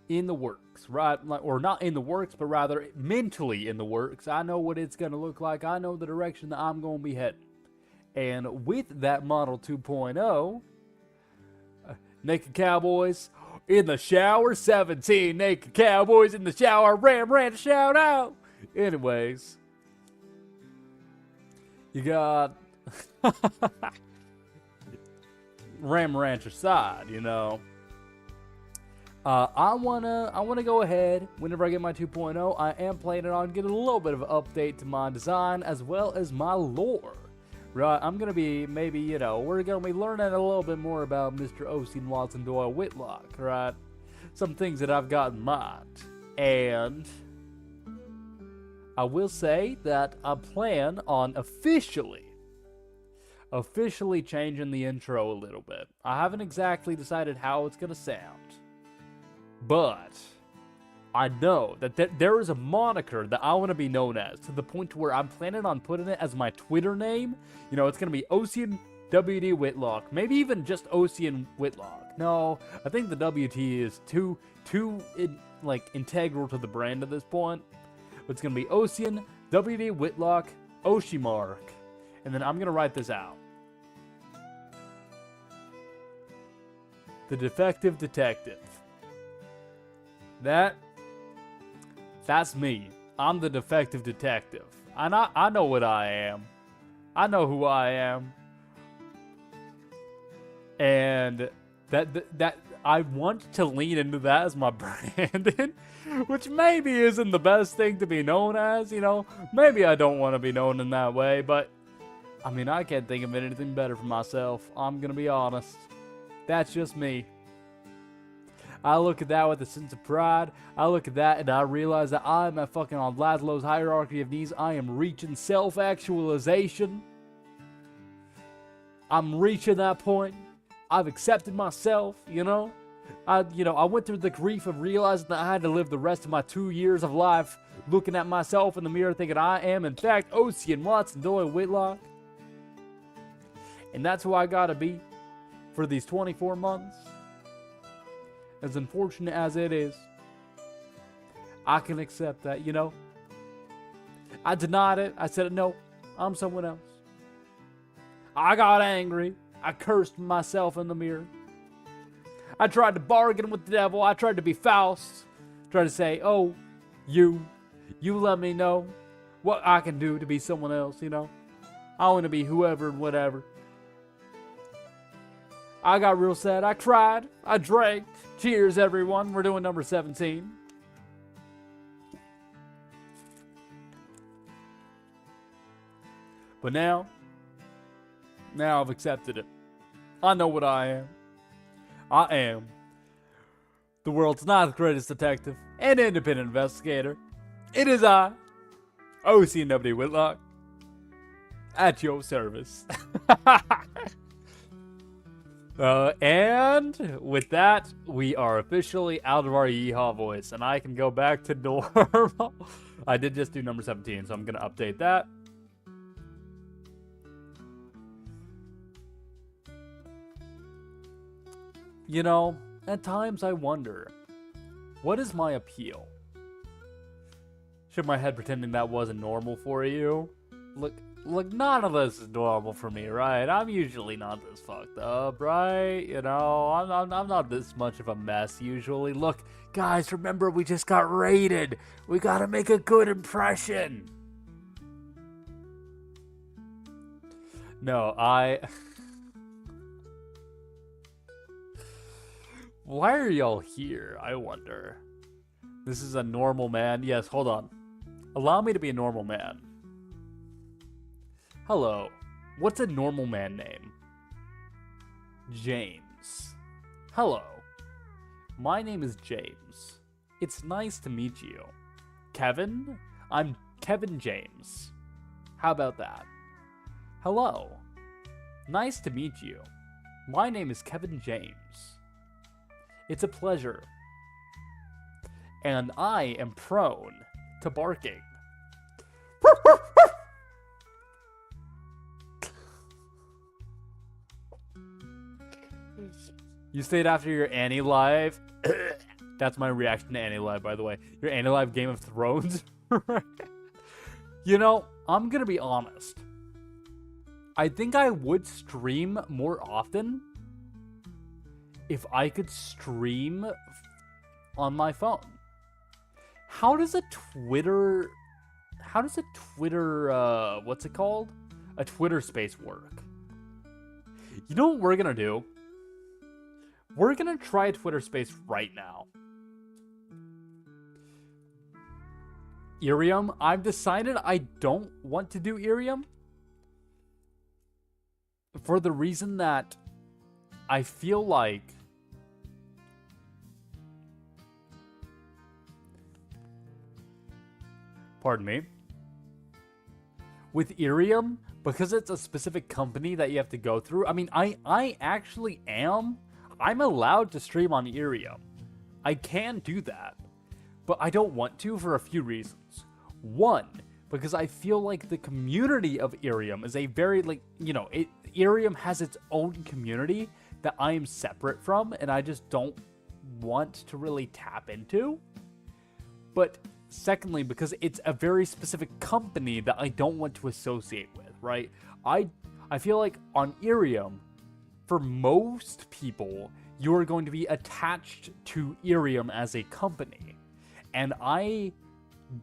Speaker 1: in the works, right? Or not in the works, but rather mentally in the works. I know what it's going to look like. I know the direction that I'm going to be heading. And with that Model 2.0, naked cowboys in the shower, 17 naked cowboys in the shower, Ram Ranch shout out. Anyways, you got Ram Ranch aside, I wanna go ahead whenever I get my 2.0. I am planning on getting a little bit of an update to my design as well as my lore. Right, I'm gonna be we're gonna be learning a little bit more about Mr. Osian Watson Doyle Whitlock, right? Some things that I've got in mind. And I will say that I plan on officially changing the intro a little bit. I haven't exactly decided how it's gonna sound, but I know that there is a moniker that I want to be known as, to the point to where I'm planning on putting it as my Twitter name. It's going to be Osian WD Whitlock. Maybe even just Osian Whitlock. No, I think the WT is too integral to the brand at this point. But it's going to be Osian WD Whitlock Oshimark. And then I'm going to write this out. The Defective Detective. That's me. I'm the defective detective. I know what I am. I know who I am. And that I want to lean into that as my branding, which maybe isn't the best thing to be known as, Maybe I don't want to be known in that way, but I can't think of anything better for myself. I'm going to be honest. That's just me. I look at that with a sense of pride. I look at that and I realize that I'm at fucking on Laszlo's hierarchy of needs. I am reaching self-actualization. I'm reaching that point. I've accepted myself, I went through the grief of realizing that I had to live the rest of my 2 years of life looking at myself in the mirror thinking I am, in fact, Osian Watson Doyle Whitlock. And that's who I gotta be for these 24 months. As unfortunate as it is, I can accept that, I denied it. I said, no, I'm someone else. I got angry. I cursed myself in the mirror. I tried to bargain with the devil. I tried to be Faust. Try to say, oh, you let me know what I can do to be someone else, you know? I want to be whoever and whatever. I got real sad. I cried. I drank. Cheers, everyone. We're doing number 17. But now I've accepted it. I know what I am. I am the world's ninth greatest detective and independent investigator. It is I, Osian Whitlock, at your service. And with that, we are officially out of our yeehaw voice, and I can go back to normal. I did just do number 17, so I'm going to update that. You know, at times I wonder, what is my appeal? Shook my head pretending that wasn't normal for you. Look, none of this is normal for me, right? I'm usually not this fucked up, right? You know, I'm not this much of a mess usually. Look, guys, remember we just got raided. We gotta make a good impression. No, Why are y'all here, I wonder? This is a normal man. Yes, hold on. Allow me to be a normal man. Hello. What's a normal man name? James. Hello. My name is James. It's nice to meet you. Kevin? I'm Kevin James. How about that? Hello. Nice to meet you. My name is Kevin James. It's a pleasure. And I am prone to barking. You stayed after your Annie Live. That's my reaction to Annie Live, by the way. Your Annie Live Game of Thrones. You know, I'm gonna be honest. I think I would stream more often if I could stream on my phone. How does a Twitter, what's it called? A Twitter space work? You know what we're gonna do? We're gonna try a Twitter space right now. Irium, I've decided I don't want to do Irium. For the reason that I feel like pardon me. With Irium, because it's a specific company that you have to go through. I mean, I actually am. I'm allowed to stream on Irium. I can do that. But I don't want to for a few reasons. One, because I feel like the community of Irium is a very, like, you know, Irium has its own community that I am separate from, and I just don't want to really tap into. But secondly, because it's a very specific company that I don't want to associate with, right? I feel like on Irium, for most people, you are going to be attached to Irium as a company. And I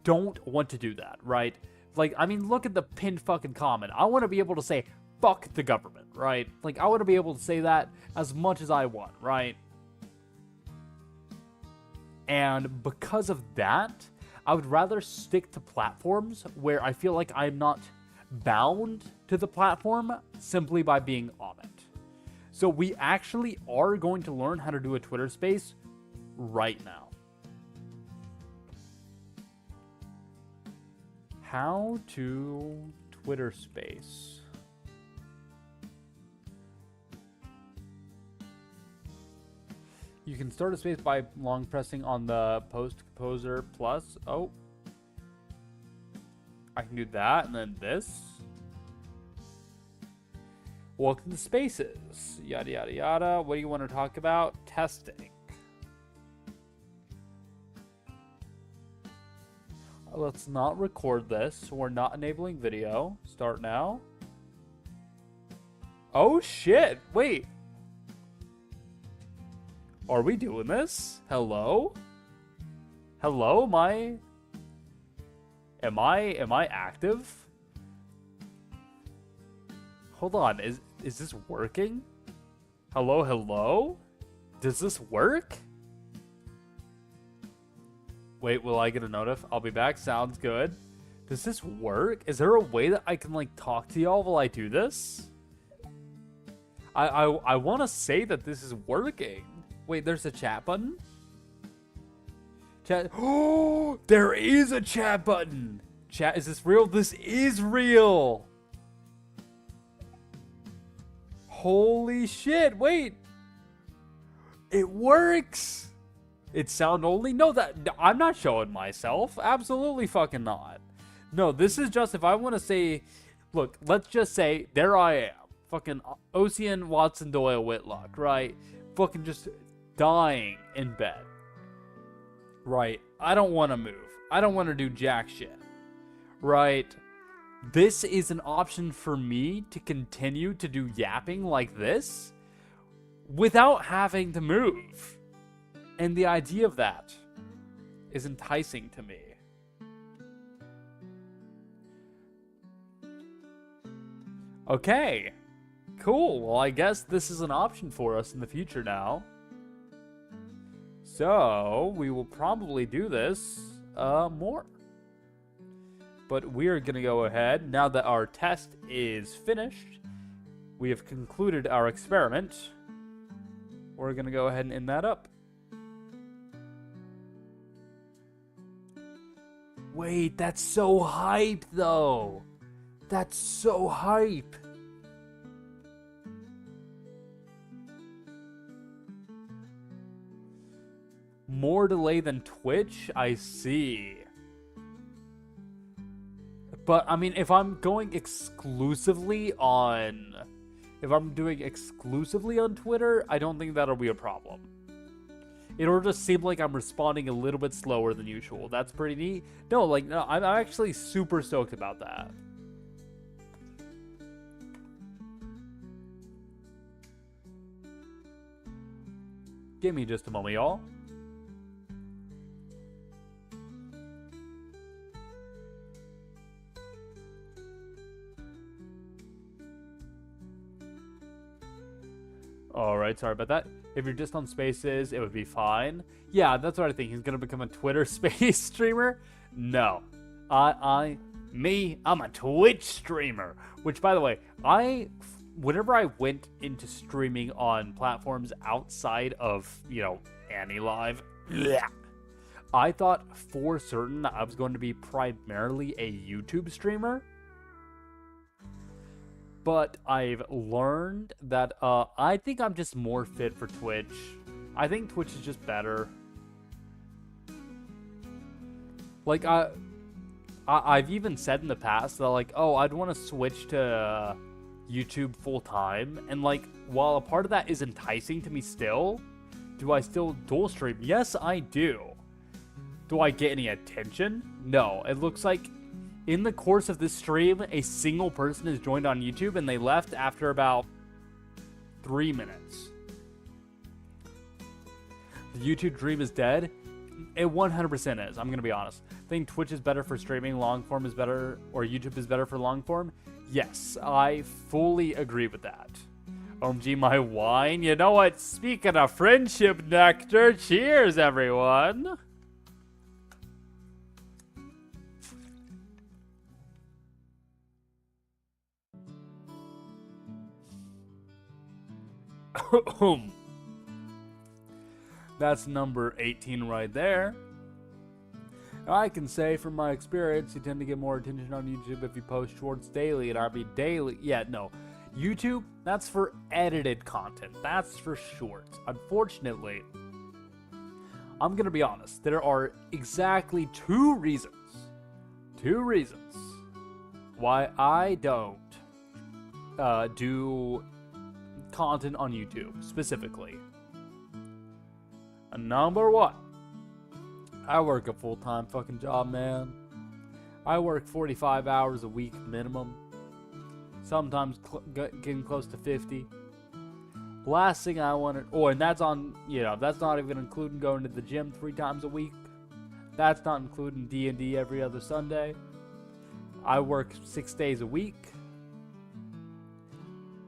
Speaker 1: don't want to do that, right? Like, I mean, look at the pinned fucking comment. I want to be able to say, fuck the government, right? Like, I want to be able to say that as much as I want, right? And because of that, I would rather stick to platforms where I feel like I'm not bound to the platform simply by being on it. So we actually are going to learn how to do a Twitter space right now. How to Twitter space. You can start a space by long pressing on the post composer plus. Oh. I can do that, and then this. Welcome to Spaces. Yada, yada, yada. What do you want to talk about? Testing. Let's not record this. We're not enabling video. Start now. Oh, shit. Wait. Are we doing this? Hello? Hello, am I active? Hold on, is this working? Hello, hello? Does this work? Wait, will I get a notif? I'll be back. Sounds good. Does this work? Is there a way that I can, like, talk to y'all while I do this? I want to say that this is working. Wait, there's a chat button? Chat. Oh, there is a chat button. Chat, is this real? This is real. Holy shit. Wait. It works. It's sound only? No, I'm not showing myself. Absolutely fucking not. No, this is just if I want to say, look, let's just say there I am. Fucking Osian Watson Doyle Whitlock, right? Fucking just dying in bed. Right? I don't want to move. I don't want to do jack shit. Right? This is an option for me to continue to do yapping like this without having to move. And the idea of that is enticing to me. Okay. Cool. Well, I guess this is an option for us in the future now. So, we will probably do this more. But we're going to go ahead, now that our test is finished, we have concluded our experiment, we're going to go ahead and end that up. Wait, that's so hype, though. That's so hype. More delay than Twitch? I see. But, I mean, if I'm doing exclusively on Twitter, I don't think that'll be a problem. It'll just seem like I'm responding a little bit slower than usual. That's pretty neat. No, I'm actually super stoked about that. Give me just a moment, y'all. Alright, sorry about that. If you're just on Spaces, it would be fine. Yeah, that's what I think. He's gonna become a Twitter Space streamer? No. I'm a Twitch streamer. Which, by the way, whenever I went into streaming on platforms outside of, Annie Live, I thought for certain that I was going to be primarily a YouTube streamer. But I've learned that I think I'm just more fit for Twitch. I think Twitch is just better. Like, I've even said in the past that, I'd want to switch to YouTube full time. And, while a part of that is enticing to me still, do I still dual stream? Yes, I do. Do I get any attention? No. It looks like in the course of this stream, a single person has joined on YouTube and they left after about 3 minutes. The YouTube dream is dead? It 100% is, I'm going to be honest. I think Twitch is better for streaming, long form is better, or YouTube is better for long form. Yes, I fully agree with that. OMG, my wine. You know what? Speaking of friendship nectar, cheers, everyone. That's number 18 right there. I can say from my experience, you tend to get more attention on YouTube if you post shorts daily, and RB daily. Yeah, no. YouTube, that's for edited content. That's for shorts. Unfortunately, I'm going to be honest. There are exactly two reasons why I don't do content on YouTube, specifically. Number one, I work a full-time fucking job, man. I work 45 hours a week minimum. Sometimes getting close to 50. Last thing I want to... and that's on... that's not even including going to the gym 3 times a week. That's not including D&D every other Sunday. I work 6 days a week.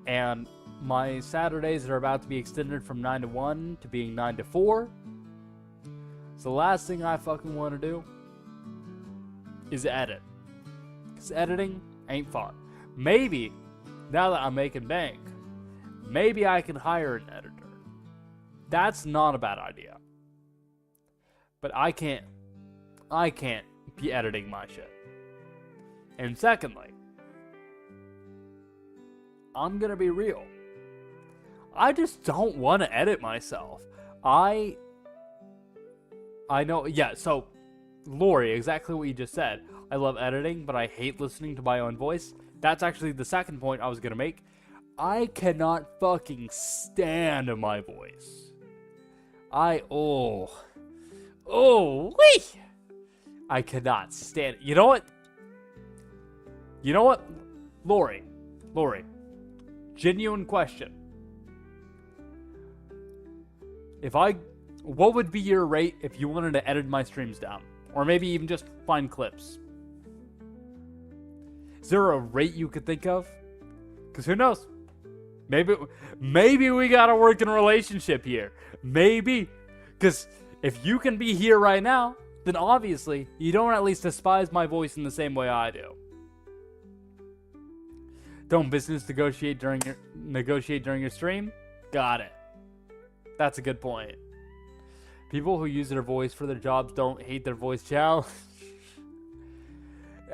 Speaker 1: And my Saturdays are about to be extended from 9 to 1 to being 9 to 4. So the last thing I fucking want to do is edit. Because editing ain't fun. Maybe, now that I'm making bank, maybe I can hire an editor. That's not a bad idea. But I can't be editing my shit. And secondly, I'm gonna be real. I just don't want to edit myself. I know, yeah, so, Lori, exactly what you just said. I love editing, but I hate listening to my own voice. That's actually the second point I was gonna make. I cannot fucking stand my voice. Wee! I cannot stand it. You know what? Lori, genuine question. What would be your rate if you wanted to edit my streams down? Or maybe even just find clips? Is there a rate you could think of? Because who knows? Maybe we got a working relationship here. Maybe. Because if you can be here right now, then obviously you don't at least despise my voice in the same way I do. Don't business negotiate during your stream? Got it. That's a good point. People who use their voice for their jobs don't hate their voice challenge.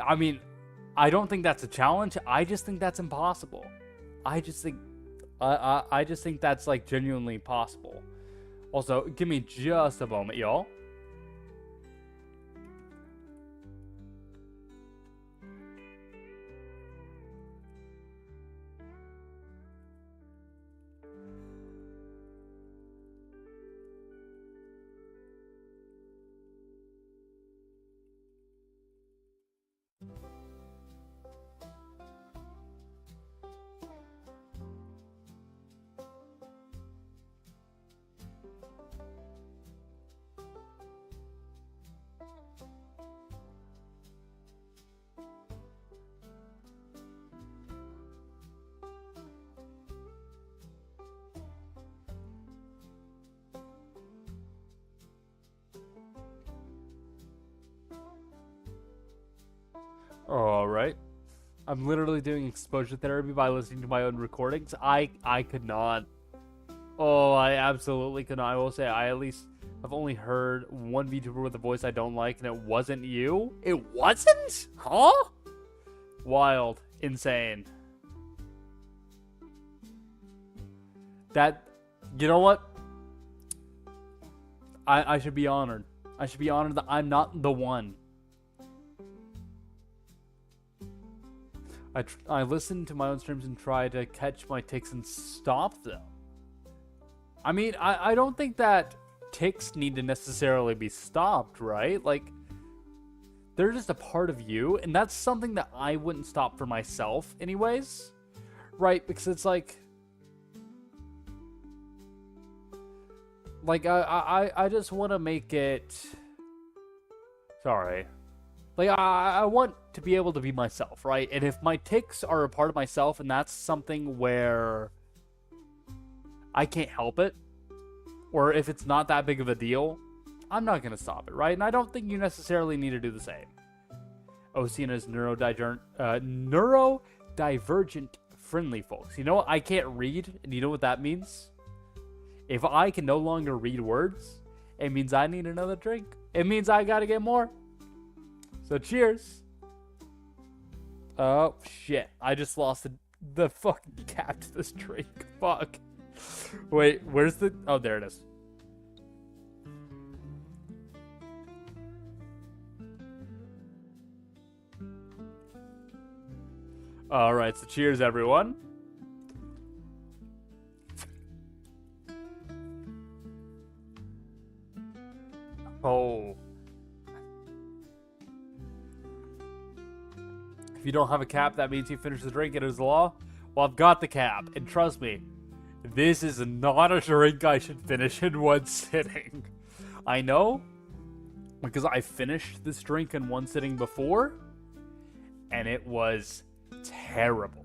Speaker 1: I mean, I don't think that's a challenge. I just think that's impossible. I just think that's like genuinely possible. Also, give me just a moment, y'all. Alright. I'm literally doing exposure therapy by listening to my own recordings. I could not. Oh, I absolutely could not. I will say I at least have only heard one VTuber with a voice I don't like, and it wasn't you. It wasn't? Huh? Wild. Insane. You know what? I should be honored. I should be honored that I'm not the one. I listen to my own streams and try to catch my tics and stop them. I mean, I don't think that tics need to necessarily be stopped, right? Like, they're just a part of you, and that's something that I wouldn't stop for myself anyways. Right? Because it's like I just want to make it... Sorry. Like, I want to be able to be myself, right? And if my tics are a part of myself and that's something where I can't help it, or if it's not that big of a deal, I'm not going to stop it, right? And I don't think you necessarily need to do the same. Osian is neurodivergent friendly, folks. You know what? I can't read, and you know what that means? If I can no longer read words, it means I need another drink. It means I got to get more. So cheers. Oh, shit. I just lost the fucking cap to this drink. Fuck. Wait, where's the... Oh, there it is. Alright, so cheers, everyone. Oh. If you don't have a cap, that means you finish the drink. It is the law. Well, I've got the cap, and trust me, this is not a drink I should finish in one sitting. I know Because I finished this drink in one sitting before, and it was terrible.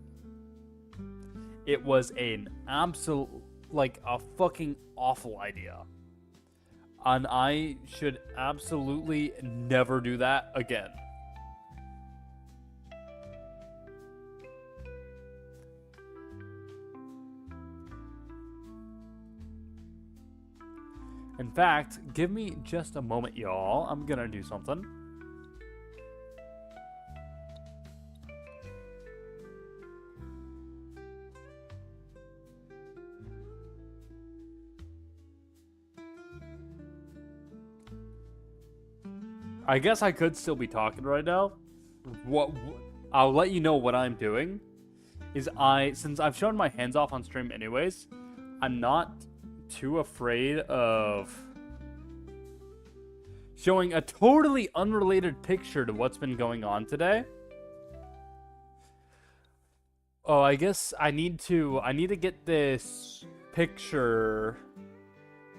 Speaker 1: It was an absolute, like, a fucking awful idea. And I should absolutely never do that again. In fact, give me just a moment, y'all. I'm gonna do something. I guess I could still be talking right now. I'll let you know what I'm doing. Since I've shown my hands off on stream anyways, I'm not too afraid of showing a totally unrelated picture to what's been going on today. Oh, I guess I need to get this picture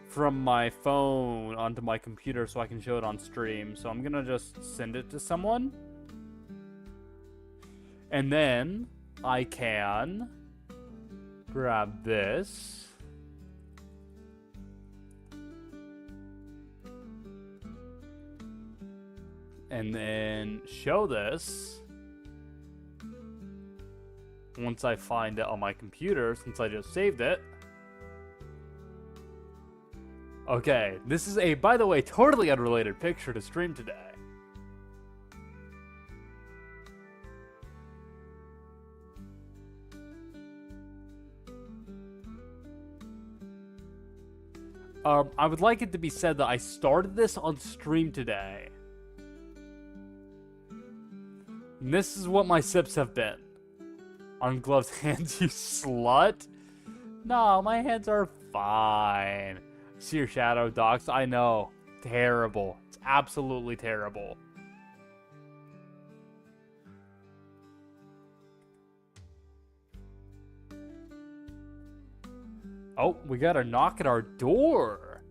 Speaker 1: from my phone onto my computer so I can show it on stream. So I'm gonna just send it to someone. And then I can grab this. And then show this once I find it on my computer, since I just saved it. Okay, this is a, by the way, totally unrelated picture to stream today. I would like it to be said that I started this on stream today. And this is what my sips have been. Ungloved hands, you slut. No, my hands are fine. See your shadow, docs. I know. Terrible. It's absolutely terrible. Oh, we got a knock at our door.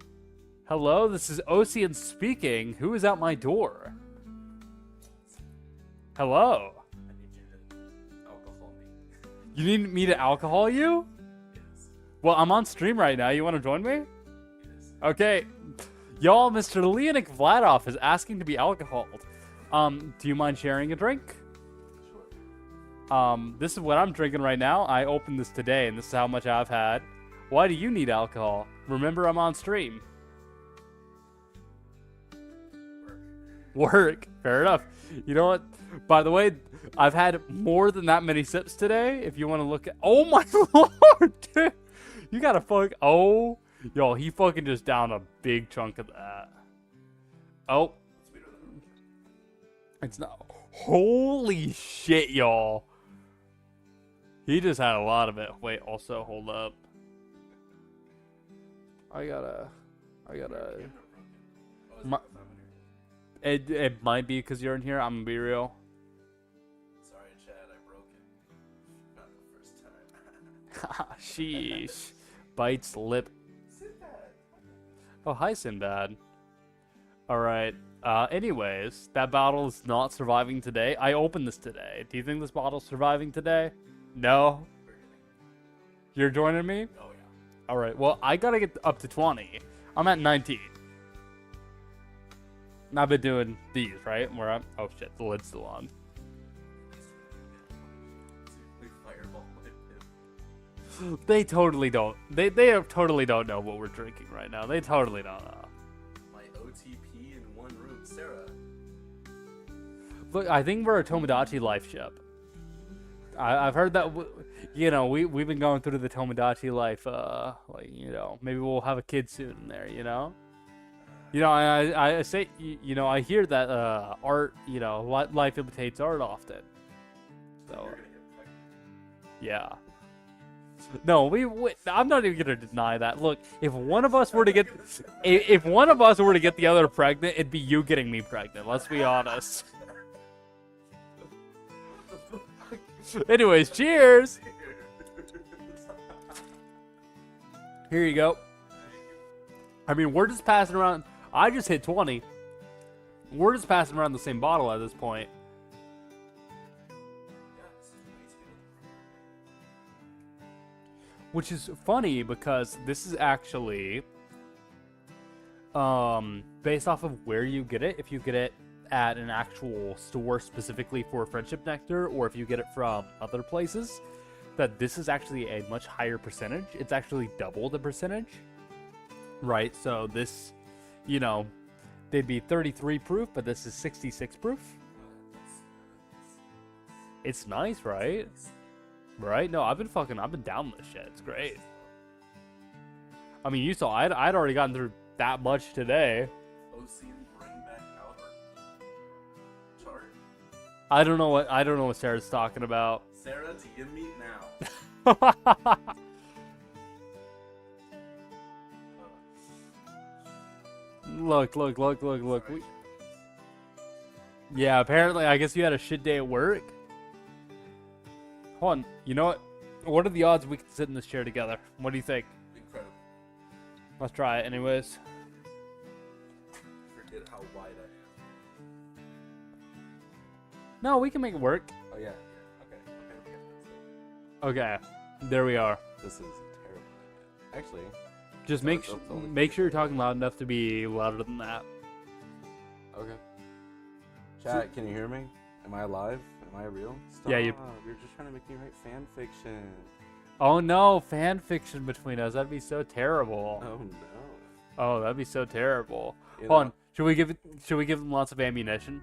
Speaker 1: Hello, this is Osian speaking. Who is at my door? Hello.
Speaker 3: I need you to alcohol me.
Speaker 1: You need me to alcohol you?
Speaker 3: Yes.
Speaker 1: Well, I'm on stream right now. You want to join me?
Speaker 3: Yes.
Speaker 1: Okay. Y'all, Mr. Leonik Vladov is asking to be alcoholed. Do you mind sharing a drink?
Speaker 3: Sure.
Speaker 1: This is what I'm drinking right now. I opened this today, and this is how much I've had. Why do you need alcohol? Remember, I'm on stream. Work. Fair enough. You know what? By the way, I've had more than that many sips today. If you want to look at... Oh, my lord, dude. You gotta fuck... Oh. Yo, he fucking just downed a big chunk of that. Oh. It's not... Holy shit, y'all. He just had a lot of it. Wait, also, hold up. I gotta... My- It might be because you're in here. I'm gonna be real.
Speaker 3: Sorry, Chad, I broke it. Not the first time.
Speaker 1: Sheesh. Bites lip. Oh, hi, Sinbad. Alright. Anyways, that bottle is not surviving today. I opened this today. Do you think this bottle's surviving today? No? You're joining me?
Speaker 3: Oh, yeah.
Speaker 1: Alright, well, I gotta get up to 20. I'm at 19. And I've been doing these, right? Where I'm... Oh, shit. The lid's still on.
Speaker 3: Big fireball with him.
Speaker 1: They totally don't. They totally don't know what we're drinking right now. They totally don't know.
Speaker 3: My OTP in one room, Sarah.
Speaker 1: Look, I think we're a Tomodachi life ship. I've heard that, you know, we've been going through the Tomodachi life, like, you know, maybe we'll have a kid soon in there, you know? You know, I say, you know, I hear that art, you know, life imitates art often. So,
Speaker 3: You're gonna get pregnant.
Speaker 1: yeah. No, I'm not even gonna deny that. Look, if one of us were to get, if one of us were to get the other pregnant, it'd be you getting me pregnant. Let's be honest. Anyways, cheers. Here you go. I mean, we're just passing around. I just hit 20. We're just passing around the same bottle at this point.
Speaker 3: Yeah, this is way too good.
Speaker 1: Which is funny because this is actually based off of where you get it. If you get it at an actual store specifically for friendship nectar, or if you get it from other places, that this is actually a much higher percentage. It's actually double the percentage, right? So this, you know, they'd be 33 proof, but this is 66 proof. It's nice, right? Right? No, I've been down this shit. It's great. I mean, you saw I'd already gotten through that much today.
Speaker 3: Osian, bring back powder. Chart.
Speaker 1: I don't know what Sarah's talking about.
Speaker 3: Sarah, do you meet now?
Speaker 1: Look. Yeah, apparently, I guess you had a shit day at work. Hold on, you know what? What are the odds we can sit in this chair together? What do you think?
Speaker 3: Incredible.
Speaker 1: Let's try it anyways.
Speaker 3: Forget how wide I am.
Speaker 1: No, we can make it work.
Speaker 3: Oh yeah. Okay.
Speaker 1: Okay, there we are.
Speaker 3: This is terrible. Actually,
Speaker 1: Just
Speaker 3: So
Speaker 1: make
Speaker 3: it's only-
Speaker 1: make sure you're talking loud enough to be louder than that.
Speaker 3: okay. Chat, can you hear me? Am I alive? Am I real? Stop.
Speaker 1: Yeah, you-
Speaker 3: You're just trying to make me write fan fiction.
Speaker 1: Oh no, fan fiction between us. That'd be so terrible.
Speaker 3: Oh no.
Speaker 1: Oh, that'd be so terrible.
Speaker 3: You
Speaker 1: Hold
Speaker 3: know-
Speaker 1: on. Should we give them lots of ammunition?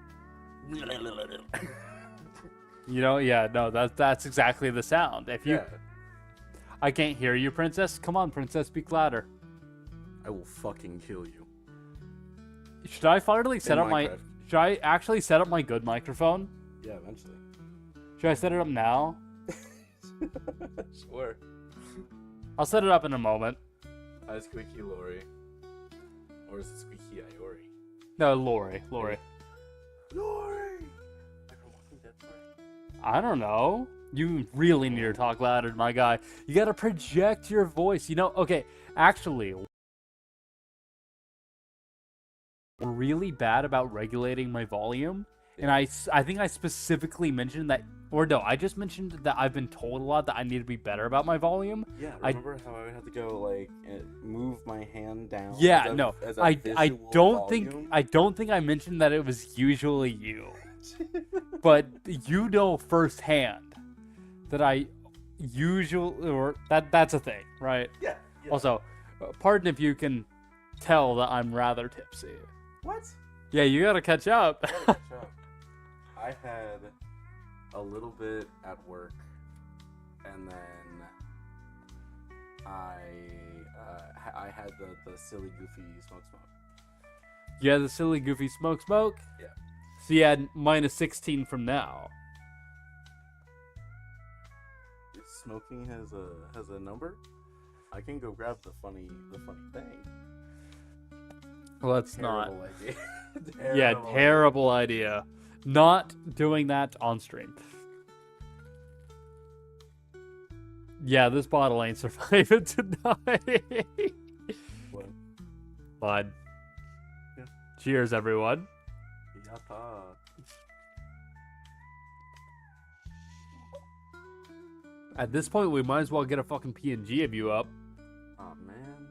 Speaker 1: You know, yeah, no, that's exactly the sound. If you
Speaker 3: Yeah.
Speaker 1: I can't hear you, princess. Come on, princess, speak louder.
Speaker 3: I will fucking kill you.
Speaker 1: Should I finally set
Speaker 3: In
Speaker 1: up my
Speaker 3: Minecraft.
Speaker 1: Should I actually set up my good microphone?
Speaker 3: Yeah, eventually.
Speaker 1: Should I set it up now?
Speaker 3: Sure.
Speaker 1: I'll set it up in a moment.
Speaker 3: Hi, Squeaky Lori. Or is it Squeaky Iori?
Speaker 1: No, Lori.
Speaker 3: Lori!
Speaker 1: I don't know. You really need to talk louder, my guy. You gotta project your voice. You know, okay, actually, we're really bad about regulating my volume. And I think I specifically mentioned that, or no, I just mentioned that I've been told a lot that I need to be better about my volume.
Speaker 3: Yeah, remember how I had to go, like, move my hand down?
Speaker 1: Yeah,
Speaker 3: as a-
Speaker 1: no,
Speaker 3: as a
Speaker 1: I
Speaker 3: visual
Speaker 1: don't
Speaker 3: volume?
Speaker 1: think I mentioned that it was usually you, but you know firsthand that I usually, or that's a thing, right?
Speaker 3: Yeah. yeah.
Speaker 1: Also, pardon if you can tell that I'm rather tipsy.
Speaker 3: What?
Speaker 1: Yeah, you gotta catch up.
Speaker 3: Gotta catch up. I had a little bit at work, and then I had the silly goofy smoke.
Speaker 1: You had the silly goofy smoke.
Speaker 3: Yeah.
Speaker 1: So you had -16 from now.
Speaker 3: Smoking has a number. I can go grab the funny thing.
Speaker 1: Let's not.
Speaker 3: Terrible idea.
Speaker 1: Yeah,
Speaker 3: Terrible idea.
Speaker 1: terrible idea. Not doing that on stream. Yeah, this bottle ain't surviving tonight.
Speaker 3: What?
Speaker 1: Bud.
Speaker 3: Yeah.
Speaker 1: Cheers, everyone.
Speaker 3: Yatta.
Speaker 1: At this point, we might as well get a fucking PNG of you up.
Speaker 3: Oh man.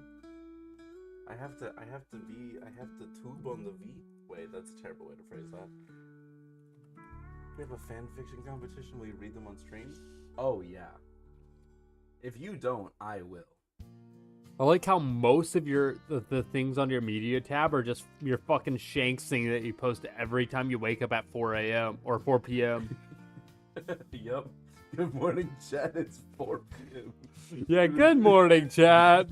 Speaker 3: I have to tube on the V. Wait, that's a terrible way to phrase that. We have a fan fiction competition. Will you read them on stream? Oh yeah. If you don't, I will.
Speaker 1: I like how most of the things on your media tab are just your fucking Shanks thing that you post every time you wake up at 4 a.m. or 4 p.m.
Speaker 3: Yup. Good morning, chat. It's 4 p.m.
Speaker 1: Yeah, good morning, chat.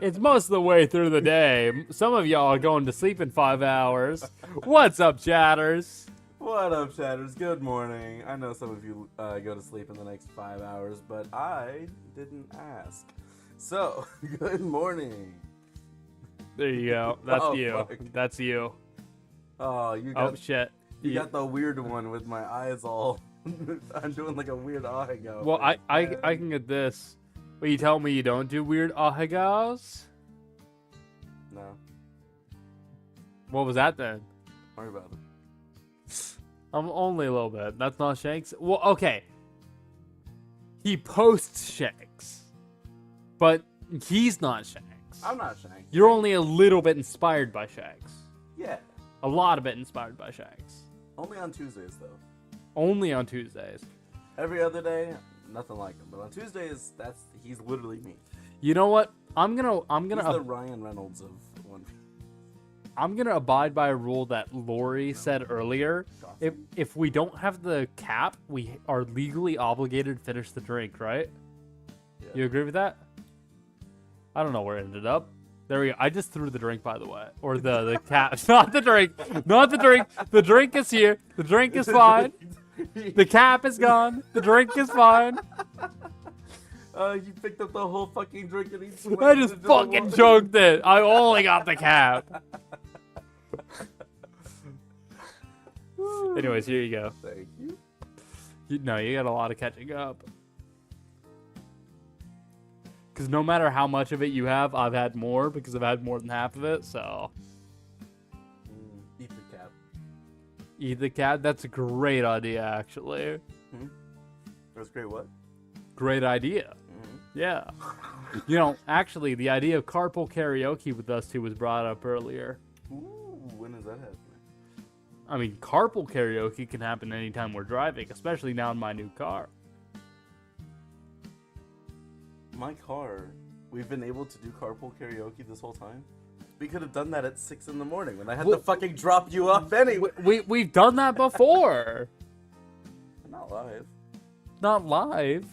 Speaker 1: It's most of the way through the day. Some of y'all are going to sleep in 5 hours. What's up, chatters?
Speaker 3: What up, chatters? Good morning. I know some of you go to sleep in the next 5 hours, but I didn't ask. So, good morning.
Speaker 1: There you go. That's
Speaker 3: Oh,
Speaker 1: you.
Speaker 3: fuck.
Speaker 1: That's you.
Speaker 3: Oh, you
Speaker 1: Oh,
Speaker 3: got
Speaker 1: shit.
Speaker 3: you got the weird one with my eyes all. I'm doing like a weird ahego.
Speaker 1: Well, I can get this. But you tell me you don't do weird ahegos?
Speaker 3: No.
Speaker 1: What was that then?
Speaker 3: Worry about it.
Speaker 1: I'm only a little bit. That's not Shanks. Well, okay. He posts Shanks, but he's not Shanks.
Speaker 3: I'm not Shanks.
Speaker 1: You're only a little bit inspired by Shanks.
Speaker 3: Yeah.
Speaker 1: A lot of it inspired by Shanks.
Speaker 3: Only on Tuesdays, though.
Speaker 1: Only on Tuesdays.
Speaker 3: Every other day, nothing like him. But on Tuesdays, he's literally me.
Speaker 1: You know what? I'm
Speaker 3: He's
Speaker 1: gonna
Speaker 3: the Ryan Reynolds of One Piece.
Speaker 1: I'm gonna abide by a rule that Lori said earlier. If we don't have the cap, we are legally obligated to finish the drink, right?
Speaker 3: Yeah.
Speaker 1: You agree with that? I don't know where it ended up. There we go. I just threw the drink, by the way, or the cap. Not the drink. Not the drink. The drink is here. The drink is fine. The cap is gone. The drink is fine.
Speaker 3: You picked up the whole fucking drink and he
Speaker 1: I just fucking chugged it. I only got the cap. Anyways, here you go.
Speaker 3: Thank you.
Speaker 1: No, you got a lot of catching up. Because no matter how much of it you have, I've had more because I've had more than half of it, so.
Speaker 3: Eat the cap.
Speaker 1: Eat the cat? That's a great idea, actually.
Speaker 3: That's great what?
Speaker 1: Great idea. Yeah. You know, actually, the idea of carpool karaoke with us two was brought up earlier.
Speaker 3: Ooh, when is that happening?
Speaker 1: I mean, carpool karaoke can happen anytime we're driving, especially now in my new car.
Speaker 3: My car, we've been able to do carpool karaoke this whole time. We could have done that at 6 in the morning when I had to fucking drop you up anyway.
Speaker 1: We've done that before.
Speaker 3: Not live.
Speaker 1: Not live.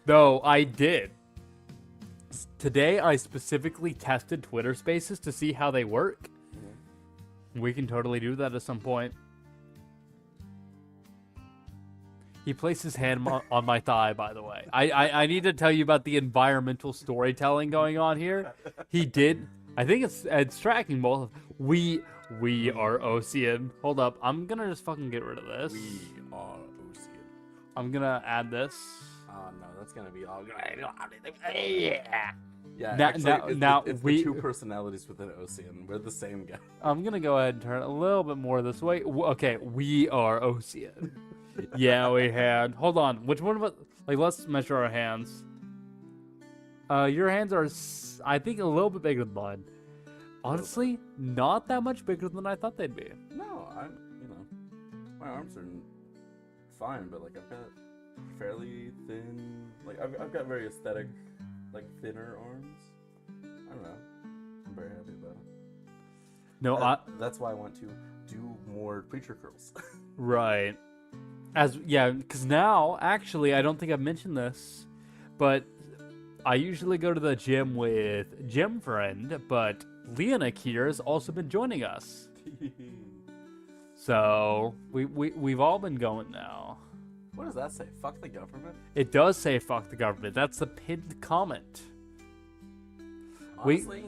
Speaker 1: Though I did. Today I specifically tested Twitter Spaces to see how they work. We can totally do that at some point. He placed his hand on my thigh, by the way. I need to tell you about the environmental storytelling going on here. He did. I think it's tracking both. We are Osian. Hold up. I'm gonna just fucking get rid of this.
Speaker 3: We are Osian.
Speaker 1: I'm gonna add this.
Speaker 3: Oh no, that's gonna be all.
Speaker 2: Yeah.
Speaker 3: Yeah,
Speaker 1: Now-
Speaker 3: actually,
Speaker 1: now
Speaker 3: it's
Speaker 1: we-
Speaker 3: the two personalities within Osian. We're the same guy.
Speaker 1: I'm gonna go ahead and turn it a little bit more this way. Okay, we are Osian. Yeah, we had. Hold on. Which one of us? Like, let's measure our hands. Your hands are, I think, a little bit bigger than mine. Honestly, not that much bigger than I thought they'd be.
Speaker 3: No, my arms are fine, but like I've got fairly thin. Like I've got very aesthetic, like thinner arms. I don't know. I'm very happy about it.
Speaker 1: No,
Speaker 3: That's why I want to do more preacher curls.
Speaker 1: right. Because now, actually, I don't think I've mentioned this, but I usually go to the gym with Gym Friend, but Leonic here has also been joining us. So we've all been going now.
Speaker 3: What does that say? Fuck the government?
Speaker 1: It does say "fuck the government." That's the pinned comment.
Speaker 3: Honestly,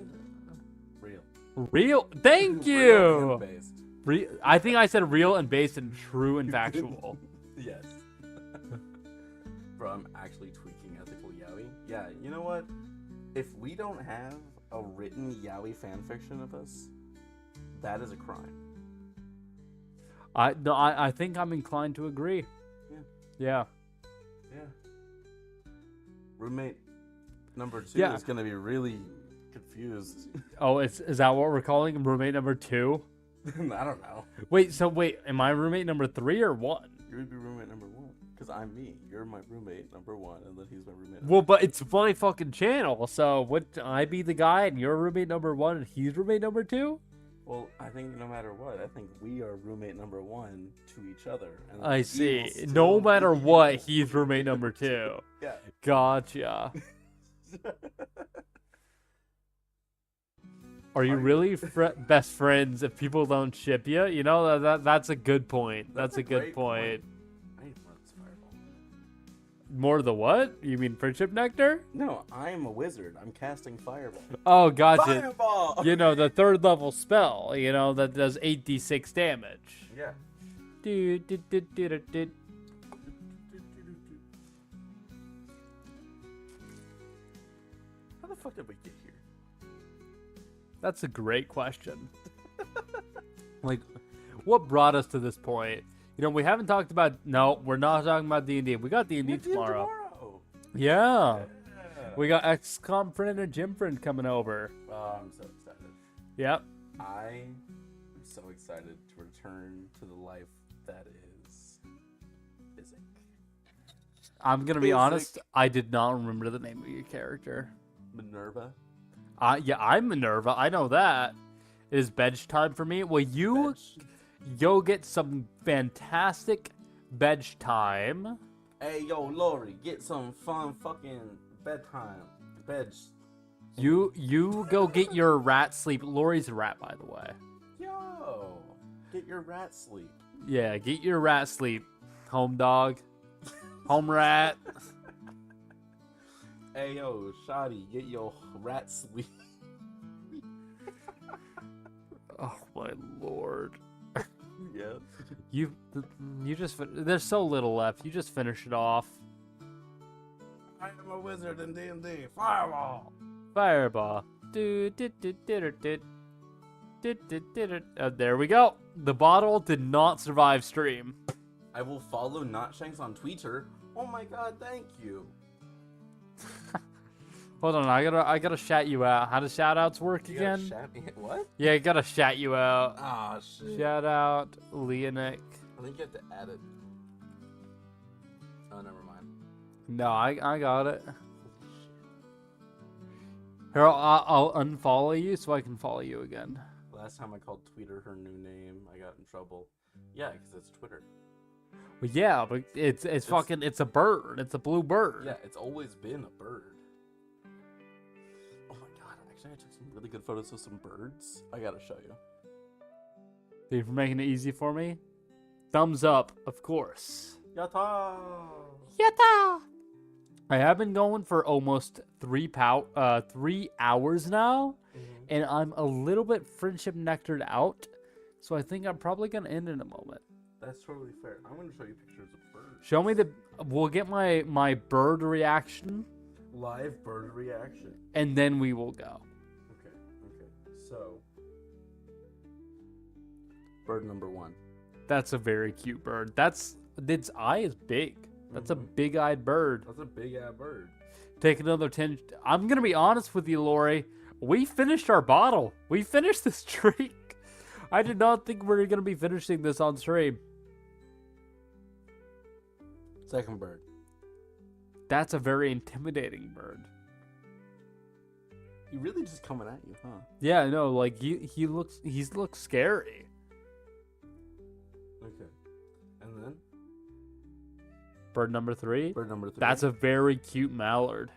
Speaker 3: real.
Speaker 1: Real. Thank
Speaker 3: Real
Speaker 1: you.
Speaker 3: and based.
Speaker 1: I think I said real and based and true and factual.
Speaker 3: Yes. Bro, I'm actually tweaking ethical yaoi. Yeah, you know what? If we don't have a written yaoi fanfiction of us, that is a crime.
Speaker 1: I think I'm inclined to agree. Yeah.
Speaker 3: Roommate number 2
Speaker 1: Yeah.
Speaker 3: is gonna be really confused.
Speaker 1: Oh, is that what we're calling him? Roommate number 2?
Speaker 3: I don't know.
Speaker 1: Wait, am I roommate number 3 or 1?
Speaker 3: You would be roommate number 1. Because I'm me. You're my roommate number 1, and then he's my roommate
Speaker 1: Well, but it's my fucking channel, so would I be the guy and you're roommate number 1 and he's roommate number 2?
Speaker 3: Well, I think no matter what, I think we are roommate number 1 to each other. And
Speaker 1: I
Speaker 3: he
Speaker 1: see.
Speaker 3: will still
Speaker 1: No matter
Speaker 3: be-
Speaker 1: what, he's roommate number 2.
Speaker 3: Yeah.
Speaker 1: Gotcha. Are you really best friends if people don't ship you? You know, that's a good point. That's a good
Speaker 3: great
Speaker 1: point.
Speaker 3: I need more of this fireball.
Speaker 1: More the what? You mean friendship nectar?
Speaker 3: No, I'm a wizard. I'm casting fireball.
Speaker 1: Oh, gotcha.
Speaker 3: Fireball!
Speaker 1: You know, the 3rd level spell, you know, that does 8d6 damage.
Speaker 3: Yeah. How the fuck did we get here?
Speaker 1: That's a great question. Like, what brought us to this point? You know, we haven't talked about. No, we're not talking about D&D. We got D&D tomorrow. Yeah. We got XCOM friend and Gym friend coming over.
Speaker 3: Oh, I'm so excited.
Speaker 1: Yep.
Speaker 3: I am so excited to return to the life that is Physic.
Speaker 1: I'm gonna be honest. I did not remember the name of your character.
Speaker 3: Minerva.
Speaker 1: Yeah, I'm Minerva. I know that. It is bench time for me. Well, you'll get some fantastic bench time.
Speaker 3: Hey, yo, Lori, get some fun fucking bedtime. Beds.
Speaker 1: You go get your rat sleep. Lori's a rat, by the way.
Speaker 3: Yo, get your rat sleep.
Speaker 1: Yeah, get your rat sleep. Home dog. Home rat.
Speaker 3: Hey, yo, Shoddy, get your rat sleep.
Speaker 1: Oh my lord.
Speaker 3: Yeah.
Speaker 1: You just there's so little left. You just finish it off.
Speaker 3: I am a wizard in D&D. Fireball.
Speaker 1: Fireball. There we go. The bottle did not survive stream.
Speaker 3: I will follow Notshanks on Twitter. Oh my god, thank you.
Speaker 1: Hold on, I gotta shout you out. How do shout outs work
Speaker 3: You gotta
Speaker 1: again?
Speaker 3: shout me. What?
Speaker 1: Yeah, I gotta shout you out.
Speaker 3: Ah, shit.
Speaker 1: Shout out Leonic.
Speaker 3: I think you have to add it. Oh, never mind.
Speaker 1: No, I got it. Here, I'll unfollow you so I can follow you again.
Speaker 3: Last time I called Twitter her new name, I got in trouble. Yeah, because it's Twitter.
Speaker 1: Well, yeah, but it's fucking, it's a bird. It's a blue bird.
Speaker 3: Yeah, it's always been a bird. Oh my god, actually I took some really good photos of some birds. I gotta show you.
Speaker 1: Thank you for making it easy for me. Thumbs up, of course.
Speaker 3: Yatta!
Speaker 2: Yatta!
Speaker 1: I have been going for almost 3 hours now, and I'm a little bit friendship nectared out, so I think I'm probably gonna end in a moment.
Speaker 3: That's totally fair. I'm gonna show you pictures of birds.
Speaker 1: Show me we'll get my bird reaction,
Speaker 3: Live bird reaction.
Speaker 1: and then we will go.
Speaker 3: Okay. So, bird number 1.
Speaker 1: That's a very cute bird. Its eye is big. That's a big-eyed bird.
Speaker 3: That's a big-ass bird.
Speaker 1: Take another 10. I'm gonna be honest with you, Lori. We finished our bottle. We finished this streak. I did not think we were gonna be finishing this on stream.
Speaker 3: Second bird.
Speaker 1: That's a very intimidating bird.
Speaker 3: He really just coming at you, huh?
Speaker 1: Yeah, no, like he looks scary.
Speaker 3: Okay. And then?
Speaker 1: Bird number 3.
Speaker 3: Bird number 3.
Speaker 1: That's a very cute mallard.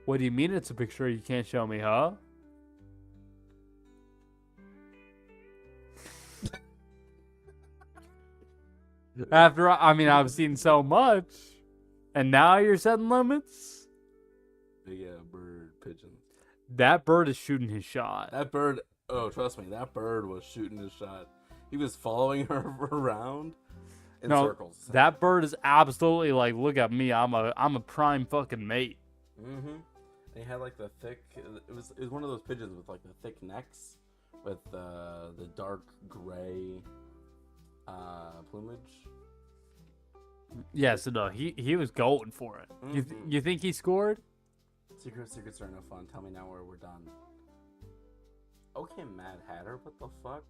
Speaker 1: What do you mean it's a picture you can't show me, huh? After, I mean, I've seen so much. And now you're setting limits?
Speaker 3: Yeah, bird, pigeon.
Speaker 1: That bird is shooting his shot.
Speaker 3: That bird, oh, trust me, that bird was shooting his shot. He was following her around in circles.
Speaker 1: That bird is absolutely like, look at me, I'm a prime fucking mate.
Speaker 3: Mm-hmm. And he had like the thick, it was one of those pigeons with like the thick necks with the dark gray plumage.
Speaker 1: Yeah, so no, he was going for it. You think he scored?
Speaker 3: Secrets are no fun. Tell me now where we're done. Okay, Mad Hatter, what the fuck?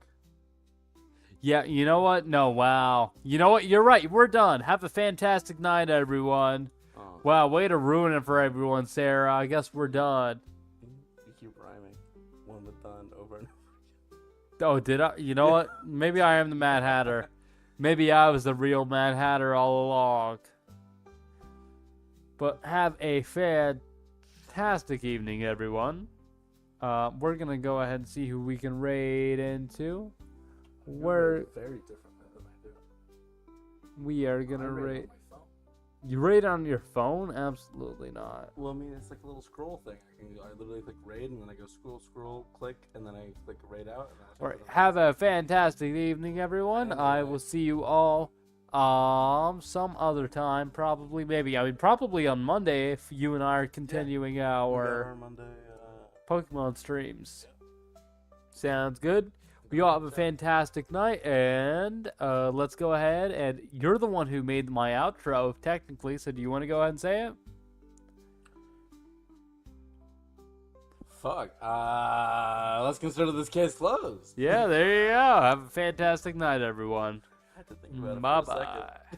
Speaker 1: Yeah, you know what? No, wow. You know what? You're right. We're done. Have a fantastic night, everyone.
Speaker 3: Oh.
Speaker 1: Wow, way to ruin it for everyone, Sarah. I guess we're done.
Speaker 3: You keep rhyming. One with done over and over.
Speaker 1: Oh, did I? You know what? Maybe I am the Mad Hatter. Maybe I was the real Mad Hatter all along. But have a fantastic evening, everyone. We're going to go ahead and see who we can raid into.
Speaker 3: Very different than I do.
Speaker 1: We are going to
Speaker 3: I
Speaker 1: raid.
Speaker 3: on my phone.
Speaker 1: You raid on your phone? Absolutely not.
Speaker 3: Well, I mean, it's like a little scroll thing. I literally click raid, and then I go scroll, click, and then I click raid out. And then
Speaker 1: All right. Have a fantastic evening, everyone.
Speaker 3: And
Speaker 1: I will see you all Some other time, probably, maybe. I mean, probably on Monday if you and I are continuing
Speaker 3: We got
Speaker 1: our
Speaker 3: our Monday.
Speaker 1: Pokemon streams. Sounds good. We all have a fantastic night, and let's go ahead. And you're the one who made my outro, technically. So, do you want to go ahead and say it?
Speaker 3: Fuck. Let's consider this case closed.
Speaker 1: Yeah, there you go. Have a fantastic night, everyone.
Speaker 3: I had to think about it
Speaker 1: Bye
Speaker 3: for a second.
Speaker 1: bye.